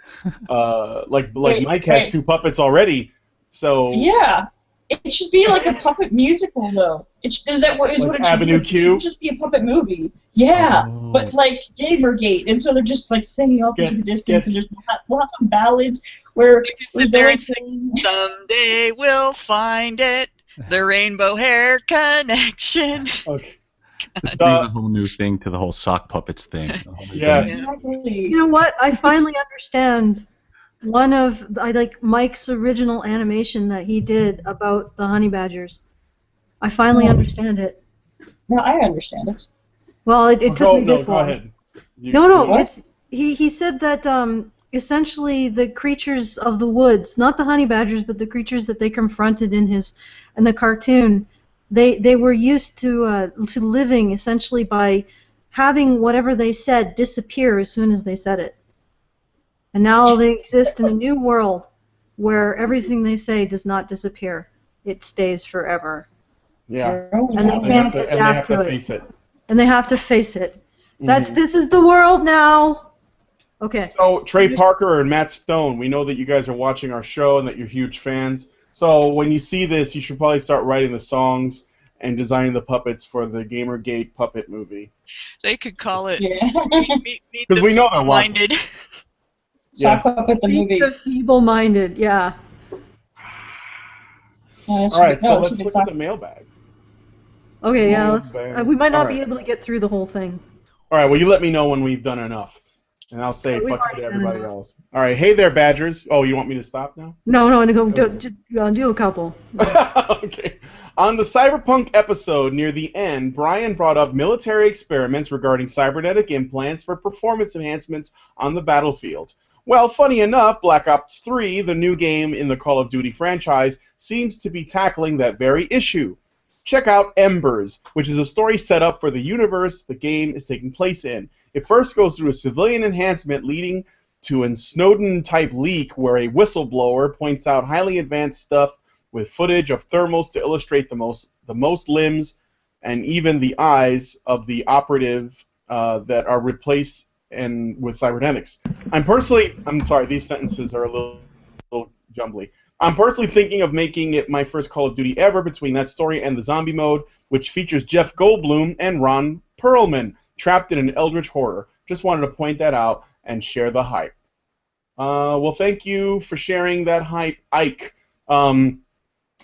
Mike has two puppets already. So yeah, it should be like a puppet musical though. Is what it should Avenue be. Q? It should just be a puppet movie. Yeah, but like Gamergate, and so they're just like singing off into the distance, and just we'll have some ballads where someday we'll find it, the rainbow hair connection. Okay. This brings a whole new thing to the whole sock puppets thing. Yeah, exactly. You know what? I finally understand I like Mike's original animation that he did about the honey badgers. I finally understand it. No, I understand it. Well, it took me this long. Go ahead. It's he said that essentially the creatures of the woods, not the honey badgers, but the creatures that they confronted in the cartoon, they were used to living essentially by having whatever they said disappear as soon as they said it. And now they exist in a new world where everything they say does not disappear. It stays forever. Yeah. And they can't adapt to it. And they have to face it. Mm-hmm. This is the world now. Okay. So Trey Parker and Matt Stone, we know that you guys are watching our show and that you're huge fans. So when you see this, you should probably start writing the songs and designing the puppets for the Gamergate puppet movie. They could call it because we know they're minded. Sock puppet the movie. The feeble-minded, yeah. All right, so let's look at the mailbag. Okay, yeah, we might not be able to get through the whole thing. All right, well, you let me know when we've done enough, and I'll say fuck you to everybody else. All right, hey there, Badgers. Oh, you want me to stop now? No, do a couple. Okay. On the Cyberpunk episode near the end, Brian brought up military experiments regarding cybernetic implants for performance enhancements on the battlefield. Well, funny enough, Black Ops 3, the new game in the Call of Duty franchise, seems to be tackling that very issue. Check out Embers, which is a story set up for the universe the game is taking place in. It first goes through a civilian enhancement leading to a Snowden-type leak where a whistleblower points out highly advanced stuff with footage of thermals to illustrate the most limbs and even the eyes of the operative that are replaced and with cybernetics. I'm sorry, these sentences are a little jumbly. I'm personally thinking of making it my first Call of Duty ever between that story and the zombie mode, which features Jeff Goldblum and Ron Perlman trapped in an eldritch horror. Just wanted to point that out and share the hype. Well, thank you for sharing that hype, Ike. And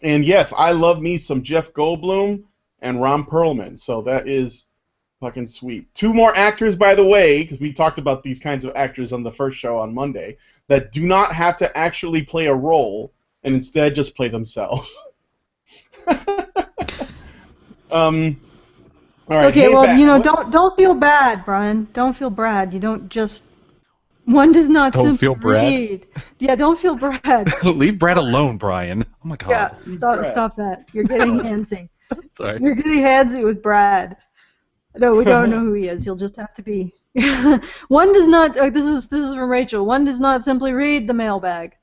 yes, I love me some Jeff Goldblum and Ron Perlman, so that is fucking sweet. Two more actors, by the way, because we talked about these kinds of actors on the first show on Monday, that do not have to actually play a role and instead just play themselves. All right. Okay, well, don't feel bad, Brian. Don't feel bad. You don't just. One does not don't simply feel read. Yeah, don't feel Brad. Leave Brad alone, Brian. Oh my God. Yeah, stop that. You're getting handsy. Sorry. You're getting handsy with Brad. No, we don't know who he is. He'll just have to be. One does not. This is from Rachel. One does not simply read the mailbag.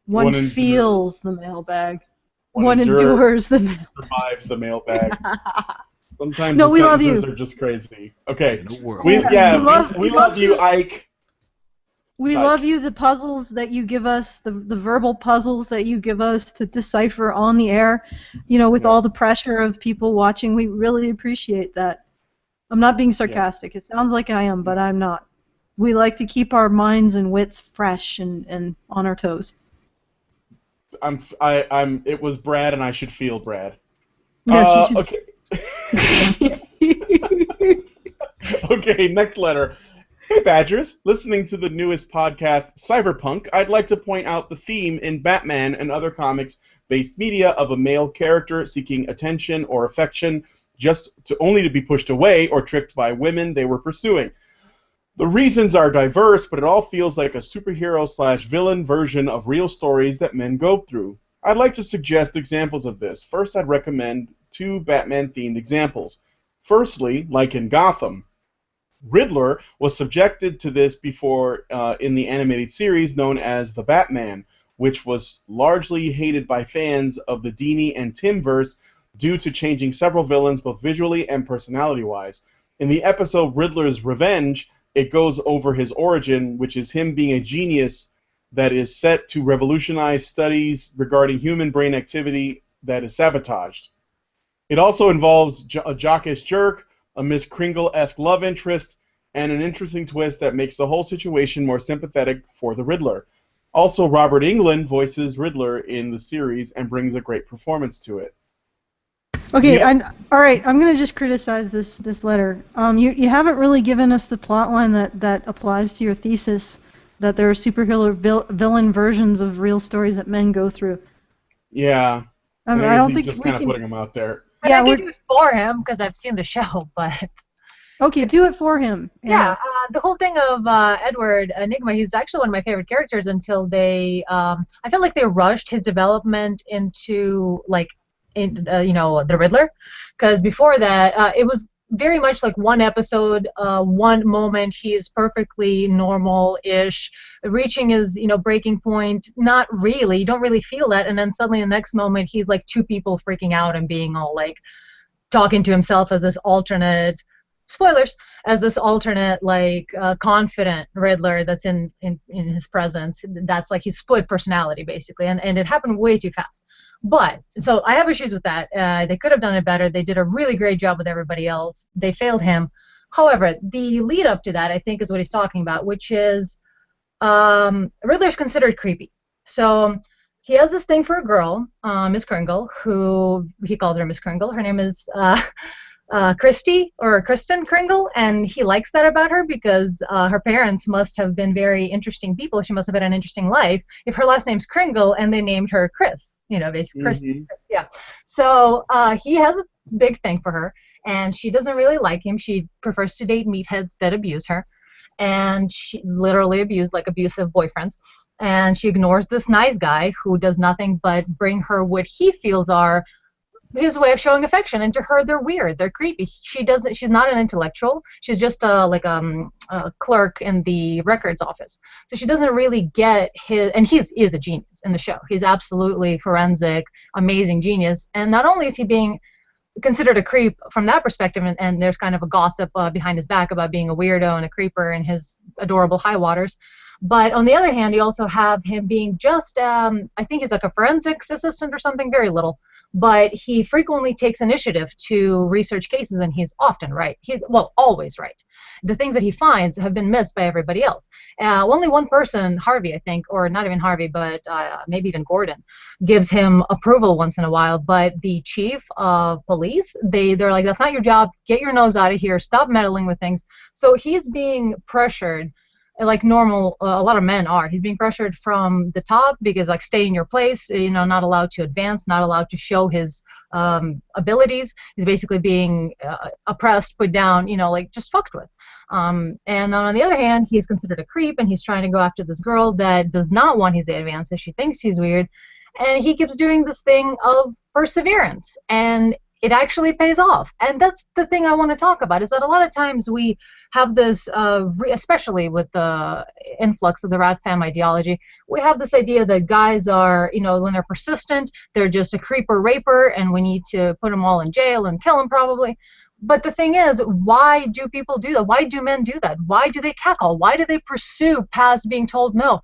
One feels the mailbag. One endures the mailbag. Survives the mailbag. Sometimes no, the sentences are just crazy. Okay. We love you, Ike. We love you, the puzzles that you give us, the verbal puzzles that you give us to decipher on the air, with all the pressure of people watching. We really appreciate that. I'm not being sarcastic. It sounds like I am, but I'm not. We like to keep our minds and wits fresh and on our toes. It was Brad, and I should feel Brad. Yes, you should. Okay. Okay, next letter. Hey Badgers, listening to the newest podcast, Cyberpunk, I'd like to point out the theme in Batman and other comics-based media of a male character seeking attention or affection only to be pushed away or tricked by women they were pursuing. The reasons are diverse, but it all feels like a superhero/villain version of real stories that men go through. I'd like to suggest examples of this. First, I'd recommend 2 Batman-themed examples. Firstly, like in Gotham, Riddler was subjected to this before in the animated series known as The Batman, which was largely hated by fans of the Dini and Timverse due to changing several villains both visually and personality-wise. In the episode Riddler's Revenge, it goes over his origin, which is him being a genius that is set to revolutionize studies regarding human brain activity that is sabotaged. It also involves a jockish jerk, a Miss Kringle-esque love interest, and an interesting twist that makes the whole situation more sympathetic for the Riddler. Also, Robert Englund voices Riddler in the series and brings a great performance to it. Okay, all right, I'm going to just criticize this letter. You haven't really given us the plot line that applies to your thesis, that there are superhero villain versions of real stories that men go through. Yeah. I don't think he's just kind of putting them out there. I can do it for him because I've seen the show, but... Okay, do it for him. Yeah, the whole thing of Edward Enigma, he's actually one of my favorite characters until they... I feel like they rushed his development into, the Riddler. Because before that, it was very much like one episode, one moment, he's perfectly normal-ish, reaching his, breaking point. Not really, you don't really feel that, and then suddenly the next moment he's like 2 people freaking out and being all like talking to himself as this alternate, spoilers, as this alternate confident Riddler that's in his presence. That's like his split personality basically, and it happened way too fast. But, so I have issues with that. They could have done it better. They did a really great job with everybody else. They failed him. However, the lead up to that, I think, is what he's talking about, which is Riddler's considered creepy. So he has this thing for a girl, Miss Kringle, who he calls her Miss Kringle. Her name is Christy or Kristen Kringle, and he likes that about her because her parents must have been very interesting people. She must have had an interesting life if her last name's Kringle and they named her Chris. Basically Christy. Yeah. So he has a big thing for her, and she doesn't really like him. She prefers to date meatheads that abuse her, and she literally abused like abusive boyfriends. And she ignores this nice guy who does nothing but bring her what he feels are his way of showing affection, and to her they're weird, they're creepy. She's not an intellectual, she's just a clerk in the records office, so she doesn't really get his, and he is a genius in the show. He's absolutely forensic, amazing genius, and not only is he being considered a creep from that perspective, and there's kind of a gossip behind his back about being a weirdo and a creeper in his adorable high waters, but on the other hand you also have him being just I think he's like a forensics assistant or something, very little, but he frequently takes initiative to research cases, and he's often right. He's, always right. The things that he finds have been missed by everybody else. Only one person, Harvey, I think, or not even Harvey, but maybe even Gordon, gives him approval once in a while, but the chief of police, they're like, that's not your job, get your nose out of here, stop meddling with things. So he's being pressured like normal, a lot of men are. He's being pressured from the top because, like, stay in your place, not allowed to advance, not allowed to show his abilities. He's basically being oppressed, put down, just fucked with. And on the other hand, he's considered a creep, and he's trying to go after this girl that does not want his advance, and she thinks he's weird. And he keeps doing this thing of perseverance, and it actually pays off. And that's the thing I want to talk about, is that a lot of times we have this, especially with the influx of the rat fam ideology, we have this idea that guys are, when they're persistent, they're just a creeper raper, and we need to put them all in jail and kill them probably. But the thing is, why do people do that? Why do men do that? Why do they cackle? Why do they pursue past being told no?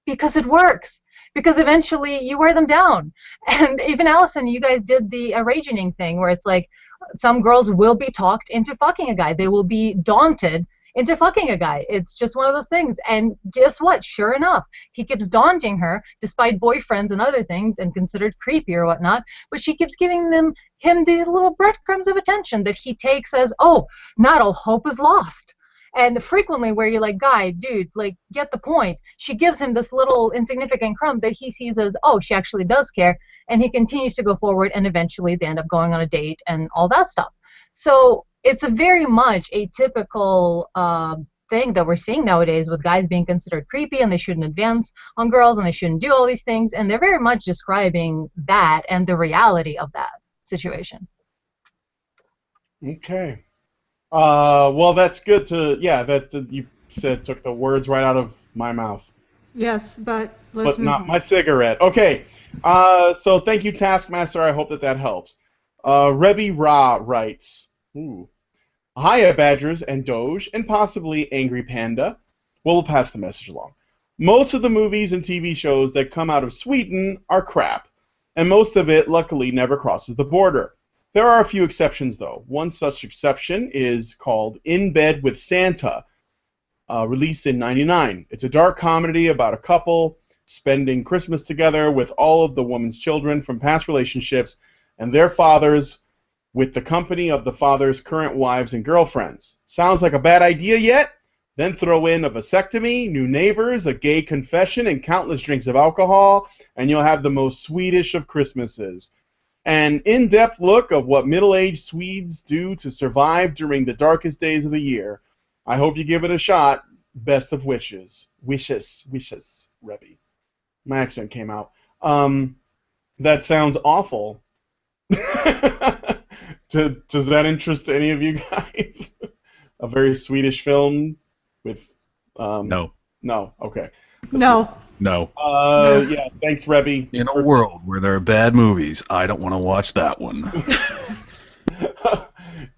Because it works. Because eventually you wear them down. And even Allison, you guys did the raging thing where it's like some girls will be talked into fucking a guy. They will be daunted into fucking a guy. It's just one of those things. And guess what? Sure enough, he keeps daunting her despite boyfriends and other things and considered creepy or whatnot. But she keeps giving him these little breadcrumbs of attention that he takes as, oh, not all hope is lost. And frequently where you're like, guy, dude, like, get the point. She gives him this little insignificant crumb that he sees as, oh, she actually does care. And he continues to go forward, and eventually they end up going on a date and all that stuff. So it's a very much a typical thing that we're seeing nowadays with guys being considered creepy and they shouldn't advance on girls and they shouldn't do all these things. And they're very much describing that and the reality of that situation. Okay. Well, that's good to, yeah, that you said took the words right out of my mouth. Yes, but let's But not my cigarette. Okay. So thank you, Taskmaster. I hope that helps. Rebby Ra writes, ooh, Hiya, Badgers and Doge, and possibly Angry Panda. We'll pass the message along. Most of the movies and TV shows that come out of Sweden are crap, and most of it, luckily, never crosses the border. There are a few exceptions, though. One such exception is called In Bed with Santa, released in '99. It's a dark comedy about a couple spending Christmas together with all of the woman's children from past relationships and their fathers with the company of the father's current wives and girlfriends. Sounds like a bad idea yet? Then throw in a vasectomy, new neighbors, a gay confession, and countless drinks of alcohol, and you'll have the most Swedish of Christmases. An in-depth look of what middle-aged Swedes do to survive during the darkest days of the year. I hope you give it a shot. Best of wishes. Wishes, Rebby. My accent came out. That sounds awful. Does that interest any of you guys? A very Swedish film with... No. No, okay. No. No. Yeah, thanks, Rebby. In a world where there are bad movies, I don't want to watch that one.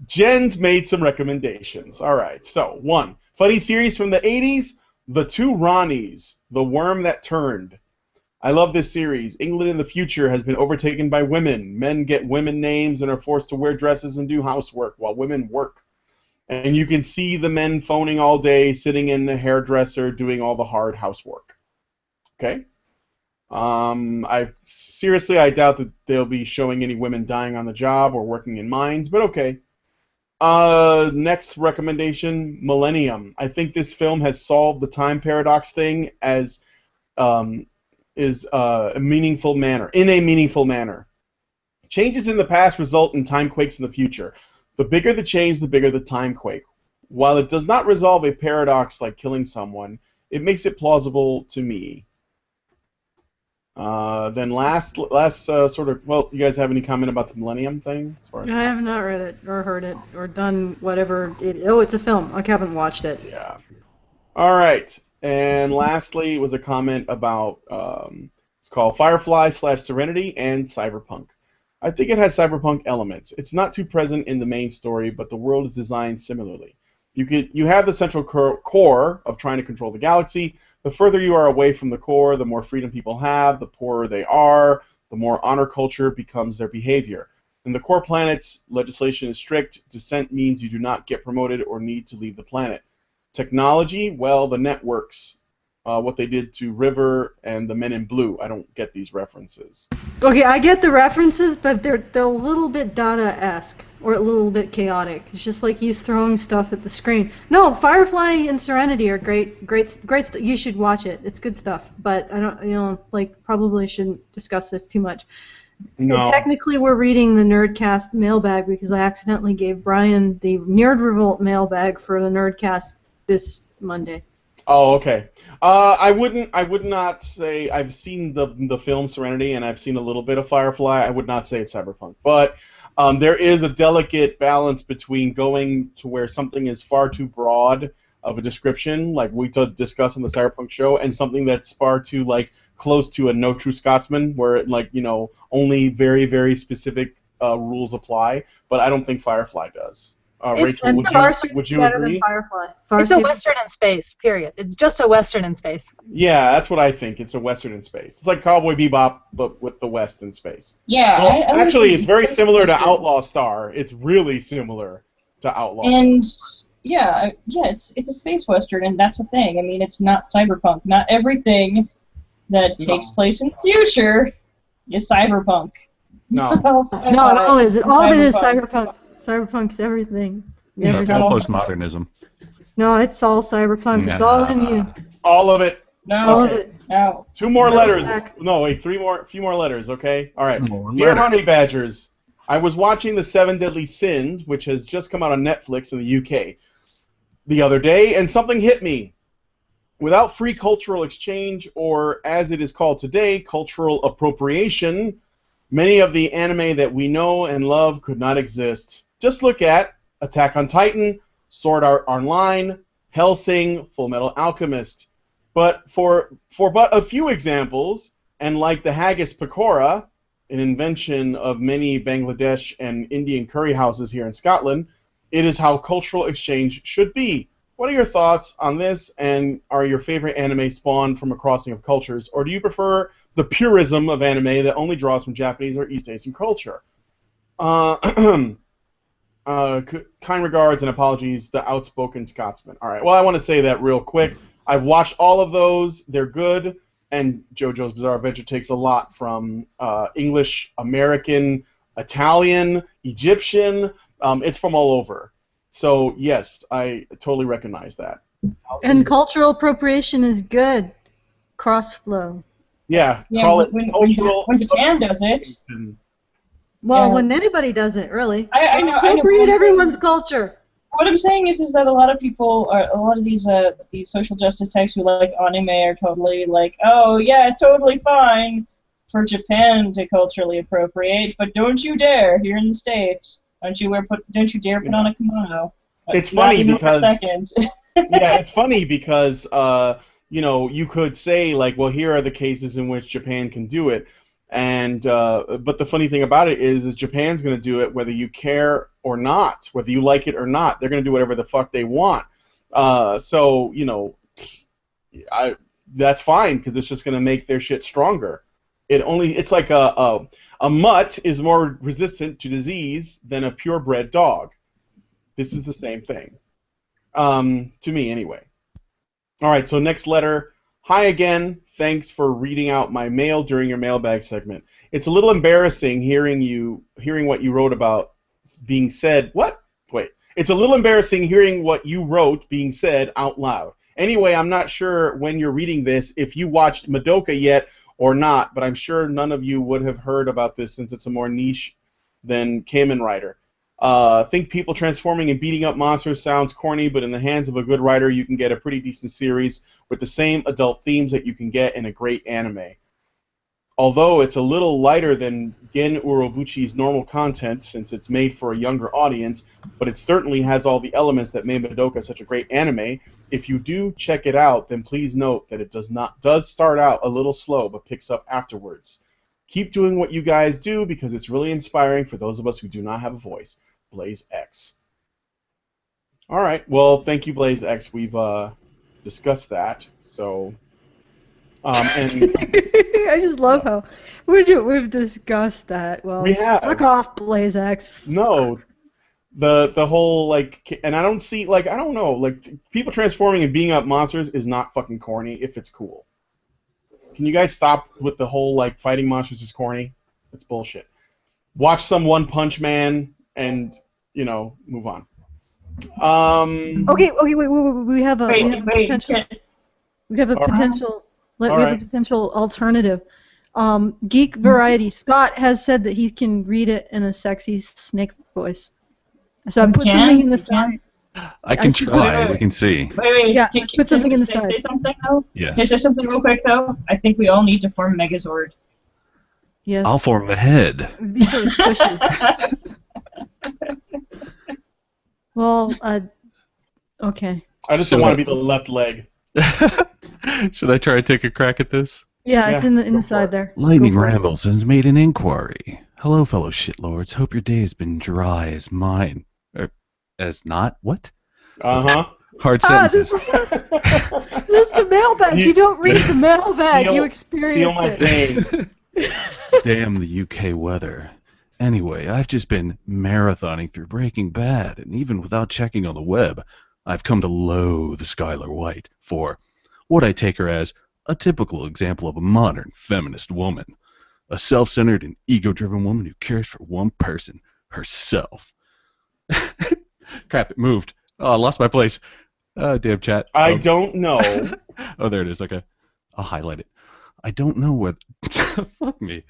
Jen's made some recommendations. All right, so 1. Funny series from the 80s, The Two Ronnies, The Worm That Turned. I love this series. England in the future has been overtaken by women. Men get women names and are forced to wear dresses and do housework while women work. And you can see the men phoning all day, sitting in the hairdresser, doing all the hard housework. Okay? I doubt that they'll be showing any women dying on the job or working in mines, but okay. Next recommendation, Millennium. I think this film has solved the time paradox thing as in a meaningful manner. Changes in the past result in time quakes in the future. The bigger the change, the bigger the time quake. While it does not resolve a paradox like killing someone, it makes it plausible to me. Then last sort of, well, you guys have any comment about the Millennium thing? As far as I have not read it or heard it or done whatever. It's a film. I haven't watched it. Yeah. All right. And lastly was a comment about, it's called Firefly/Serenity and Cyberpunk. I think it has cyberpunk elements. It's not too present in the main story, but the world is designed similarly. You have the central core of trying to control the galaxy. The further you are away from the core, the more freedom people have, the poorer they are, the more honor culture becomes their behavior. In the core planets, legislation is strict. Dissent means you do not get promoted or need to leave the planet. Technology, well, the networks, what they did to River and the Men in Blue. I don't get these references. Okay, I get the references, but they're a little bit Dada-esque or a little bit chaotic. It's just like he's throwing stuff at the screen. No, Firefly and Serenity are great stuff. You should watch it. It's good stuff. But I don't, probably shouldn't discuss this too much. No. Technically, we're reading the Nerdcast mailbag because I accidentally gave Brian the Nerdrevolt mailbag for the Nerdcast this Monday. Oh, okay. I would not say I've seen the film Serenity and I've seen a little bit of Firefly. I would not say it's cyberpunk, but there is a delicate balance between going to where something is far too broad of a description, like we discussed on the Cyberpunk show, and something that's far too close to a No True Scotsman, where only very very specific rules apply. But I don't think Firefly does. Rachel, would you better agree? Than Firefly. It's a Western in space, period. It's just a Western in space. Yeah, that's what I think. It's a Western in space. It's like Cowboy Bebop, but with the West in space. Yeah. Well, actually, it's very similar to Outlaw Star. It's really similar to Outlaw Star. And yeah, it's a space Western, and that's a thing. I mean, it's not cyberpunk. Not everything that takes place in the future is cyberpunk. No. No, it isn't. All of it is cyberpunk. Cyberpunk's everything. That's all postmodernism. No, it's all cyberpunk. It's all in you. All of it. No. All of it. No. 2 more letters. No, wait, 3 more. Few more letters. Okay. All right. Dear Honey Badgers, I was watching The 7 Deadly Sins, which has just come out on Netflix in the UK, the other day, and something hit me. Without free cultural exchange, or as it is called today, cultural appropriation, many of the anime that we know and love could not exist. Just look at Attack on Titan, Sword Art Online, Hellsing, Fullmetal Alchemist. But for but a few examples, and like the haggis pakora, an invention of many Bangladesh and Indian curry houses here in Scotland, it is how cultural exchange should be. What are your thoughts on this, and are your favorite anime spawned from a crossing of cultures, or do you prefer the purism of anime that only draws from Japanese or East Asian culture? Kind regards and apologies, the outspoken Scotsman. All right, well, I want to say that real quick. I've watched all of those. They're good, and JoJo's Bizarre Adventure takes a lot from English, American, Italian, Egyptian. It's from all over. So, yes, I totally recognize that. And cultural appropriation is good. Cross-flow. Yeah, call it cultural. When Japan does it. Well, when anybody does it, really. I know. Appropriate everyone's culture. What I'm saying is that a lot of people, a lot of these social justice types who like anime are totally like, oh yeah, it's totally fine for Japan to culturally appropriate, but don't you dare here in the States. Don't you dare put on a kimono. It's funny because yeah, it's funny because you could say like, well, here are the cases in which Japan can do it, and but the funny thing about it is Japan's going to do it whether you care or not, whether you like it or not. They're going to do whatever the fuck they want. So that's fine because it's just going to make their shit stronger. It's like a mutt is more resistant to disease than a purebred dog. This is the same thing. To me, anyway. All right, so next letter. Hi again. Thanks for reading out my mail during your mailbag segment. It's a little embarrassing hearing what you wrote about being said. What? Wait. It's a little embarrassing hearing what you wrote being said out loud. Anyway, I'm not sure when you're reading this if you watched Madoka yet or not, but I'm sure none of you would have heard about this since it's a more niche than Kamen Rider. Think people transforming and beating up monsters sounds corny, but in the hands of a good writer, you can get a pretty decent series with the same adult themes that you can get in a great anime. Although it's a little lighter than Gen Urobuchi's normal content since it's made for a younger audience, but it certainly has all the elements that made Madoka such a great anime. If you do check it out, then please note that it does start out a little slow, but picks up afterwards. Keep doing what you guys do because it's really inspiring for those of us who do not have a voice. Blaze X. All right. Well, thank you, Blaze X. We've discussed that. So, and I just love how we've discussed that. Well, we have. Fuck off, Blaze X. No, the whole and I don't see I don't know people transforming and beating up monsters is not fucking corny if it's cool. Can you guys stop with the whole fighting monsters is corny? It's bullshit. Watch some One Punch Man and move on. Okay, wait. We have a potential. We have a potential. We have a potential alternative. Geek Variety. Scott has said that he can read it in a sexy snake voice. So I put something in the side. I can try. We can see. Wait. Yeah, put something in the side. Can I say something though? Yes. Can I say something real quick though? I think we all need to form Megazord. Yes. I'll form the head. It'd be sort of squishy. Well, okay. I just don't want to be the left leg. Should I try to take a crack at this? Yeah, it's in the side there. Lightning Rambles has made an inquiry. Hello, fellow shitlords. Hope your day has been dry as mine. as not what? Uh-huh. Hard sentences. This is the mailbag. You don't read the mailbag. You experience my pain. Damn the UK weather. Anyway, I've just been marathoning through Breaking Bad, and even without checking on the web, I've come to loathe Skylar White for what I take her as a typical example of a modern feminist woman. A self-centered and ego-driven woman who cares for one person, herself. Crap, it moved. Oh, I lost my place. Damn chat. I don't know. Oh, there it is. Okay. I'll highlight it. I don't know whether... Fuck me.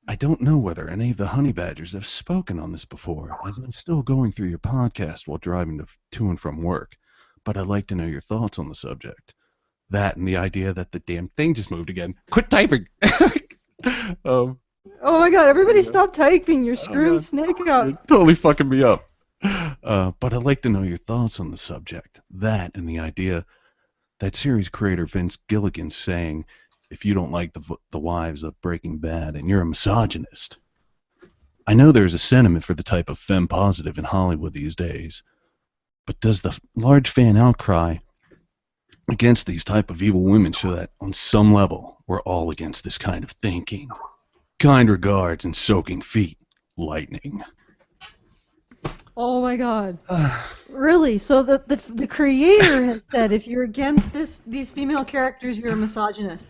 I don't know whether any of the honey badgers have spoken on this before, as I'm still going through your podcast while driving to and from work, but I'd like to know your thoughts on the subject. That and the idea that the damn thing just moved again. Quit typing! Oh my god, everybody stop typing. You're screwing Snake up. You're totally fucking me up. But I'd like to know your thoughts on the subject. That and the idea that series creator Vince Gilligan saying, if you don't like the wives of Breaking Bad and you're a misogynist. I know there's a sentiment for the type of femme positive in Hollywood these days, but does the large fan outcry against these type of evil women show that on some level we're all against this kind of thinking? Kind regards and soaking feet, Lightning. Oh my god. Really? So the creator has said if you're against these female characters, you're a misogynist.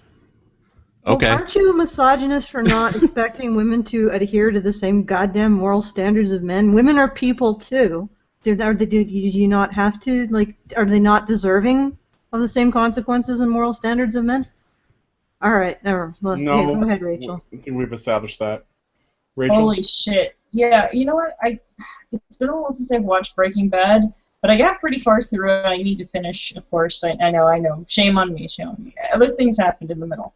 Okay. Well, aren't you a misogynist for not expecting women to adhere to the same goddamn moral standards of men? Women are people too. Do you not have to? Like, are they not deserving of the same consequences and moral standards of men? All right, never. Well, No. yeah, go ahead, Rachel. I think we've established that. Rachel? Holy shit. Yeah, you know what? It's been a while since I've watched Breaking Bad, but I got pretty far through it. I need to finish, of course. I know. Shame on me. Other things happened in the middle,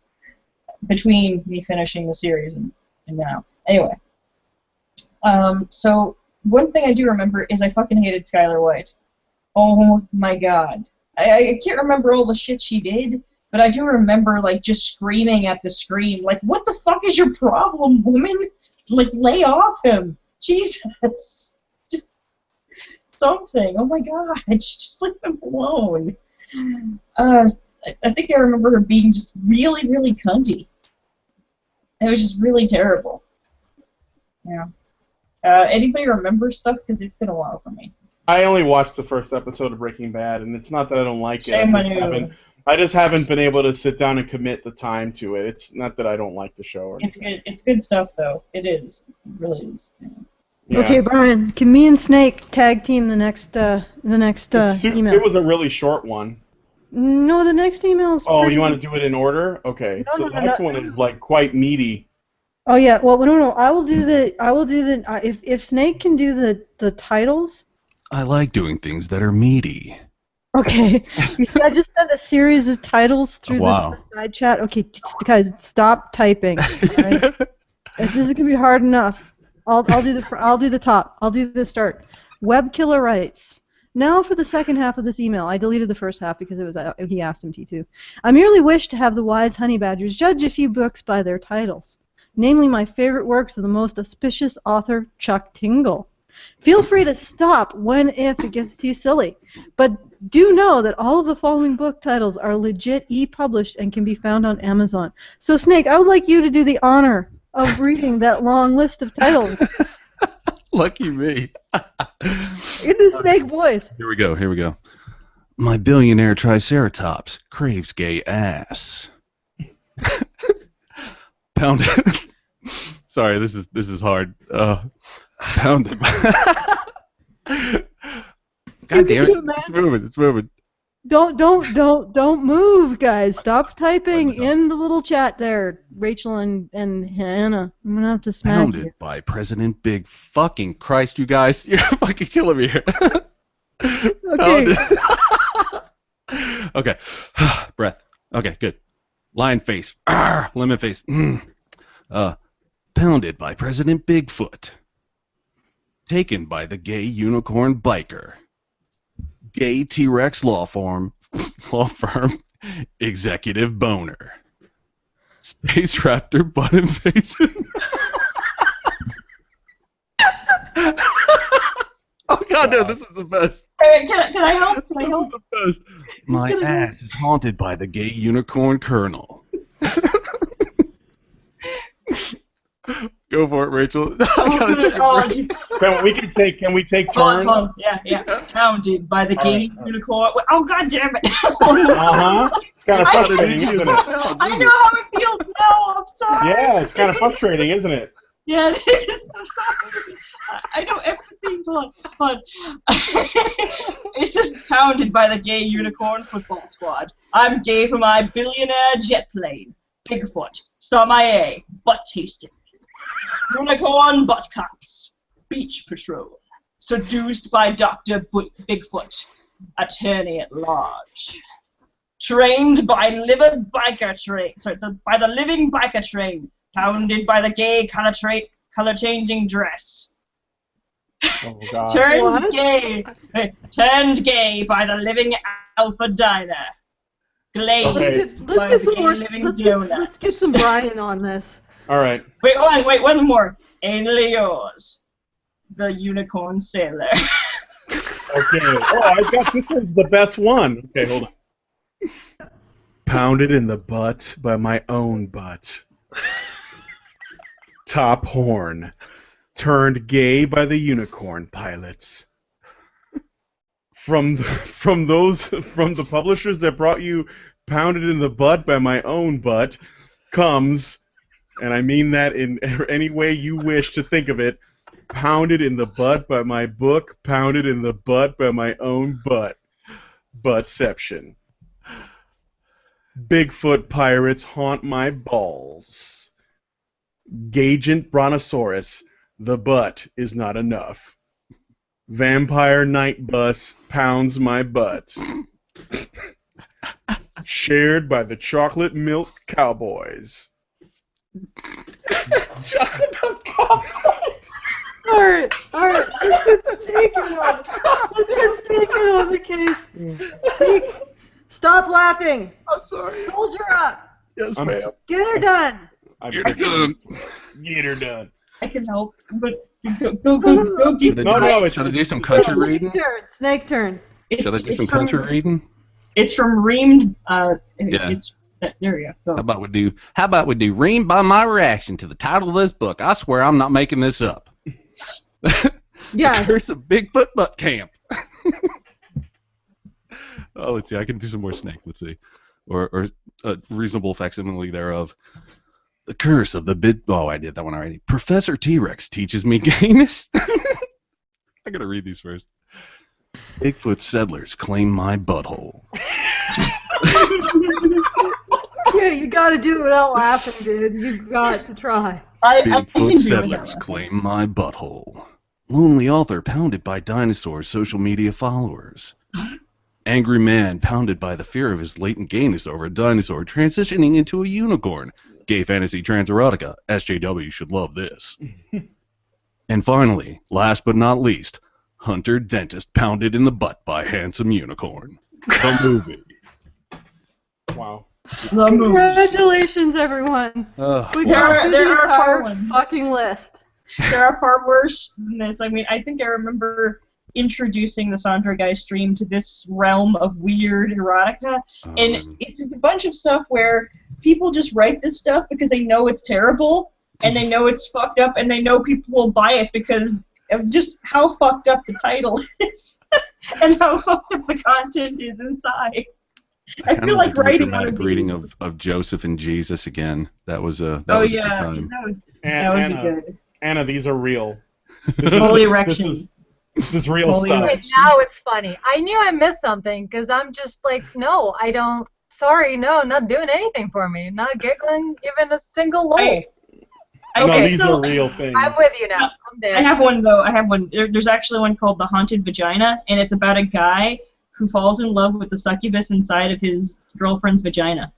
between me finishing the series and now. Anyway. So, one thing I do remember is I fucking hated Skylar White. Oh my god. I can't remember all the shit she did, but I do remember, like, just screaming at the screen, like, what the fuck is your problem, woman? Like, lay off him. Jesus. Just something. Oh my god. Just leave him alone. I think I remember her being just really, really cunty. It was just really terrible. Yeah. Anybody remember stuff? Because it's been a while for me. I only watched the first episode of Breaking Bad, and it's not that I don't like it. I just haven't been able to sit down and commit the time to it. It's not that I don't like the show or anything. It's good stuff, though. It is. It really is. Yeah. Okay, Brian, can me and Snake tag team the next email? It was a really short one. No, the next email is. Oh, you want to do it in order? Okay. No, the next one is like quite meaty. Oh yeah. Well, no. I will do the. If Snake can do the titles. I like doing things that are meaty. Okay. I just sent a series of titles through the side chat. Okay, guys, stop typing. Right? This isn't gonna be hard enough. I'll do the top. I'll do the start. Web Killer writes. Now for the second half of this email. I deleted the first half because he asked him to. I merely wish to have the wise honey badgers judge a few books by their titles, namely my favorite works of the most auspicious author, Chuck Tingle. Feel free to stop if it gets too silly, but do know that all of the following book titles are legit e-published and can be found on Amazon. So, Snake, I would like you to do the honor of reading that long list of titles. Lucky me. In the Snake voice. Here we go. My billionaire triceratops craves gay ass. Pounded. Sorry, this is hard. Pounded. God damn it! It's moving. Don't move, guys. Stop typing in the little chat there, Rachel and Hannah. I'm gonna have to smack Pounded you. by President Big fucking Christ, you guys. You're fucking killing me here. Okay. Okay. Breath. Okay, good. Lion face. Lemon face. Pounded by President Bigfoot. Taken by the gay unicorn biker. Gay T-Rex law firm, executive boner. Space Raptor button facing. Oh god. God, no, this is the best. Can I help? Can I help? This is the best. My ass is haunted by the gay unicorn colonel. Go for it, Rachel. Can we take turns? Yeah. Hounded by the gay unicorn. Oh, God damn it. It's kind of frustrating, isn't it? I know how it feels now. I'm sorry. Yeah, it's kind of frustrating, isn't it? Yeah, it is. I'm sorry. I know everything. Hold on. It's just hounded by the gay unicorn football squad. I'm gay for my billionaire jet plane. Bigfoot. Saw my A. Butt tasting. Unicorn butt cops. Beach patrol. Seduced by Dr. Bigfoot. Attorney at large. Trained by by the living biker train. Hounded by the gay color-changing dress. Oh, God. Turned gay by the living alpha diner. Glazed by the gay living donuts. Let's get some Brian on this. All right. Wait, one more. Anally yours. The unicorn sailor. Okay. Oh, I got this one's the best one. Okay, hold on. Pounded in the butt by my own butt. Top horn. Turned gay by the unicorn pilots. From the publishers that brought you Pounded in the Butt by my own butt comes, and I mean that in any way you wish to think of it, Pounded in the Butt by my book, Pounded in the Butt by my own butt. Buttception. Bigfoot pirates haunt my balls. Gagent Brontosaurus, the butt is not enough. Vampire night bus pounds my butt. Shared by the chocolate milk cowboys. Chocolate milk cowboys. Alright. Let's get speaking on the case. Stop laughing. I'm sorry. Hold her up. Yes, ma'am. Get her done. Get her done. I can help, but go. Should I do some country reading? Snake turn. Should I do some country reading? It's from Reamed. Yeah. There you go. How about we do Reamed by my reaction to the title of this book? I swear I'm not making this up. Yes. The Curse of Bigfoot Butt Camp. Oh, let's see. I can do some more Snake. Let's see, or a reasonable facsimile thereof. The Curse of the I did that one already. Professor T-Rex teaches me gayness. I gotta read these first. Bigfoot settlers claim my butthole. Yeah, you gotta do it without laughing, dude. You got to try. Bigfoot settlers claim my butthole. Lonely author pounded by dinosaur social media followers. Angry man pounded by the fear of his latent gayness over a dinosaur transitioning into a unicorn. Gay fantasy transerotica. SJW should love this. And finally, last but not least, Hunter Dentist pounded in the butt by handsome unicorn. The movie. Wow. Congratulations, everyone. We got through the entire fucking list. There are far worse than this. I mean, I think I remember introducing the Sandra Guy stream to this realm of weird erotica, and it's a bunch of stuff where people just write this stuff because they know it's terrible, and they know it's fucked up, and they know people will buy it because of just how fucked up the title is, and how fucked up the content is inside. I feel like writing a dramatic reading of Joseph and Jesus again. That was a good time. That would be good. Anna, these are real. Holy erection. This is real stuff. Wait, now it's funny. I knew I missed something because I'm just like, no, I don't. Sorry, no, not doing anything for me. Not giggling even a single lol. No, these are real things. I'm with you now. I'm there. I have one though. There's actually one called The Haunted Vagina, and it's about a guy who falls in love with the succubus inside of his girlfriend's vagina.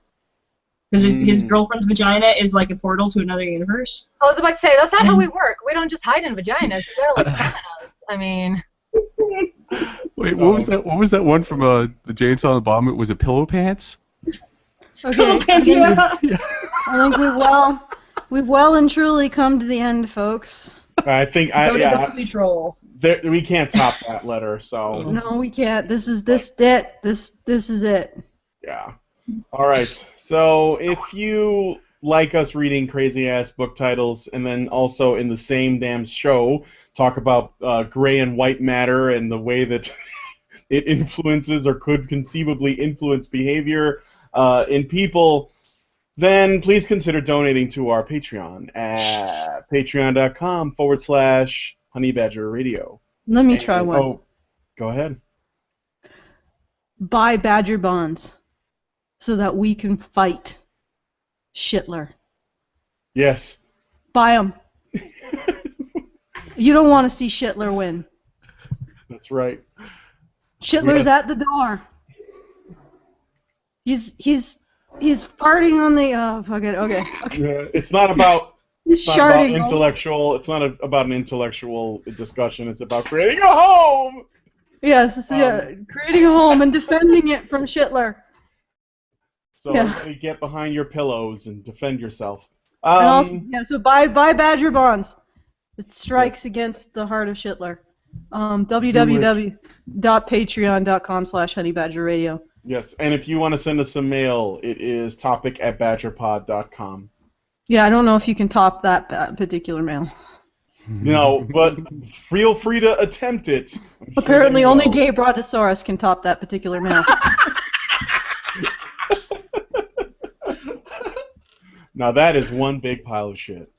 Because his girlfriend's vagina is like a portal to another universe. I was about to say, that's not how we work. We don't just hide in vaginas. You gotta like summon us. I mean. Wait, what was that one from the Jane Silent Bob? Was it Pillow Pants? Okay. Pillow Pants, yeah. I think we've well and truly come to the end, folks. I think the We can't top that letter, so... No, we can't. This is it. This is it. Yeah. All right. So if you like us reading crazy-ass book titles and then also in the same damn show talk about gray and white matter and the way that it influences or could conceivably influence behavior in people, then please consider donating to our Patreon at patreon.com/honeybadgerradio. Let me try one. Oh, go ahead. Buy Badger bonds so that we can fight Shitler. Yes. Buy them. You don't want to see Shitler win. That's right. Shitler's at the door. He's farting on the. Oh, fuck it. Okay. Yeah, it's not about. He's It's not about sharding. intellectual. It's not about an intellectual discussion. It's about creating a home. Yes, creating a home and defending it from Shitler. So everybody get behind your pillows and defend yourself. And also, so buy Badger bonds. It strikes against the heart of Shitler. www.patreon.com/honeybadgerradio. Yes, and if you want to send us some mail, it is topic@badgerpod.com. Yeah, I don't know if you can top that particular mail. No, but feel free to attempt it. Apparently, only Gay Brontosaurus can top that particular mail. Now that is one big pile of shit.